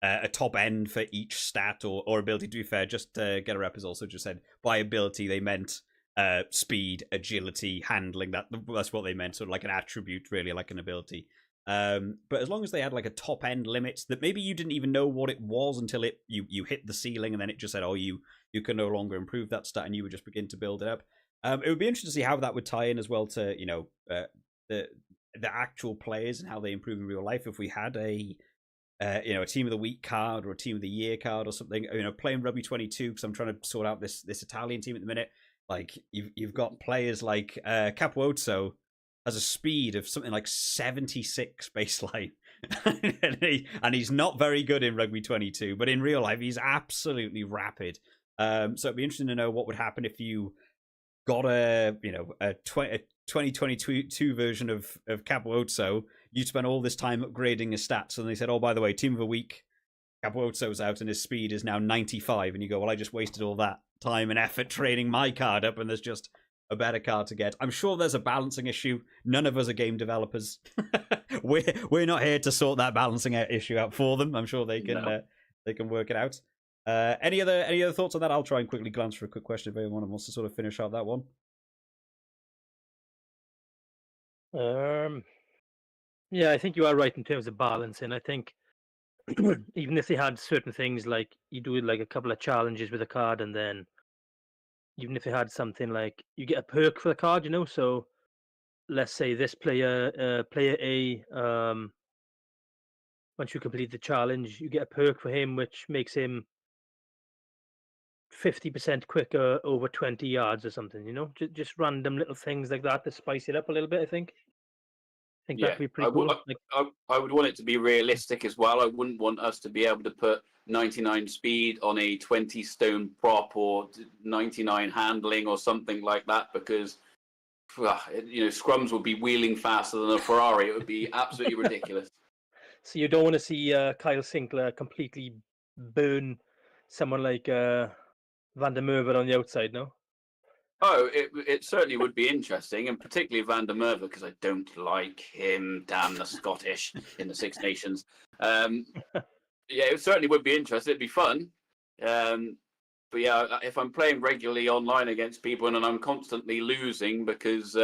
a top end for each stat or ability. To be fair, just Get a Rep has also just said by ability they meant speed, agility, handling. That's what they meant, sort of like an attribute, really, like an ability. But as long as they had like a top end limit that maybe you didn't even know what it was until you hit the ceiling, and then it just said, oh, you can no longer improve that stat, and you would just begin to build it up. It would be interesting to see how that would tie in as well to the actual players and how they improve in real life. If we had a team of the week card or a team of the year card or something, playing Rugby 22, because I'm trying to sort out this Italian team at the minute. Like you've got players like Capuozzo has a speed of something like 76 baseline, and he's not very good in Rugby 22, but in real life he's absolutely rapid. So it'd be interesting to know what would happen if you got a 2022 version of Capuozzo, you'd spent all this time upgrading his stats, and they said, oh, by the way, team of the week, Capuozzo's out and his speed is now 95, and you go, well, I just wasted all that time and effort training my card up, and there's just a better card to get. I'm sure there's a balancing issue. None of us are game developers. we're not here to sort that balancing issue out for them. I'm sure they can work it out. Any other thoughts on that? I'll try and quickly glance for a quick question if anyone wants to sort of finish out that one. Yeah, I think you are right in terms of balancing. I think even if they had certain things like you do like a couple of challenges with a card, and then even if they had something like you get a perk for the card, so let's say this player A, once you complete the challenge, you get a perk for him which makes him 50% quicker over 20 yards or something, just random little things like that to spice it up a little bit. I think that could be pretty cool. I would want it to be realistic as well. I wouldn't want us to be able to put 99 speed on a 20 stone prop or 99 handling or something like that, because scrums would be wheeling faster than a Ferrari. It would be absolutely ridiculous. So you don't want to see Kyle Sinclair completely burn someone like Van der Merwe on the outside, no? Oh, it certainly would be interesting, and particularly Van der Merwe, because I don't like him. Damn the Scottish in the Six Nations. Yeah, it certainly would be interesting. It'd be fun. But yeah, if I'm playing regularly online against people and I'm constantly losing because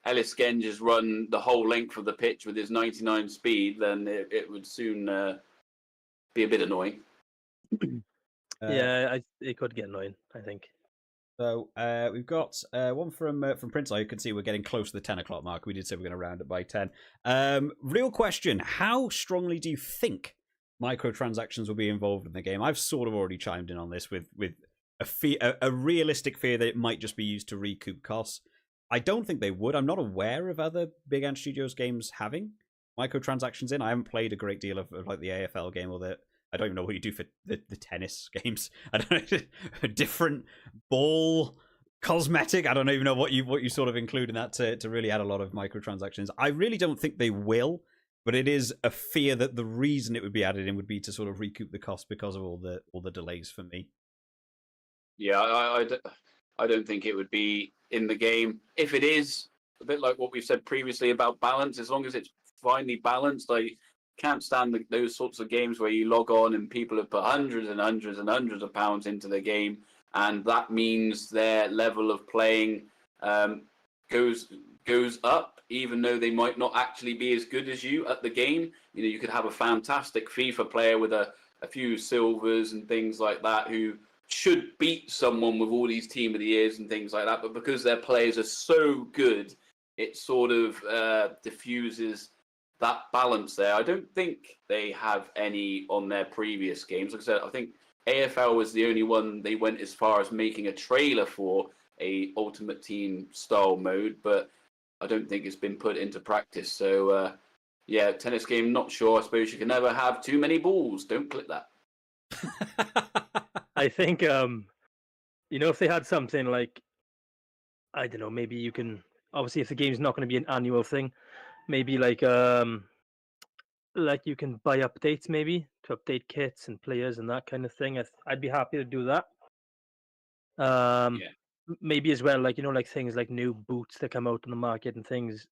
Ellis Genge has run the whole length of the pitch with his 99 speed, then it would soon be a bit annoying. Yeah, it could get annoying, I think. So we've got one from Prince. I can see we're getting close to the 10 o'clock mark. We did say we're going to round it by 10. Real question: how strongly do you think microtransactions will be involved in the game? I've sort of already chimed in on this with a realistic fear that it might just be used to recoup costs. I don't think they would. I'm not aware of other Big Ant Studios games having microtransactions in. I haven't played a great deal of like the AFL game or I don't even know what you do for the tennis games. I don't know, a different ball cosmetic. I don't even know what you sort of include in that to really add a lot of microtransactions. I really don't think they will, but it is a fear that the reason it would be added in would be to sort of recoup the cost because of all the delays for me. Yeah, I don't think it would be in the game. If it is, a bit like what we've said previously about balance, as long as it's finely balanced, I can't stand those sorts of games where you log on and people have put hundreds and hundreds and hundreds of pounds into the game, and that means their level of playing goes up, even though they might not actually be as good as you at the game. You could have a fantastic FIFA player with a few silvers and things like that who should beat someone with all these team of the years and things like that, but because their players are so good, it sort of diffuses that balance there. I don't think they have any on their previous games. Like I said, I think AFL was the only one they went as far as making a trailer for a Ultimate Team style mode, but I don't think it's been put into practice. So yeah, tennis game, not sure. I suppose you can never have too many balls. Don't click that. I think if they had something like, I don't know, maybe you can, obviously if the game's not going to be an annual thing, maybe like you can buy updates maybe to update kits and players and that kind of thing. I'd be happy to do that. Maybe as well, like like things like new boots that come out on the market and things.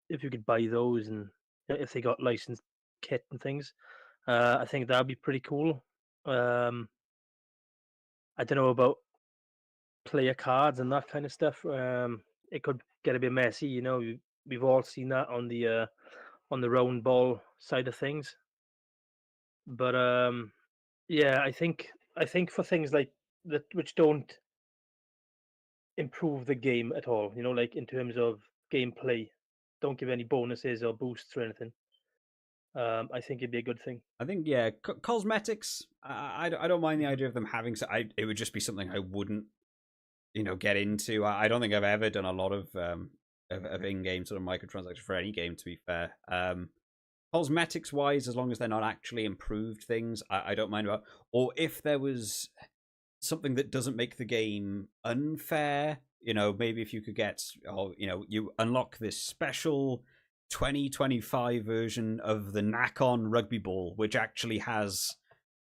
If you could buy those, and if they got licensed kit and things, I think that'd be pretty cool. I don't know about player cards and that kind of stuff. It could get a bit messy. We've all seen that on the round ball side of things. But yeah, I think for things like that which don't improve the game at all, like in terms of gameplay, don't give any bonuses or boosts or anything, I think it'd be a good thing. I think, yeah, cosmetics, I don't mind the idea of them having, it would just be something I wouldn't, get into. I don't think I've ever done a lot of in-game sort of microtransactions for any game, to be fair. Cosmetics wise, as long as they're not actually improved things, I don't mind about. Or if there was something that doesn't make the game unfair, maybe if you could get, you unlock this special 2025 version of the Knack-On rugby ball, which actually has,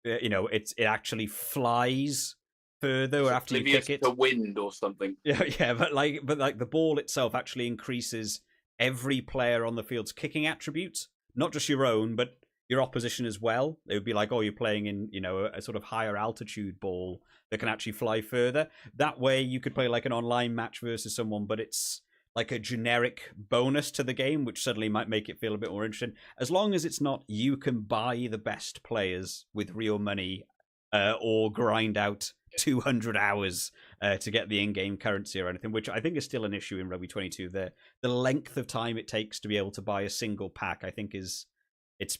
it actually flies further It's after you oblivious kick it. to wind or something. Yeah, but the ball itself actually increases every player on the field's kicking attributes, not just your own, but your opposition as well. It would be like, oh, you're playing in, a sort of higher altitude ball that can actually fly further. That way you could play like an online match versus someone, but it's like a generic bonus to the game, which suddenly might make it feel a bit more interesting. As long as it's not you can buy the best players with real money or grind out 200 hours to get the in-game currency or anything, which I think is still an issue in Rugby 22. The length of time it takes to be able to buy a single pack, I think it's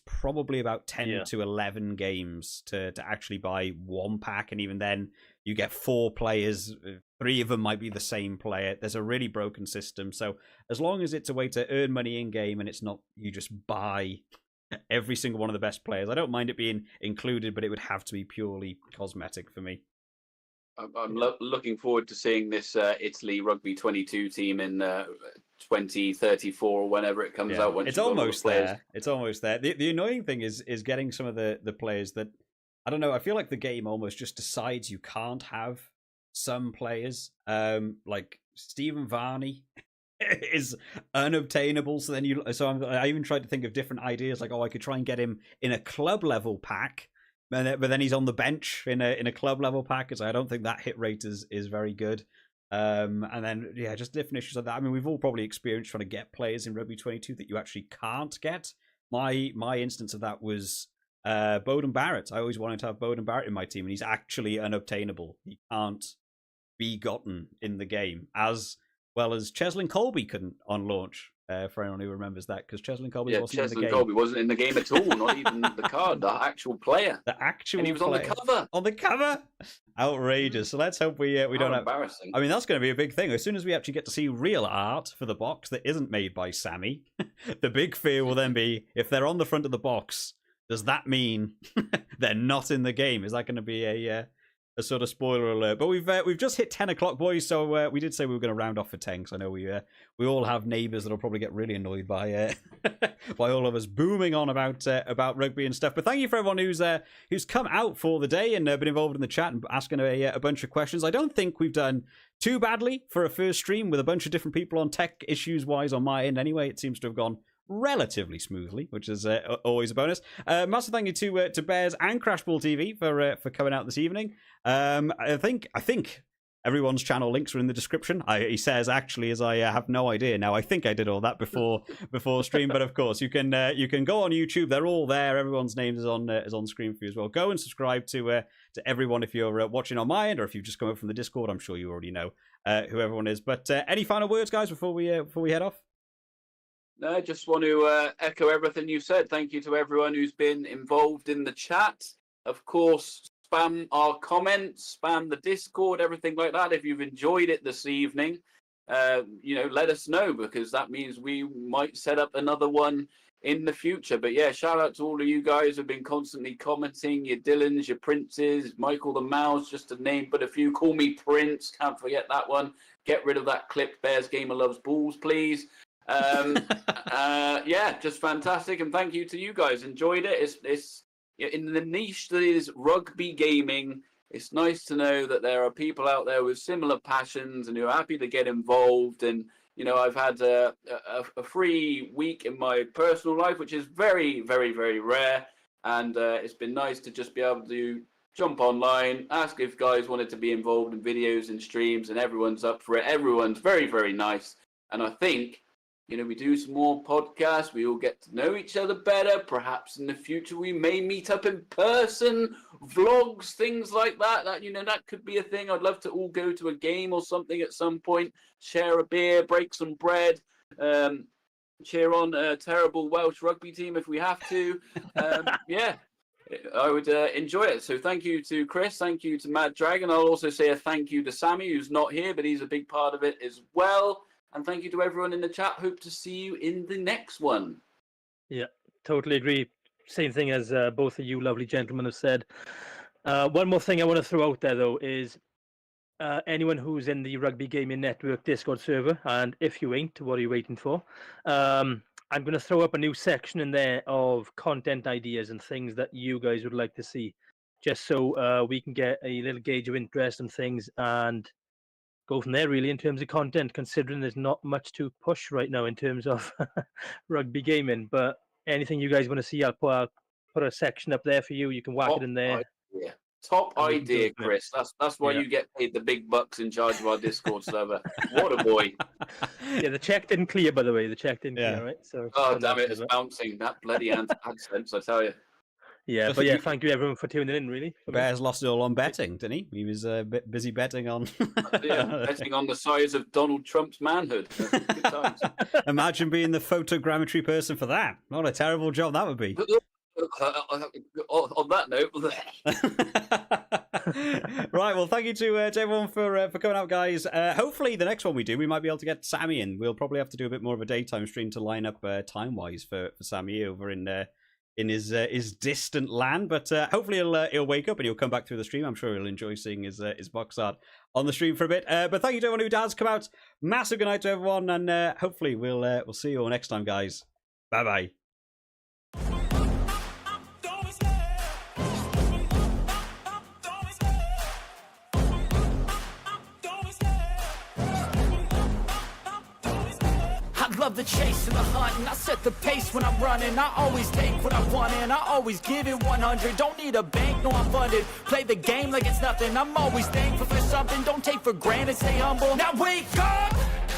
probably about 10 to 11 games to actually buy one pack, and even then you get 4 players, 3 of them might be the same player. There's a really broken system, so as long as it's a way to earn money in-game and it's not you just buy every single one of the best players, I don't mind it being included, but it would have to be purely cosmetic for me. I'm looking forward to seeing this Italy Rugby 22 team in 2034 or whenever it comes out. It's almost there. It's almost there. The annoying thing is getting some of the players that, I don't know, I feel like the game almost just decides you can't have some players. Like Stephen Varney is unobtainable. So then I even tried to think of different ideas, like, oh, I could try and get him in a club level pack. But then he's on the bench in a club level pack, so I don't think that hit rate is very good. And then just different issues like that. I mean, we've all probably experienced trying to get players in Rugby 22 that you actually can't get. My instance of that was Bowden Barrett. I always wanted to have Bowden Barrett in my team, and he's actually unobtainable. He can't be gotten in the game, as well as Cheslin Colby couldn't on launch. For anyone who remembers that, because Cheslin Colby wasn't in the game. Colby wasn't in the game at all, not even the card, the actual player. And he was on the cover. On the cover? Outrageous. So let's hope we don't have... Embarrassing. I mean, that's going to be a big thing. As soon as we actually get to see real art for the box that isn't made by Sammy, the big fear will then be, if they're on the front of the box, does that mean they're not in the game? Is that going to be a sort of spoiler alert? But we've just hit 10 o'clock, boys, so we did say we were going to round off for 10, because I know we all have neighbours that'll probably get really annoyed by by all of us booming on about rugby and stuff. But thank you for everyone who's come out for the day and been involved in the chat and asking a bunch of questions. I don't think we've done too badly for a first stream with a bunch of different people on tech issues wise on my end anyway. It seems to have gone relatively smoothly, which is always a bonus. Massive thank you to Bears and Crashball TV for coming out this evening. I think everyone's channel links are in the description. He says actually, as I have no idea now. I think I did all that before stream, but of course you can go on YouTube. They're all there. Everyone's name is on screen for you as well. Go and subscribe to everyone if you're watching on my end, or if you've just come up from the Discord. I'm sure you already know who everyone is. But any final words, guys, before we head off? No, I just want to echo everything you said. Thank you to everyone who's been involved in the chat. Of course, spam our comments, spam the Discord, everything like that. If you've enjoyed it this evening, let us know, because that means we might set up another one in the future. But yeah, shout out to all of you guys who've been constantly commenting, your Dylans, your Princes, Michael the Mouse, just to name but a few. Call me Prince, can't forget that one. Get rid of that clip, Bears Gamer Loves Balls, please. Just fantastic, and thank you to you guys. Enjoyed it. It's in the niche that is rugby gaming. It's nice to know that there are people out there with similar passions and who are happy to get involved. And I've had a free week in my personal life, which is very, very, very rare. And it's been nice to just be able to jump online, ask if guys wanted to be involved in videos and streams, and everyone's up for it. Everyone's very, very nice, and I think, we do some more podcasts. We all get to know each other better. Perhaps in the future we may meet up in person, vlogs, things like that. That could be a thing. I'd love to all go to a game or something at some point, share a beer, break some bread, cheer on a terrible Welsh rugby team if we have to. I would enjoy it. So thank you to Chris. Thank you to Mad Dragon. I'll also say a thank you to Sammy, who's not here, but he's a big part of it as well. And thank you to everyone in the chat. Hope to see you in the next one. Yeah, totally agree. Same thing as both of you lovely gentlemen have said. One more thing I want to throw out there, though, is anyone who's in the Rugby Gaming Network Discord server, and if you ain't, what are you waiting for? I'm going to throw up a new section in there of content ideas and things that you guys would like to see, just so we can get a little gauge of interest and things and go from there, really, in terms of content, considering there's not much to push right now in terms of rugby gaming. But anything you guys want to see, I'll put a section up there for you. You can whack it in there. Idea. Top And we can idea, go from it. Chris. That's why Yeah. you get paid the big bucks in charge of our Discord server. What a boy. Yeah, the check didn't clear, by the way. The check didn't Yeah. clear, right? So Oh, on damn that it. It's server. bouncing. That bloody AdSense, I tell you. Yeah, but yeah, thank you everyone for tuning in, really. Bears lost it all on betting, didn't he? He was busy betting on. Yeah, betting on the size of Donald Trump's manhood. Good times. Imagine being the photogrammetry person for that. What a terrible job that would be. On that note, Right, well, thank you to everyone for coming out, guys. Hopefully, the next one we do, we might be able to get Sammy in. We'll probably have to do a bit more of a daytime stream to line up time-wise for Sammy over in his distant land. But hopefully, he'll wake up and he'll come back through the stream. I'm sure he'll enjoy seeing his box art on the stream for a bit. But thank you to everyone who has come out. Massive good night to everyone, and hopefully we'll see you all next time, guys. Bye bye. Love the chase and the hunt, and I set the pace when I'm running. I always take what I want and I always give it 100. Don't need a bank, no, I'm funded. Play the game like it's nothing. I'm always thankful for something. Don't take for granted, stay humble. Now wake up,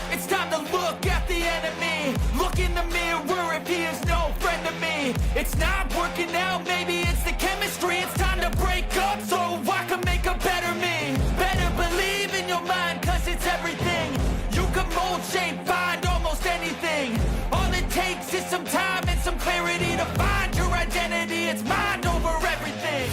it's time to look at the enemy. Look in the mirror if he is no friend to me. It's not working out, maybe it's the chemistry. It's time to break up so I can make a better me. Better believe in your mind, cause it's everything. You can mold, shape, find almost anything. All it takes is some time and some clarity to find your identity. It's mind over everything.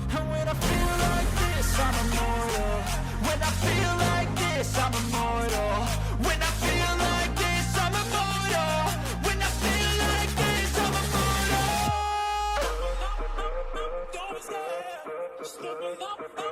And when I feel like this, I'm immortal. When I feel like this, I'm immortal. When I feel like this, I'm immortal. When I feel like this, I'm immortal. Don't stop.